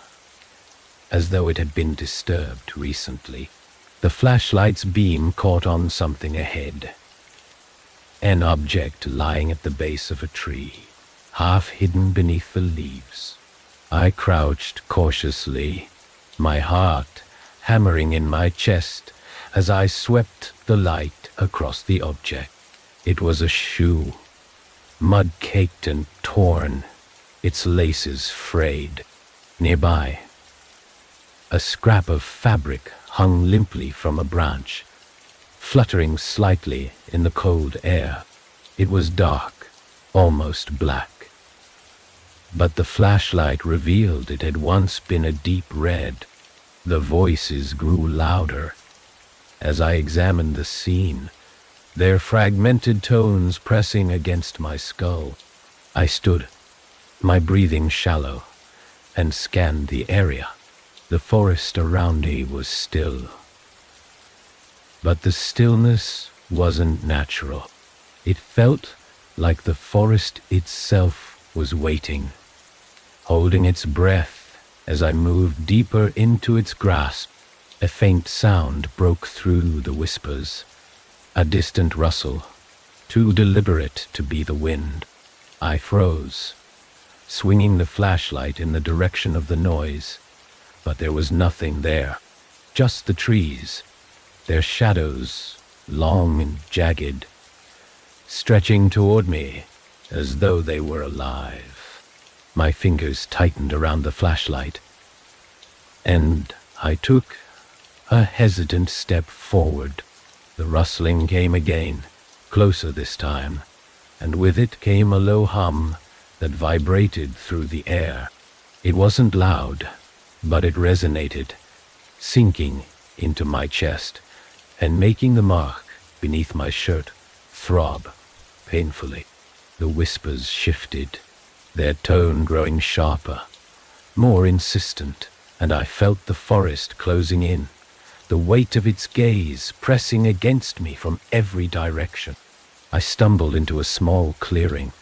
as though it had been disturbed recently. The flashlight's beam caught on something ahead, an object lying at the base of a tree, half hidden beneath the leaves. I crouched cautiously, my heart hammering in my chest as I swept the light across the object. It was a shoe, mud-caked and torn, its laces frayed. Nearby, a scrap of fabric hung limply from a branch, fluttering slightly in the cold air. It was dark, almost black, but the flashlight revealed it had once been a deep red, The voices grew louder as I examined the scene, their fragmented tones pressing against my skull. I stood, my breathing shallow, and scanned the area. The forest around me was still. But the stillness wasn't natural. It felt like the forest itself was waiting, holding its breath as I moved deeper into its grasp. A faint sound broke through the whispers, a distant rustle, too deliberate to be the wind. I froze, swinging the flashlight in the direction of the noise, but there was nothing there, just the trees, their shadows, long and jagged, stretching toward me as though they were alive. My fingers tightened around the flashlight, and I took a hesitant step forward. The rustling came again, closer this time, and with it came a low hum that vibrated through the air. It wasn't loud, but it resonated, sinking into my chest and making the mark beneath my shirt throb painfully. The whispers shifted, their tone growing sharper, more insistent, and I felt the forest closing in, the weight of its gaze pressing against me from every direction. I stumbled into a small clearing,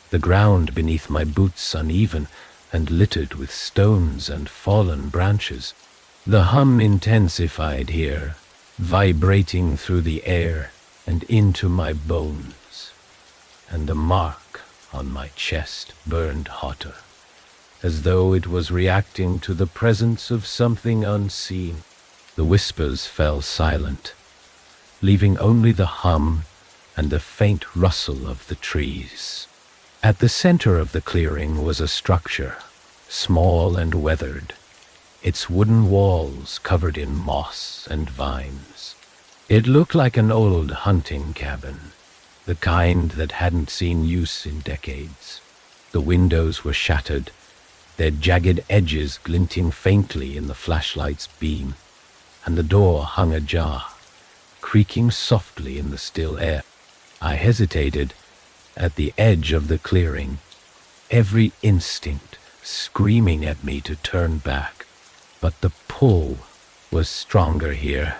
the ground beneath my boots uneven and littered with stones and fallen branches. The hum intensified here, vibrating through the air and into my bones, and the mark on my chest burned hotter, as though it was reacting to the presence of something unseen. The whispers fell silent, leaving only the hum and the faint rustle of the trees. At the center of the clearing was a structure, small and weathered, its wooden walls covered in moss and vines. It looked like an old hunting cabin, the kind that hadn't seen use in decades. The windows were shattered, their jagged edges glinting faintly in the flashlight's beam, and the door hung ajar, creaking softly in the still air. I hesitated at the edge of the clearing, every instinct screaming at me to turn back. But the pull was stronger here,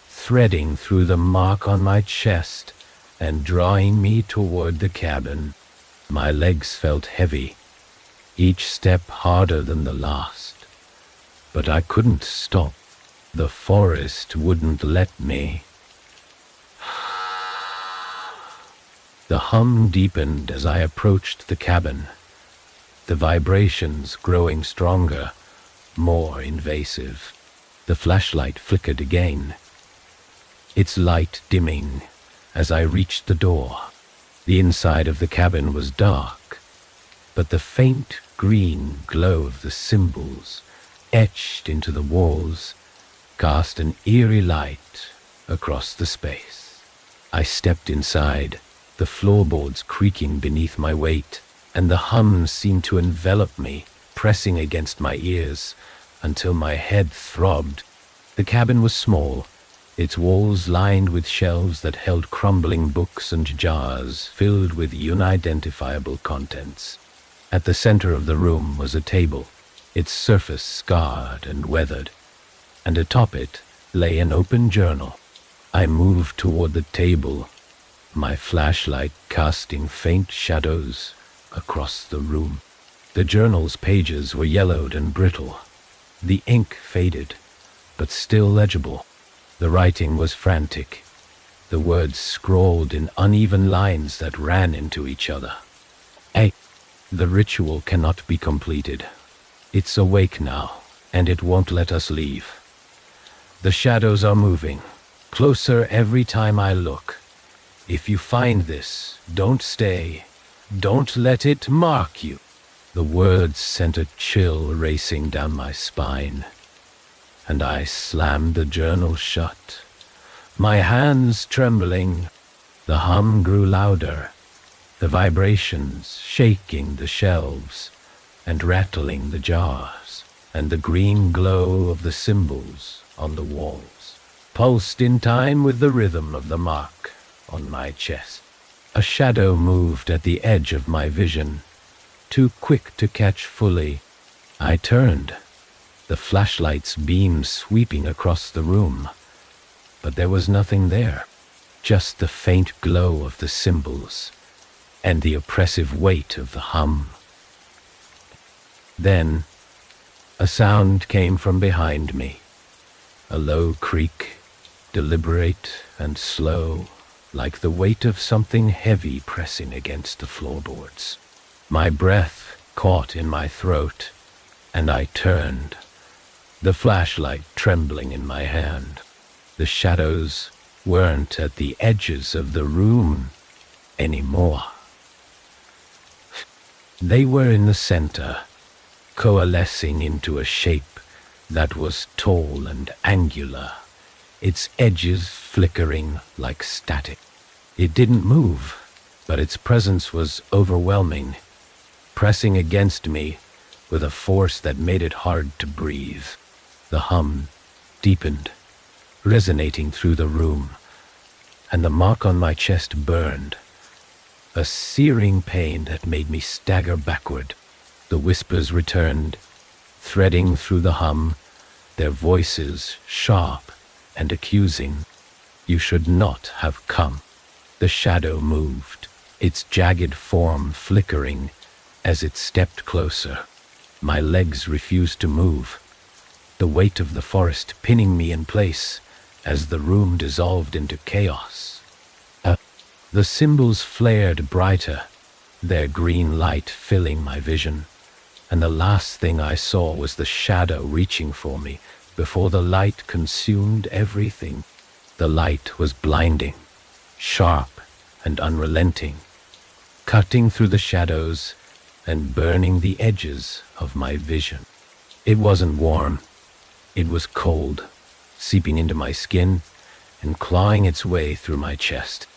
threading through the mark on my chest and drawing me toward the cabin. My legs felt heavy, each step harder than the last, but I couldn't stop. The forest wouldn't let me. The hum deepened as I approached the cabin, the vibrations growing stronger, more invasive. The flashlight flickered again, its light dimming as I reached the door. The inside of the cabin was dark, but the faint green glow of the symbols etched into the walls cast an eerie light across the space. I stepped inside, the floorboards creaking beneath my weight, and the hum seemed to envelop me, pressing against my ears until my head throbbed. The cabin was small, its walls lined with shelves that held crumbling books and jars filled with unidentifiable contents. At the center of the room was a table, its surface scarred and weathered, and atop it lay an open journal. I moved toward the table, my flashlight casting faint shadows across the room. The journal's pages were yellowed and brittle, the ink faded, but still legible. The writing was frantic, the words scrawled in uneven lines that ran into each other. The ritual cannot be completed. It's awake now, and it won't let us leave. The shadows are moving, closer every time I look. If you find this, don't stay. Don't let it mark you. The words sent a chill racing down my spine, and I slammed the journal shut, my hands trembling. The hum grew louder, the vibrations shaking the shelves and rattling the jars, and the green glow of the symbols on the walls pulsed in time with the rhythm of the mark on my chest. A shadow moved at the edge of my vision, too quick to catch fully. I turned, the flashlight's beam sweeping across the room, but there was nothing there, just the faint glow of the symbols and the oppressive weight of the hum. Then, a sound came from behind me, a low creak, deliberate and slow, like the weight of something heavy pressing against the floorboards. My breath caught in my throat, and I turned, the flashlight trembling in my hand. The shadows weren't at the edges of the room anymore. They were in the center, coalescing into a shape that was tall and angular, its edges flickering like static. It didn't move, but its presence was overwhelming, pressing against me with a force that made it hard to breathe. The hum deepened, resonating through the room, and the mark on my chest burned, a searing pain that made me stagger backward. The whispers returned, threading through the hum, their voices sharp and accusing. You should not have come. The shadow moved, its jagged form flickering as it stepped closer. My legs refused to move, the weight of the forest pinning me in place as the room dissolved into chaos. The symbols flared brighter, their green light filling my vision, and the last thing I saw was the shadow reaching for me before the light consumed everything. The light was blinding, sharp and unrelenting, cutting through the shadows and burning the edges of my vision. It wasn't warm, it was cold, seeping into my skin and clawing its way through my chest.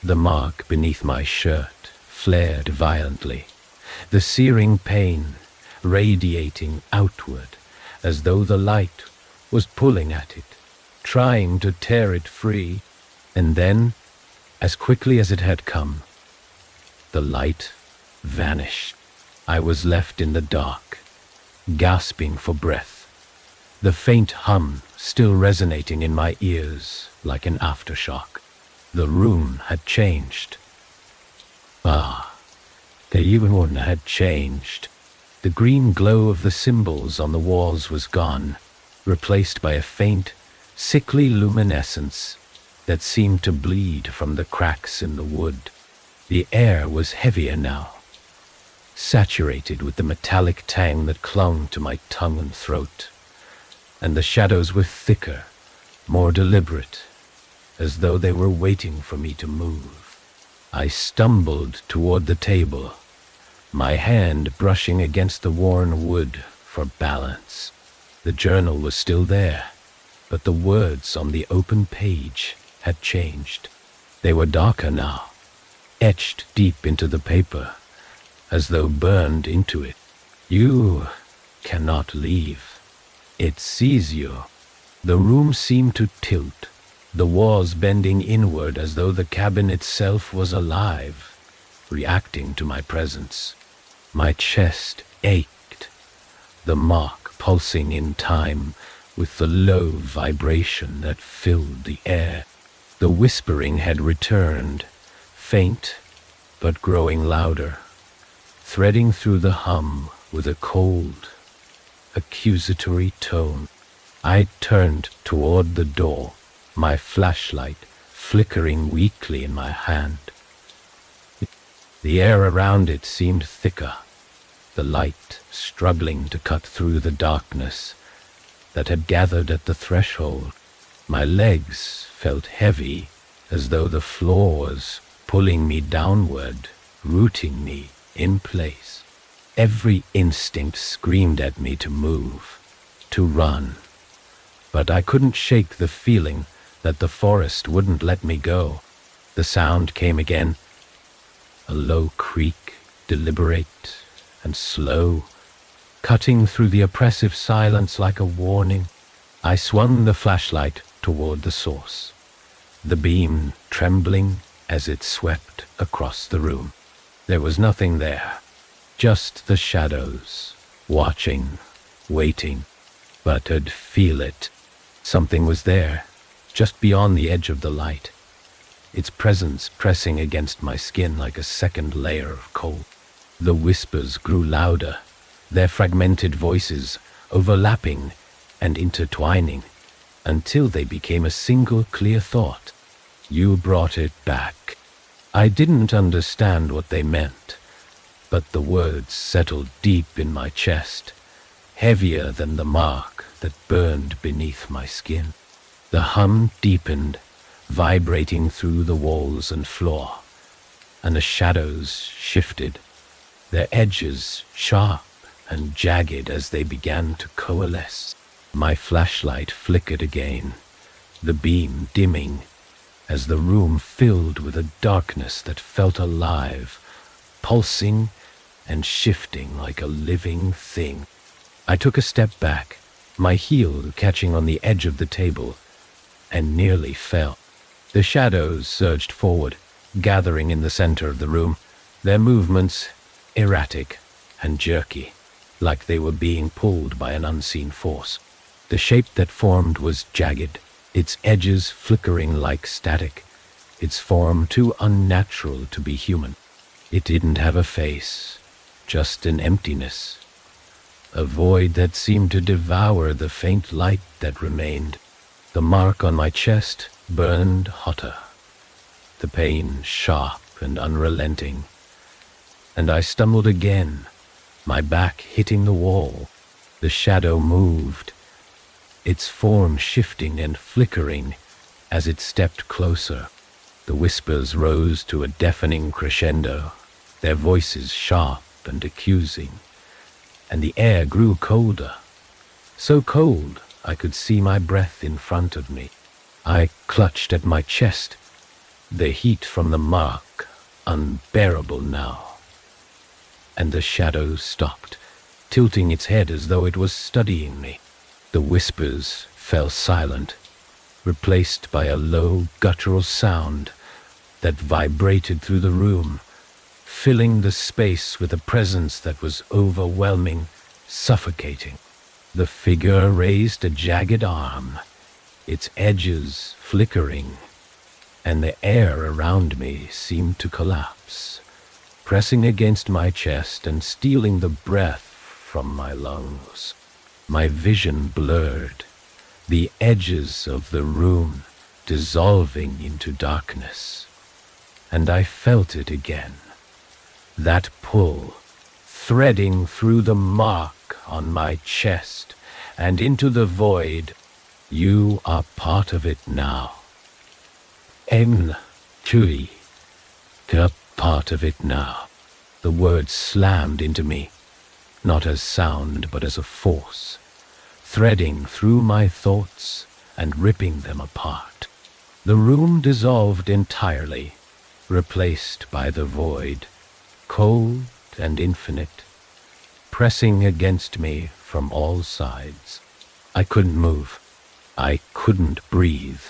The mark beneath my shirt flared violently, the searing pain radiating outward as though the light was pulling at it, trying to tear it free. And then, as quickly as it had come, the light vanished. I was left in the dark, gasping for breath, the faint hum still resonating in my ears like an aftershock. The room had changed. The even had changed. The green glow of the symbols on the walls was gone, replaced by a faint, sickly luminescence that seemed to bleed from the cracks in the wood. The air was heavier now, saturated with the metallic tang that clung to my tongue and throat, and the shadows were thicker, more deliberate, as though they were waiting for me to move. I stumbled toward the table, my hand brushing against the worn wood for balance. The journal was still there, but the words on the open page had changed. They were darker now, etched deep into the paper, as though burned into it. You cannot leave. It sees you. The room seemed to tilt, the walls bending inward as though the cabin itself was alive, reacting to my presence. My chest ached, the mark pulsing in time with the low vibration that filled the air. The whispering had returned, faint but growing louder, threading through the hum with a cold, accusatory tone. I turned toward the door, my flashlight flickering weakly in my hand. The air around it seemed thicker, the light struggling to cut through the darkness that had gathered at the threshold. My legs felt heavy, as though the floor was pulling me downward, rooting me in place. Every instinct screamed at me to move, to run, but I couldn't shake the feeling that the forest wouldn't let me go. The sound came again, a low creak, deliberate and slow, cutting through the oppressive silence like a warning. I swung the flashlight toward the source, the beam trembling as it swept across the room. There was nothing there, just the shadows, watching, waiting, but I'd feel it. Something was there, just beyond the edge of the light, its presence pressing against my skin like a second layer of cold. The whispers grew louder, their fragmented voices overlapping and intertwining, until they became a single clear thought. You brought it back. I didn't understand what they meant, but the words settled deep in my chest, heavier than the mark that burned beneath my skin. The hum deepened, vibrating through the walls and floor, and the shadows shifted, their edges sharp and jagged as they began to coalesce. My flashlight flickered again, the beam dimming as the room filled with a darkness that felt alive, pulsing and shifting like a living thing. I took a step back, my heel catching on the edge of the table, and nearly fell. The shadows surged forward, gathering in the center of the room, their movements erratic and jerky, like they were being pulled by an unseen force. The shape that formed was jagged, its edges flickering like static, its form too unnatural to be human. It didn't have a face, just an emptiness, a void that seemed to devour the faint light that remained. The mark on my chest burned hotter, the pain sharp and unrelenting, and I stumbled again, my back hitting the wall. The shadow moved, its form shifting and flickering as it stepped closer. The whispers rose to a deafening crescendo, their voices sharp and accusing, and the air grew colder, so cold I could see my breath in front of me. I clutched at my chest, the heat from the mark unbearable now. And the shadow stopped, tilting its head as though it was studying me. The whispers fell silent, replaced by a low, guttural sound that vibrated through the room, filling the space with a presence that was overwhelming, suffocating. The figure raised a jagged arm, its edges flickering, and the air around me seemed to collapse, pressing against my chest and stealing the breath from my lungs. My vision blurred, the edges of the room dissolving into darkness, and I felt it again, that pull, threading through the mark on my chest and into the void. You are part of it now. Chui, a part of it now. The words slammed into me, not as sound but as a force, threading through my thoughts and ripping them apart. The room dissolved entirely, replaced by the void, cold and infinite, pressing against me from all sides. I couldn't move. I couldn't breathe.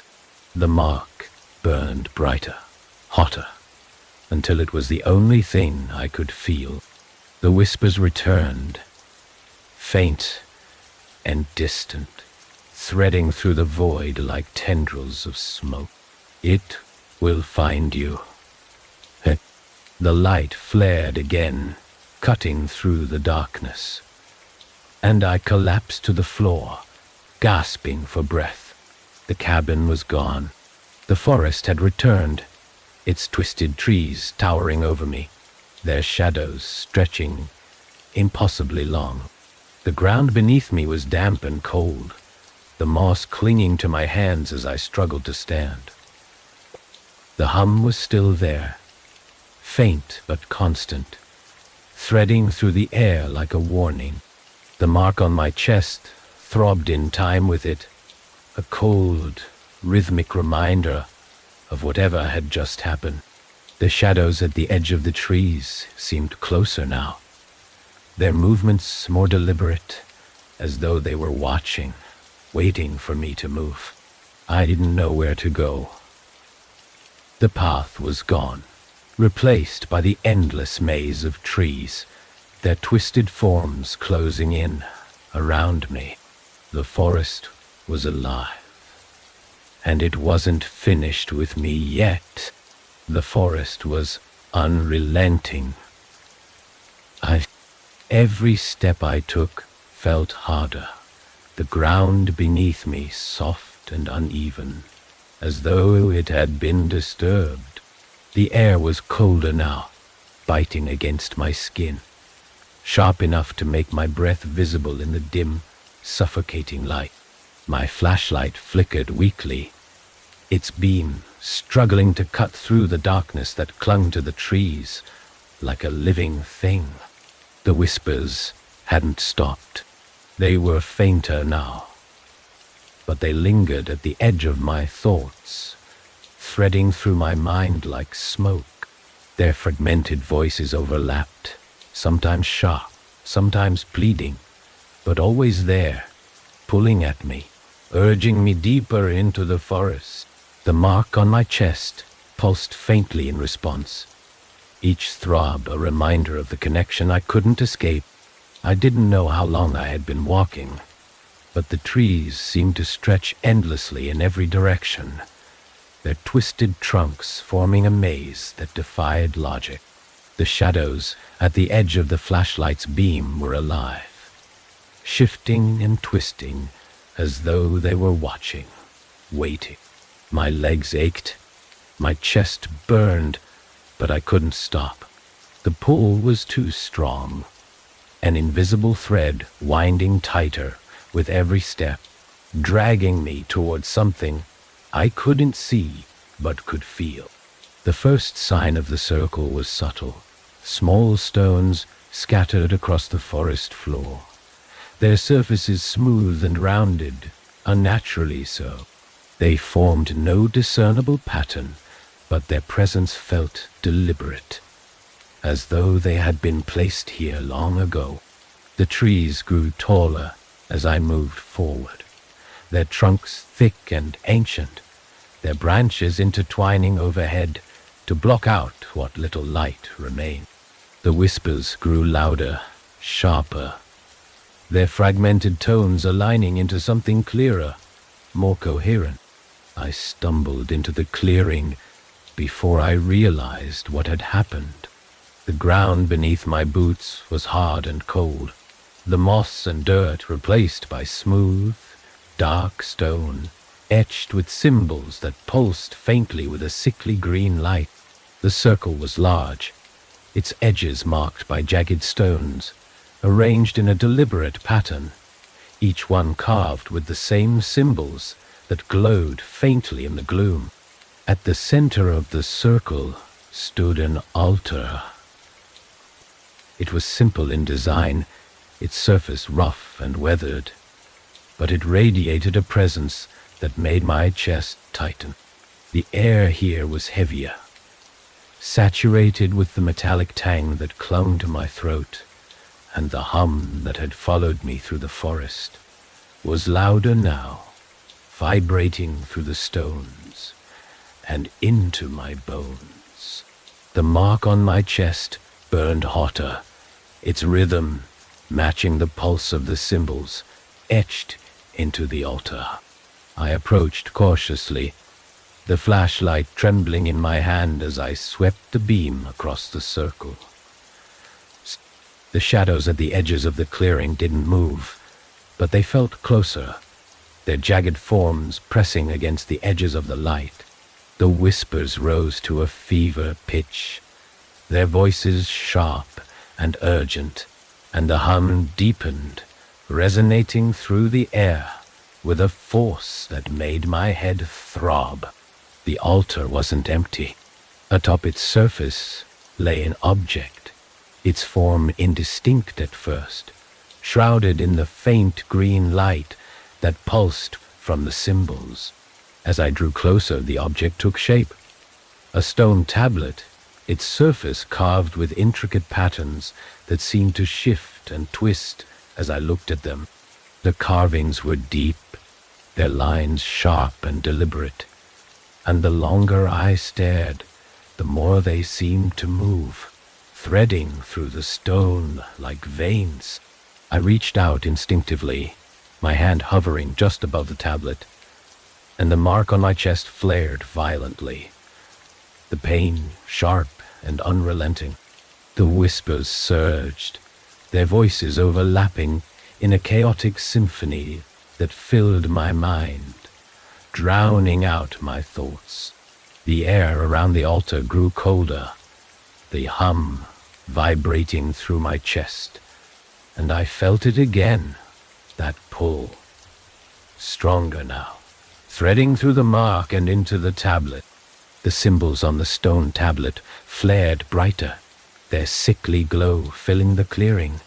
The mark burned brighter, hotter, until it was the only thing I could feel. The whispers returned, faint and distant, threading through the void like tendrils of smoke. It will find you. The light flared again, cutting through the darkness, and I collapsed to the floor, gasping for breath. The cabin was gone. The forest had returned, its twisted trees towering over me, their shadows stretching impossibly long. The ground beneath me was damp and cold, the moss clinging to my hands as I struggled to stand. The hum was still there, faint but constant, threading through the air like a warning. The mark on my chest throbbed in time with it, a cold, rhythmic reminder of whatever had just happened. The shadows at the edge of the trees seemed closer now, their movements more deliberate, as though they were watching, waiting for me to move. I didn't know where to go. The path was gone, replaced by the endless maze of trees, their twisted forms closing in around me. The forest was alive. And it wasn't finished with me yet. The forest was unrelenting. Every step I took felt harder, the ground beneath me soft and uneven, as though it had been disturbed. The air was colder now, biting against my skin, sharp enough to make my breath visible in the dim, suffocating light. My flashlight flickered weakly, its beam struggling to cut through the darkness that clung to the trees like a living thing. The whispers hadn't stopped. They were fainter now, but they lingered at the edge of my thoughts, threading through my mind like smoke. Their fragmented voices overlapped, sometimes sharp, sometimes pleading, but always there, pulling at me, urging me deeper into the forest. The mark on my chest pulsed faintly in response, each throb a reminder of the connection I couldn't escape. I didn't know how long I had been walking, but the trees seemed to stretch endlessly in every direction, their twisted trunks forming a maze that defied logic. The shadows at the edge of the flashlight's beam were alive, shifting and twisting as though they were watching, waiting. My legs ached, my chest burned, but I couldn't stop. The pull was too strong, an invisible thread winding tighter with every step, dragging me towards something I couldn't see but could feel. The first sign of the circle was subtle, small stones scattered across the forest floor, their surfaces smooth and rounded, unnaturally so. They formed no discernible pattern, but their presence felt deliberate, as though they had been placed here long ago. The trees grew taller as I moved forward, their trunks thick and ancient, their branches intertwining overhead to block out what little light remained. The whispers grew louder, sharper, their fragmented tones aligning into something clearer, more coherent. I stumbled into the clearing before I realized what had happened. The ground beneath my boots was hard and cold, the moss and dirt replaced by smooth, dark stone, etched with symbols that pulsed faintly with a sickly green light. The circle was large, its edges marked by jagged stones, arranged in a deliberate pattern, each one carved with the same symbols that glowed faintly in the gloom. At the center of the circle stood an altar. It was simple in design, its surface rough and weathered, but it radiated a presence that made my chest tighten. The air here was heavier, saturated with the metallic tang that clung to my throat, and the hum that had followed me through the forest was louder now, vibrating through the stones and into my bones. The mark on my chest burned hotter, its rhythm matching the pulse of the symbols etched into the altar. I approached cautiously, the flashlight trembling in my hand as I swept the beam across the circle. The shadows at the edges of the clearing didn't move, but they felt closer, their jagged forms pressing against the edges of the light. The whispers rose to a fever pitch, their voices sharp and urgent, and the hum deepened, resonating through the air with a force that made my head throb. The altar wasn't empty. Atop its surface lay an object, its form indistinct at first, shrouded in the faint green light that pulsed from the symbols. As I drew closer, the object took shape. A stone tablet, its surface carved with intricate patterns that seemed to shift contort and twist as I looked at them. The carvings were deep, their lines sharp and deliberate, and the longer I stared, the more they seemed to move, threading through the stone like veins. I reached out instinctively, my hand hovering just above the tablet, and the mark on my chest flared violently. The pain, sharp and unrelenting. The whispers surged, their voices overlapping in a chaotic symphony that filled my mind, drowning out my thoughts. The air around the altar grew colder, the hum vibrating through my chest, and I felt it again, that pull, stronger now, threading through the mark and into the tablet. The symbols on the stone tablet flared brighter, their sickly glow filling the clearing,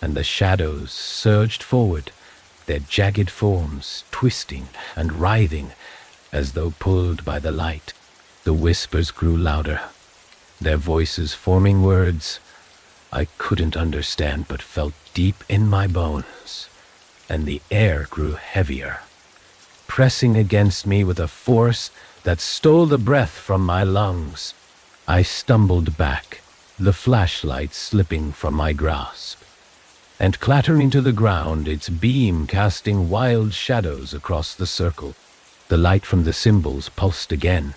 and the shadows surged forward, their jagged forms twisting and writhing as though pulled by the light. The whispers grew louder, their voices forming words I couldn't understand but felt deep in my bones, and the air grew heavier, pressing against me with a force that stole the breath from my lungs. I stumbled back, the flashlight slipping from my grasp, and clattering to the ground, its beam casting wild shadows across the circle. The light from the symbols pulsed again,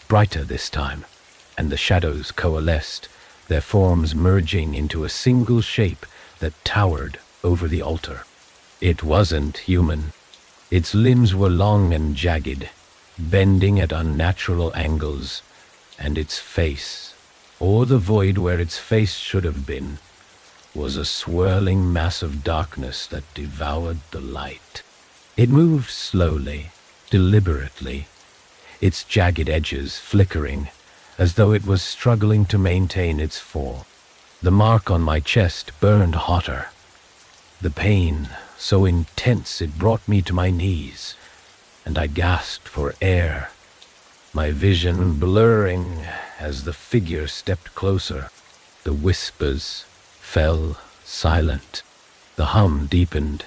brighter this time, and the shadows coalesced, their forms merging into a single shape that towered over the altar. It wasn't human. Its limbs were long and jagged, bending at unnatural angles, and its face, or the void where its face should have been, was a swirling mass of darkness that devoured the light. It moved slowly, deliberately, its jagged edges flickering, as though it was struggling to maintain its form. The mark on my chest burned hotter, the pain so intense it brought me to my knees, and I gasped for air, my vision blurring as the figure stepped closer. The whispers fell silent. The hum deepened,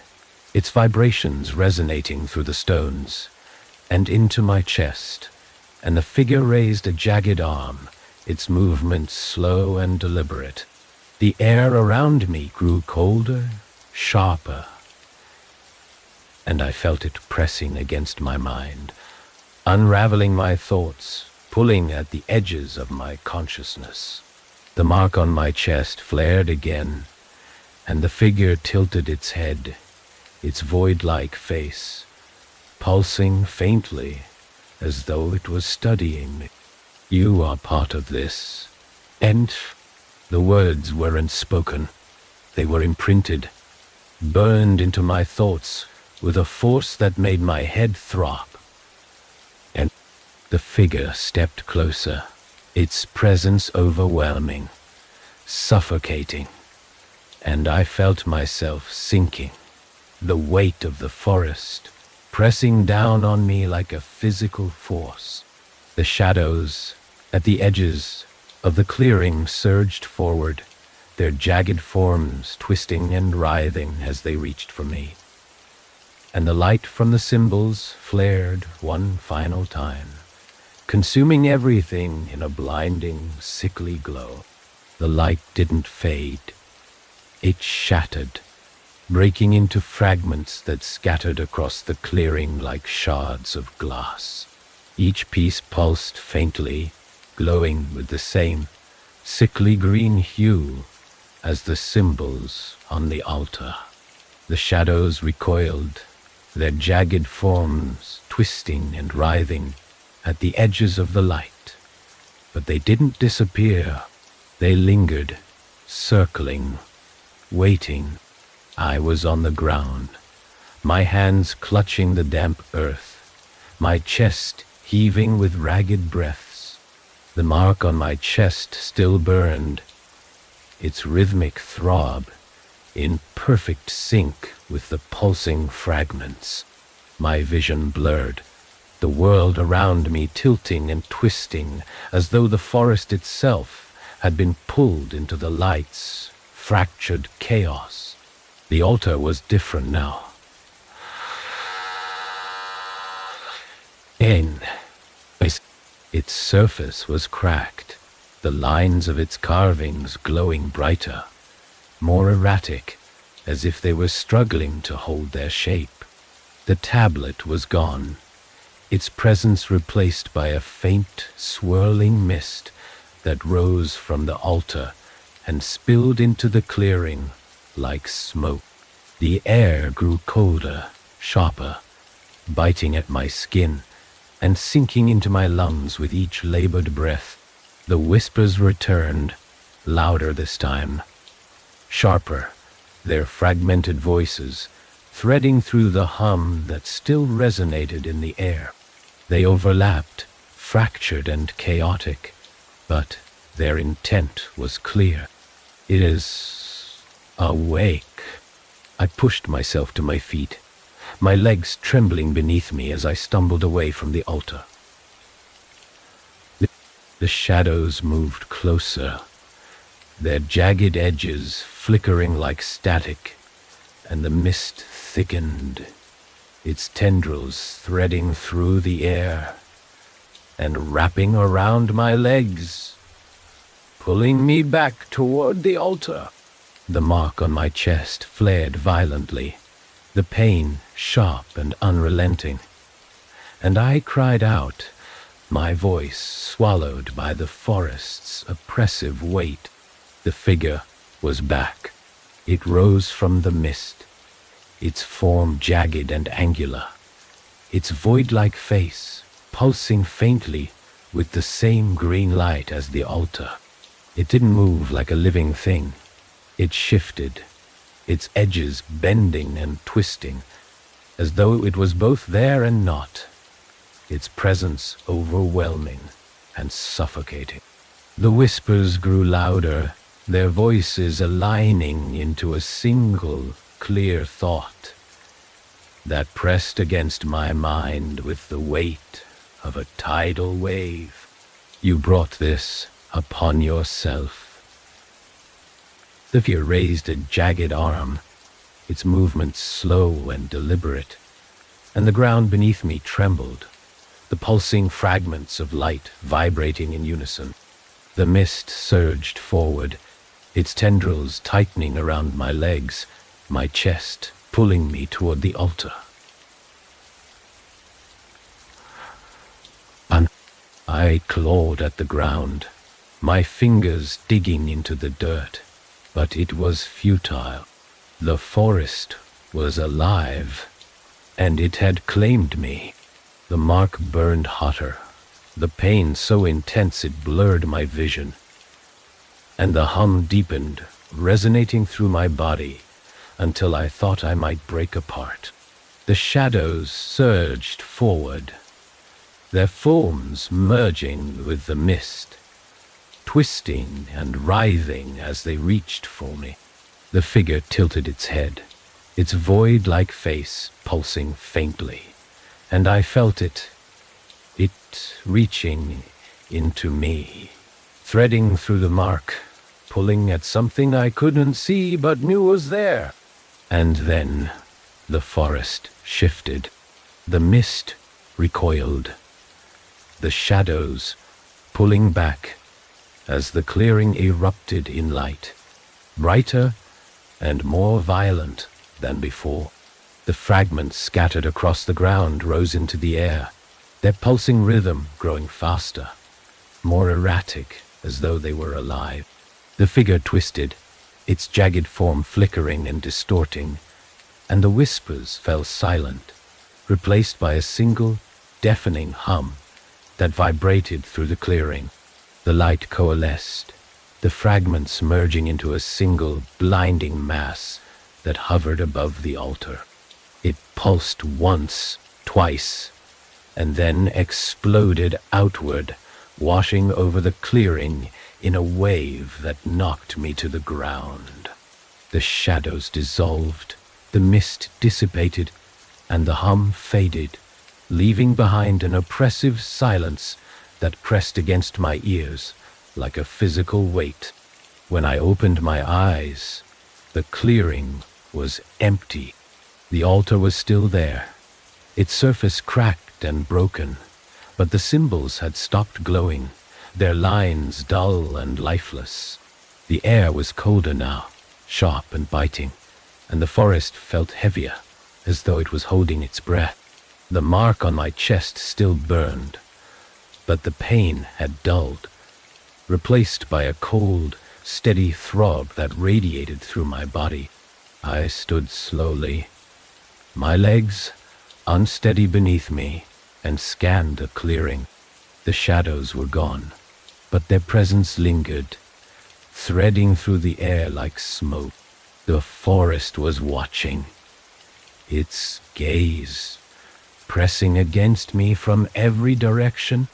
its vibrations resonating through the stones and into my chest, and the figure raised a jagged arm, its movements slow and deliberate. The air around me grew colder, sharper, and I felt it pressing against my mind, unraveling my thoughts, pulling at the edges of my consciousness. The mark on my chest flared again, and the figure tilted its head, its void-like face, pulsing faintly as though it was studying me. "You are part of this." And the words weren't spoken. They were imprinted, burned into my thoughts with a force that made my head throb. And the figure stepped closer, its presence overwhelming, suffocating, and I felt myself sinking, the weight of the forest pressing down on me like a physical force. The shadows at the edges of the clearing surged forward, their jagged forms twisting and writhing as they reached for me. And the light from the symbols flared one final time, consuming everything in a blinding, sickly glow. The light didn't fade. It shattered, breaking into fragments that scattered across the clearing like shards of glass. Each piece pulsed faintly, glowing with the same sickly green hue as the symbols on the altar. The shadows recoiled, their jagged forms twisting and writhing at the edges of the light. But they didn't disappear. They lingered, circling, waiting. I was on the ground, my hands clutching the damp earth, my chest heaving with ragged breaths. The mark on my chest still burned, its rhythmic throb in perfect sync with the pulsing fragments. My vision blurred, the world around me tilting and twisting as though the forest itself had been pulled into the light's fractured chaos. The altar was different now. In its surface was cracked, the lines of its carvings glowing brighter, more erratic, as if they were struggling to hold their shape. The tablet was gone, its presence replaced by a faint, swirling mist that rose from the altar and spilled into the clearing like smoke. The air grew colder, sharper, biting at my skin and sinking into my lungs with each labored breath. The whispers returned, louder this time, sharper, their fragmented voices threading through the hum that still resonated in the air. They overlapped, fractured and chaotic, but their intent was clear. It is awake. I pushed myself to my feet, my legs trembling beneath me as I stumbled away from the altar. The shadows moved closer, their jagged edges flickering like static, and the mist thickened, its tendrils threading through the air and wrapping around my legs, pulling me back toward the altar. The mark on my chest flared violently, the pain sharp and unrelenting, and I cried out, my voice swallowed by the forest's oppressive weight. The figure was back. It rose from the mist, its form jagged and angular, its void-like face pulsing faintly with the same green light as the altar. It didn't move like a living thing. It shifted, its edges bending and twisting, as though it was both there and not, its presence overwhelming and suffocating. The whispers grew louder, their voices aligning into a single, clear thought that pressed against my mind with the weight of a tidal wave. You brought this upon yourself. The figure raised a jagged arm, its movements slow and deliberate, and the ground beneath me trembled, the pulsing fragments of light vibrating in unison. The mist surged forward, its tendrils tightening around my legs, my chest pulling me toward the altar. And I clawed at the ground, my fingers digging into the dirt, but it was futile. The forest was alive, and it had claimed me. The mark burned hotter, the pain so intense it blurred my vision, and the hum deepened, resonating through my body until I thought I might break apart. The shadows surged forward, their forms merging with the mist, twisting and writhing as they reached for me. The figure tilted its head, its void-like face pulsing faintly, and I felt it reaching into me, threading through the mark, pulling at something I couldn't see but knew was there. And then the forest shifted, the mist recoiled, the shadows pulling back as the clearing erupted in light, brighter and more violent than before. The fragments scattered across the ground rose into the air, their pulsing rhythm growing faster, more erratic, as though they were alive. The figure twisted, its jagged form flickering and distorting, and the whispers fell silent, replaced by a single, deafening hum that vibrated through the clearing. The light coalesced, the fragments merging into a single, blinding mass that hovered above the altar. It pulsed once, twice, and then exploded outward, washing over the clearing in a wave that knocked me to the ground. The shadows dissolved, the mist dissipated, and the hum faded, leaving behind an oppressive silence that pressed against my ears like a physical weight. When I opened my eyes, the clearing was empty. The altar was still there, its surface cracked and broken, but the symbols had stopped glowing, their lines dull and lifeless. The air was colder now, sharp and biting, and the forest felt heavier, as though it was holding its breath. The mark on my chest still burned, but the pain had dulled, replaced by a cold, steady throb that radiated through my body. I stood slowly, my legs unsteady beneath me, and scanned the clearing. The shadows were gone, but their presence lingered, threading through the air like smoke. The forest was watching, its gaze pressing against me from every direction.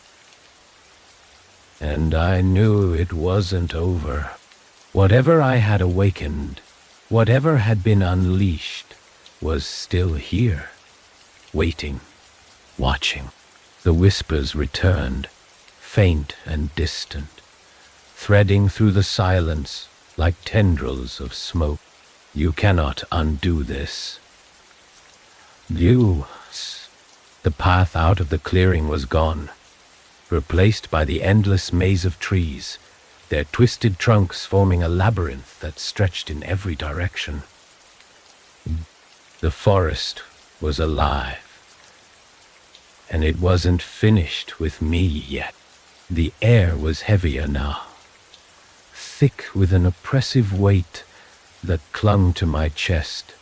And I knew it wasn't over. Whatever I had awakened, whatever had been unleashed, was still here, waiting, watching. The whispers returned, faint and distant, threading through the silence like tendrils of smoke. You cannot undo this. The path out of the clearing was gone, replaced by the endless maze of trees, their twisted trunks forming a labyrinth that stretched in every direction. The forest was alive, and it wasn't finished with me yet. The air was heavier now, thick with an oppressive weight that clung to my chest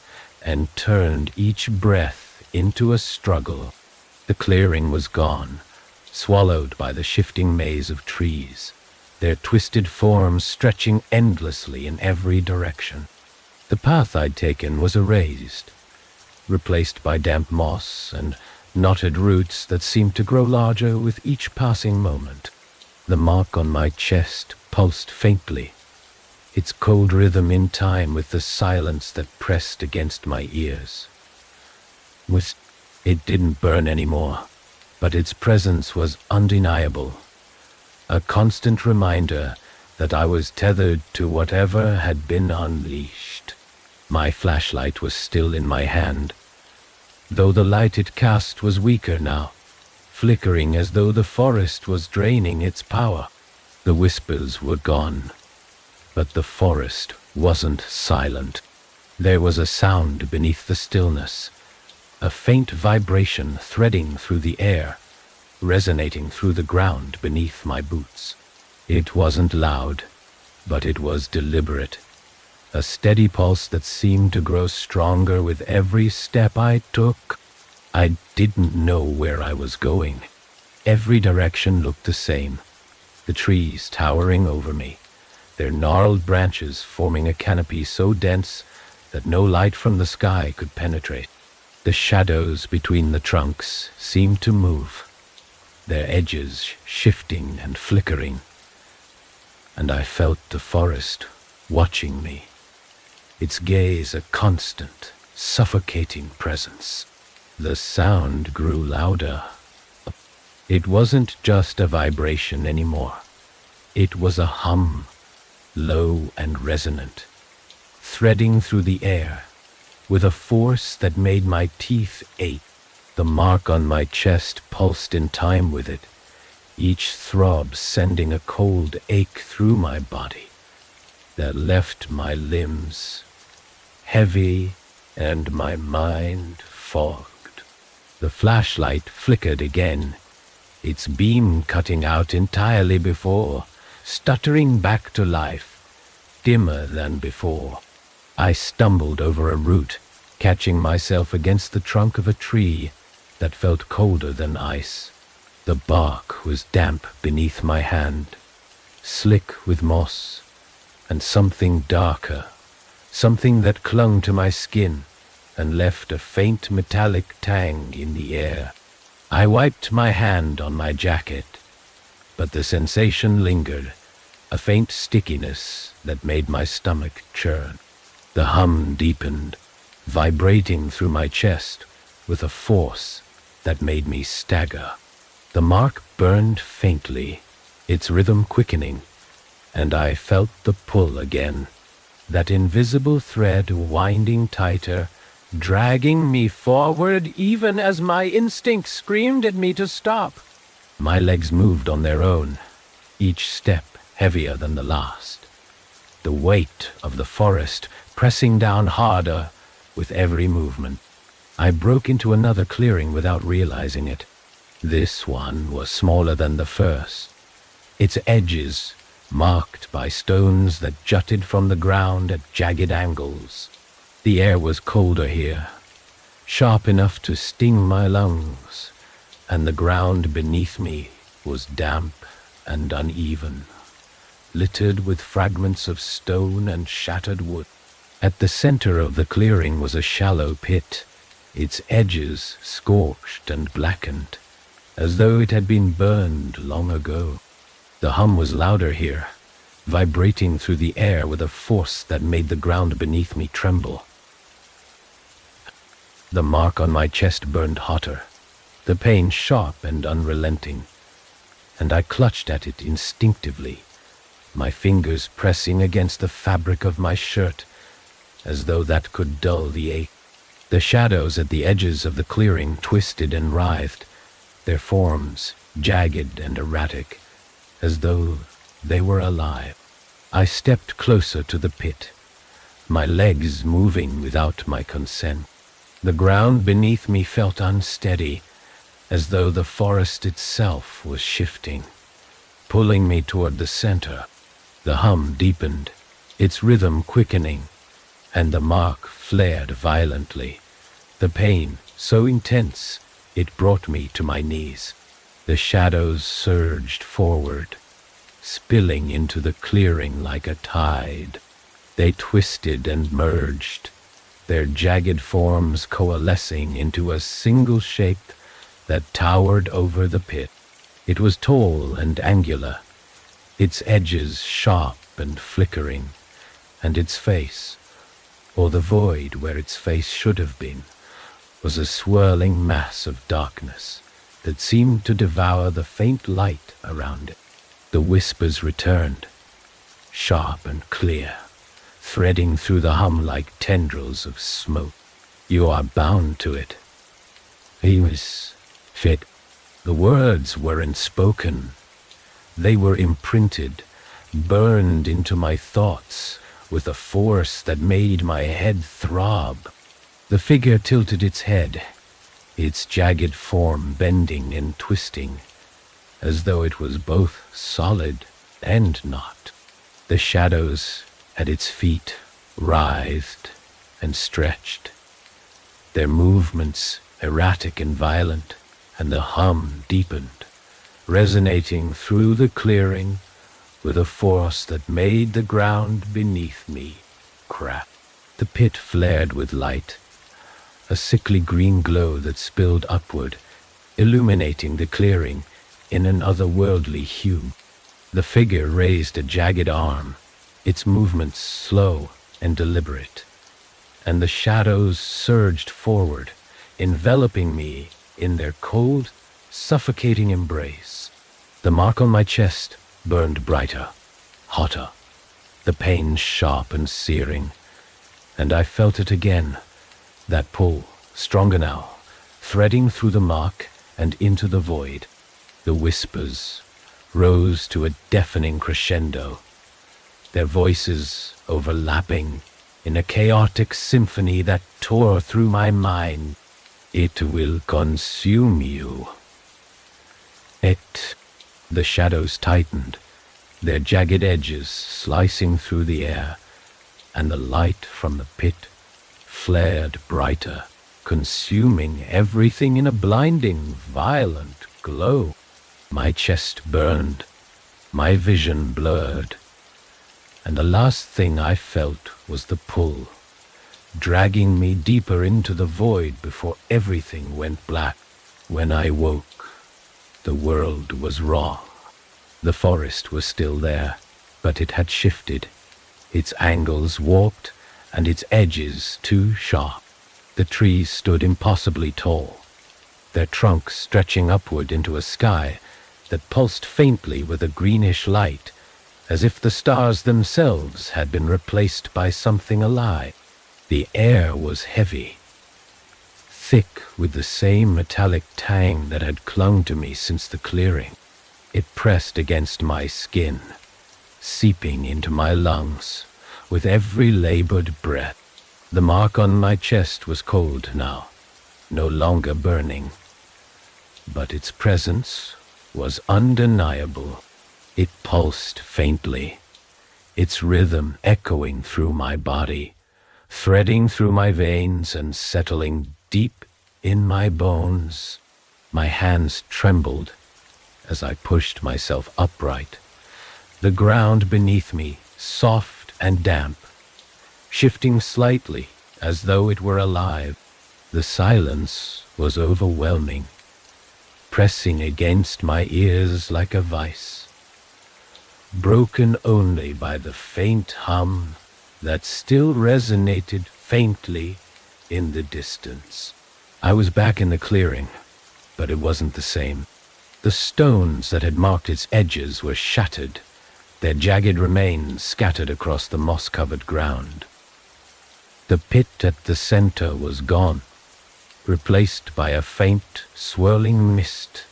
and turned each breath into a struggle. The clearing was gone, swallowed by the shifting maze of trees, their twisted forms stretching endlessly in every direction. The path I'd taken was erased, replaced by damp moss and knotted roots that seemed to grow larger with each passing moment. The mark on my chest pulsed faintly, its cold rhythm in time with the silence that pressed against my ears. It didn't burn anymore, but its presence was undeniable, a constant reminder that I was tethered to whatever had been unleashed. My flashlight was still in my hand, though the light it cast was weaker now, flickering as though the forest was draining its power. The whispers were gone, but the forest wasn't silent. There was a sound beneath the stillness, a faint vibration threading through the air, resonating through the ground beneath my boots. It wasn't loud, but it was deliberate, a steady pulse that seemed to grow stronger with every step I took. I didn't know where I was going. Every direction looked the same, the trees towering over me, their gnarled branches forming a canopy so dense that no light from the sky could penetrate. The shadows between the trunks seemed to move, their edges shifting and flickering, and I felt the forest watching me, its gaze a constant, suffocating presence. The sound grew louder. It wasn't just a vibration anymore. It was a hum, low and resonant, threading through the air with a force that made my teeth ache. The mark on my chest pulsed in time with it, each throb sending a cold ache through my body that left my limbs heavy and my mind fogged. The flashlight flickered again, its beam cutting out entirely before, stuttering back to life, dimmer than before. I stumbled over a root, catching myself against the trunk of a tree that felt colder than ice. The bark was damp beneath my hand, slick with moss, and something darker, something that clung to my skin and left a faint metallic tang in the air. I wiped my hand on my jacket, but the sensation lingered, a faint stickiness that made my stomach churn. The hum deepened, vibrating through my chest with a force that made me stagger. The mark burned faintly, its rhythm quickening, and I felt the pull again, that invisible thread winding tighter, dragging me forward even as my instinct screamed at me to stop. My legs moved on their own, each step heavier than the last. The weight of the forest pressing down harder with every movement. I broke into another clearing without realizing it. This one was smaller than the first, its edges marked by stones that jutted from the ground at jagged angles. The air was colder here, sharp enough to sting my lungs, and the ground beneath me was damp and uneven, littered with fragments of stone and shattered wood. At the center of the clearing was a shallow pit, its edges scorched and blackened, as though it had been burned long ago. The hum was louder here, vibrating through the air with a force that made the ground beneath me tremble. The mark on my chest burned hotter, the pain sharp and unrelenting, and I clutched at it instinctively, my fingers pressing against the fabric of my shirt, as though that could dull the ache. The shadows at the edges of the clearing twisted and writhed, their forms jagged and erratic, as though they were alive. I stepped closer to the pit, my legs moving without my consent. The ground beneath me felt unsteady, as though the forest itself was shifting, pulling me toward the center. The hum deepened, its rhythm quickening, and the mark flared violently, the pain so intense it brought me to my knees. The shadows surged forward, spilling into the clearing like a tide. They twisted and merged, their jagged forms coalescing into a single shape that towered over the pit. It was tall and angular, its edges sharp and flickering, and its face, or the void where its face should have been, was a swirling mass of darkness that seemed to devour the faint light around it. The whispers returned, sharp and clear, threading through the hum like tendrils of smoke. You are bound to it. He was fit. The words weren't spoken. They were imprinted, burned into my thoughts with a force that made my head throb. The figure tilted its head, its jagged form bending and twisting, as though it was both solid and not. The shadows at its feet writhed and stretched, their movements erratic and violent, and the hum deepened, resonating through the clearing with a force that made the ground beneath me crack. The pit flared with light, a sickly green glow that spilled upward, illuminating the clearing in an otherworldly hue. The figure raised a jagged arm, its movements slow and deliberate, and the shadows surged forward, enveloping me in their cold, suffocating embrace. The mark on my chest burned brighter, hotter, the pain sharp and searing, and I felt it again, that pull, stronger now, threading through the mark and into the void. The whispers rose to a deafening crescendo, their voices overlapping in a chaotic symphony that tore through my mind. It will consume you. The shadows tightened, their jagged edges slicing through the air, and the light from the pit flared brighter, consuming everything in a blinding, violent glow. My chest burned, my vision blurred, and the last thing I felt was the pull, dragging me deeper into the void before everything went black. When I woke, the world was wrong. The forest was still there, but it had shifted, its angles warped and its edges too sharp. The trees stood impossibly tall, their trunks stretching upward into a sky that pulsed faintly with a greenish light, as if the stars themselves had been replaced by something alive. The air was heavy, thick with the same metallic tang that had clung to me since the clearing. It pressed against my skin, seeping into my lungs with every labored breath. The mark on my chest was cold now, no longer burning, but its presence was undeniable. It pulsed faintly, its rhythm echoing through my body, threading through my veins and settling deep in my bones. My hands trembled as I pushed myself upright. The ground beneath me, soft and damp, shifting slightly as though it were alive. The silence was overwhelming, pressing against my ears like a vice, broken only by the faint hum that still resonated faintly in the distance. I was back in the clearing, but it wasn't the same. The stones that had marked its edges were shattered, their jagged remains scattered across the moss-covered ground. The pit at the center was gone, replaced by a faint, swirling mist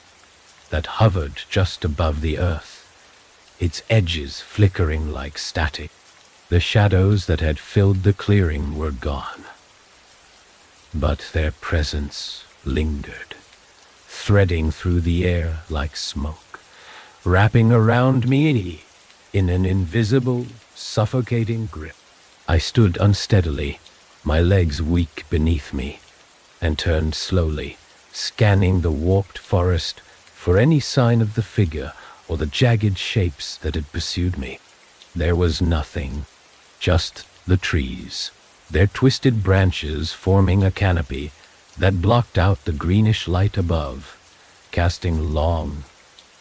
that hovered just above the earth, its edges flickering like static. The shadows that had filled the clearing were gone, but their presence lingered, threading through the air like smoke, wrapping around me in an invisible, suffocating grip. I stood unsteadily, my legs weak beneath me, and turned slowly, scanning the warped forest for any sign of the figure or the jagged shapes that had pursued me. There was nothing, just the trees, their twisted branches forming a canopy that blocked out the greenish light above, casting long,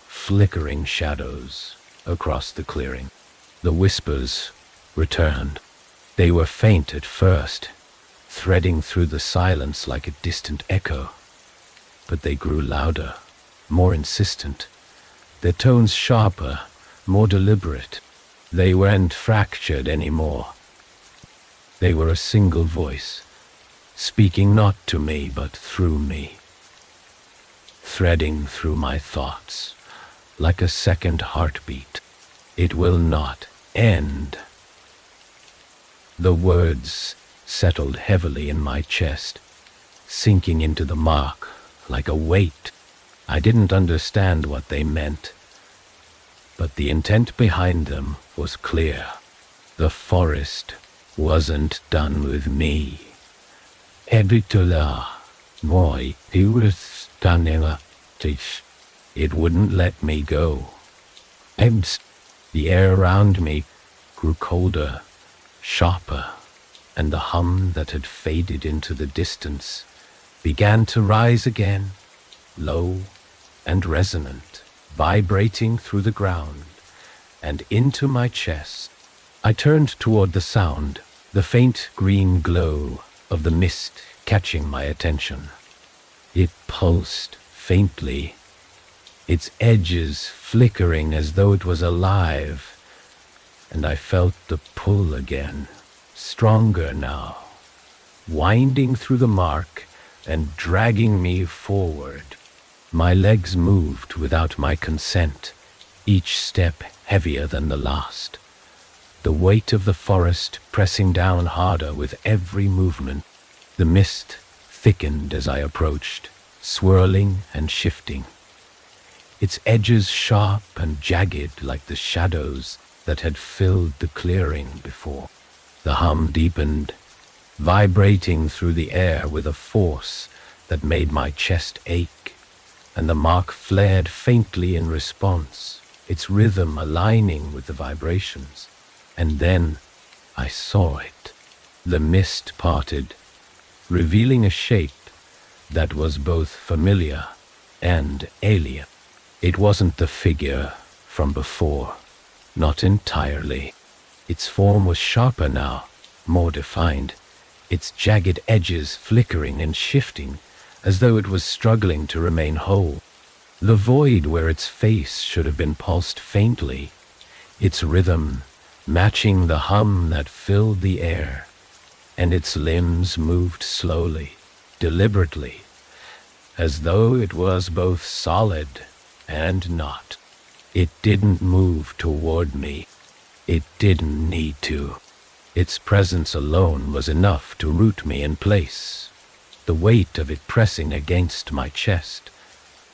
flickering shadows across the clearing. The whispers returned. They were faint at first, threading through the silence like a distant echo, but they grew louder, more insistent, their tones sharper, more deliberate. They weren't fractured anymore. They were a single voice, speaking not to me but through me, threading through my thoughts like a second heartbeat. It will not end. The words settled heavily in my chest, sinking into the mark like a weight. I didn't understand what they meant, but the intent behind them was clear. The forest wasn't done with me. Editula, moi, it wouldn't let me go. The air around me grew colder, sharper, and the hum that had faded into the distance began to rise again, low and resonant, vibrating through the ground and into my chest. I turned toward the sound, the faint green glow of the mist catching my attention. It pulsed faintly, its edges flickering as though it was alive, and I felt the pull again, stronger now, winding through the mark and dragging me forward. My legs moved without my consent, each step heavier than the last, the weight of the forest pressing down harder with every movement. The mist thickened as I approached, swirling and shifting, its edges sharp and jagged like the shadows that had filled the clearing before. The hum deepened, vibrating through the air with a force that made my chest ache, and the mark flared faintly in response, its rhythm aligning with the vibrations. And then I saw it. The mist parted, revealing a shape that was both familiar and alien. It wasn't the figure from before, not entirely. Its form was sharper now, more defined, its jagged edges flickering and shifting as though it was struggling to remain whole. The void where its face should have been pulsed faintly, its rhythm matching the hum that filled the air, and its limbs moved slowly, deliberately, as though it was both solid and not. It didn't move toward me. It didn't need to. Its presence alone was enough to root me in place, the weight of it pressing against my chest,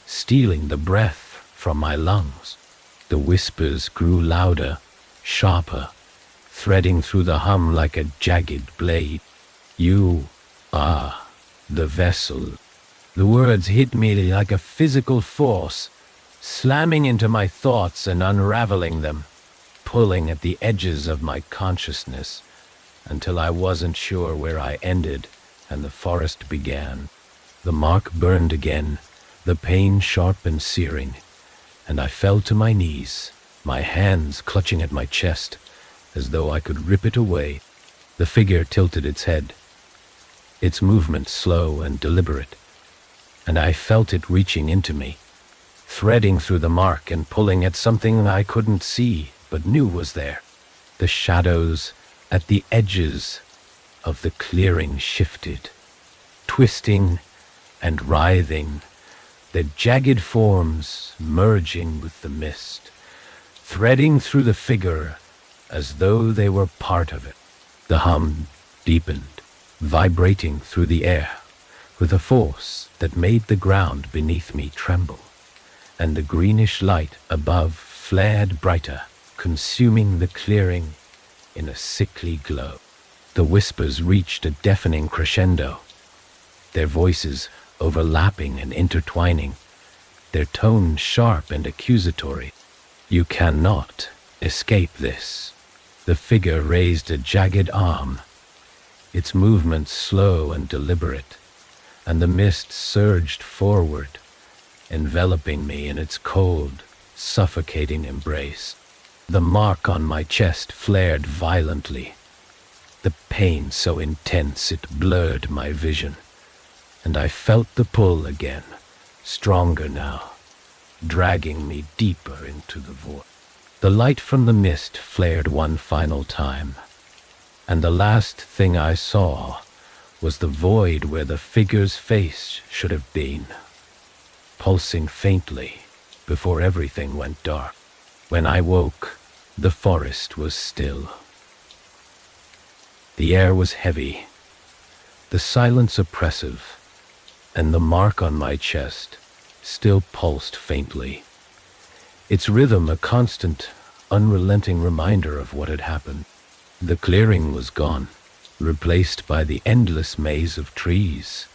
stealing the breath from my lungs. The whispers grew louder, sharper, threading through the hum like a jagged blade. You are the vessel. The words hit me like a physical force, slamming into my thoughts and unraveling them, pulling at the edges of my consciousness until I wasn't sure where I ended and the forest began. The mark burned again, the pain sharp and searing, and I fell to my knees, my hands clutching at my chest as though I could rip it away. The figure tilted its head, its movement slow and deliberate, and I felt it reaching into me, threading through the mark and pulling at something I couldn't see but knew was there. The shadows at the edges of the clearing shifted, twisting and writhing, their jagged forms merging with the mist, threading through the figure as though they were part of it. The hum deepened, vibrating through the air with a force that made the ground beneath me tremble, and the greenish light above flared brighter, consuming the clearing in a sickly glow. The whispers reached a deafening crescendo, their voices overlapping and intertwining, their tones sharp and accusatory. You cannot escape this. The figure raised a jagged arm, its movements slow and deliberate, and the mist surged forward, enveloping me in its cold, suffocating embrace. The mark on my chest flared violently, the pain so intense it blurred my vision, and I felt the pull again, stronger now, dragging me deeper into the void. The light from the mist flared one final time, and the last thing I saw was the void where the figure's face should have been, pulsing faintly before everything went dark. When I woke, the forest was still. The air was heavy, the silence oppressive, and the mark on my chest still pulsed faintly, its rhythm a constant, unrelenting reminder of what had happened. The clearing was gone, replaced by the endless maze of trees,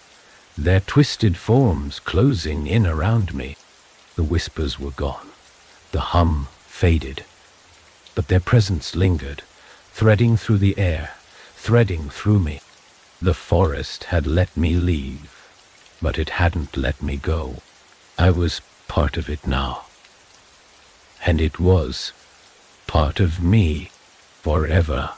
their twisted forms closing in around me. The whispers were gone, the hum faded, but their presence lingered, threading through the air, threading through me. The forest had let me leave, but it hadn't let me go. I was part of it now, and it was part of me forever.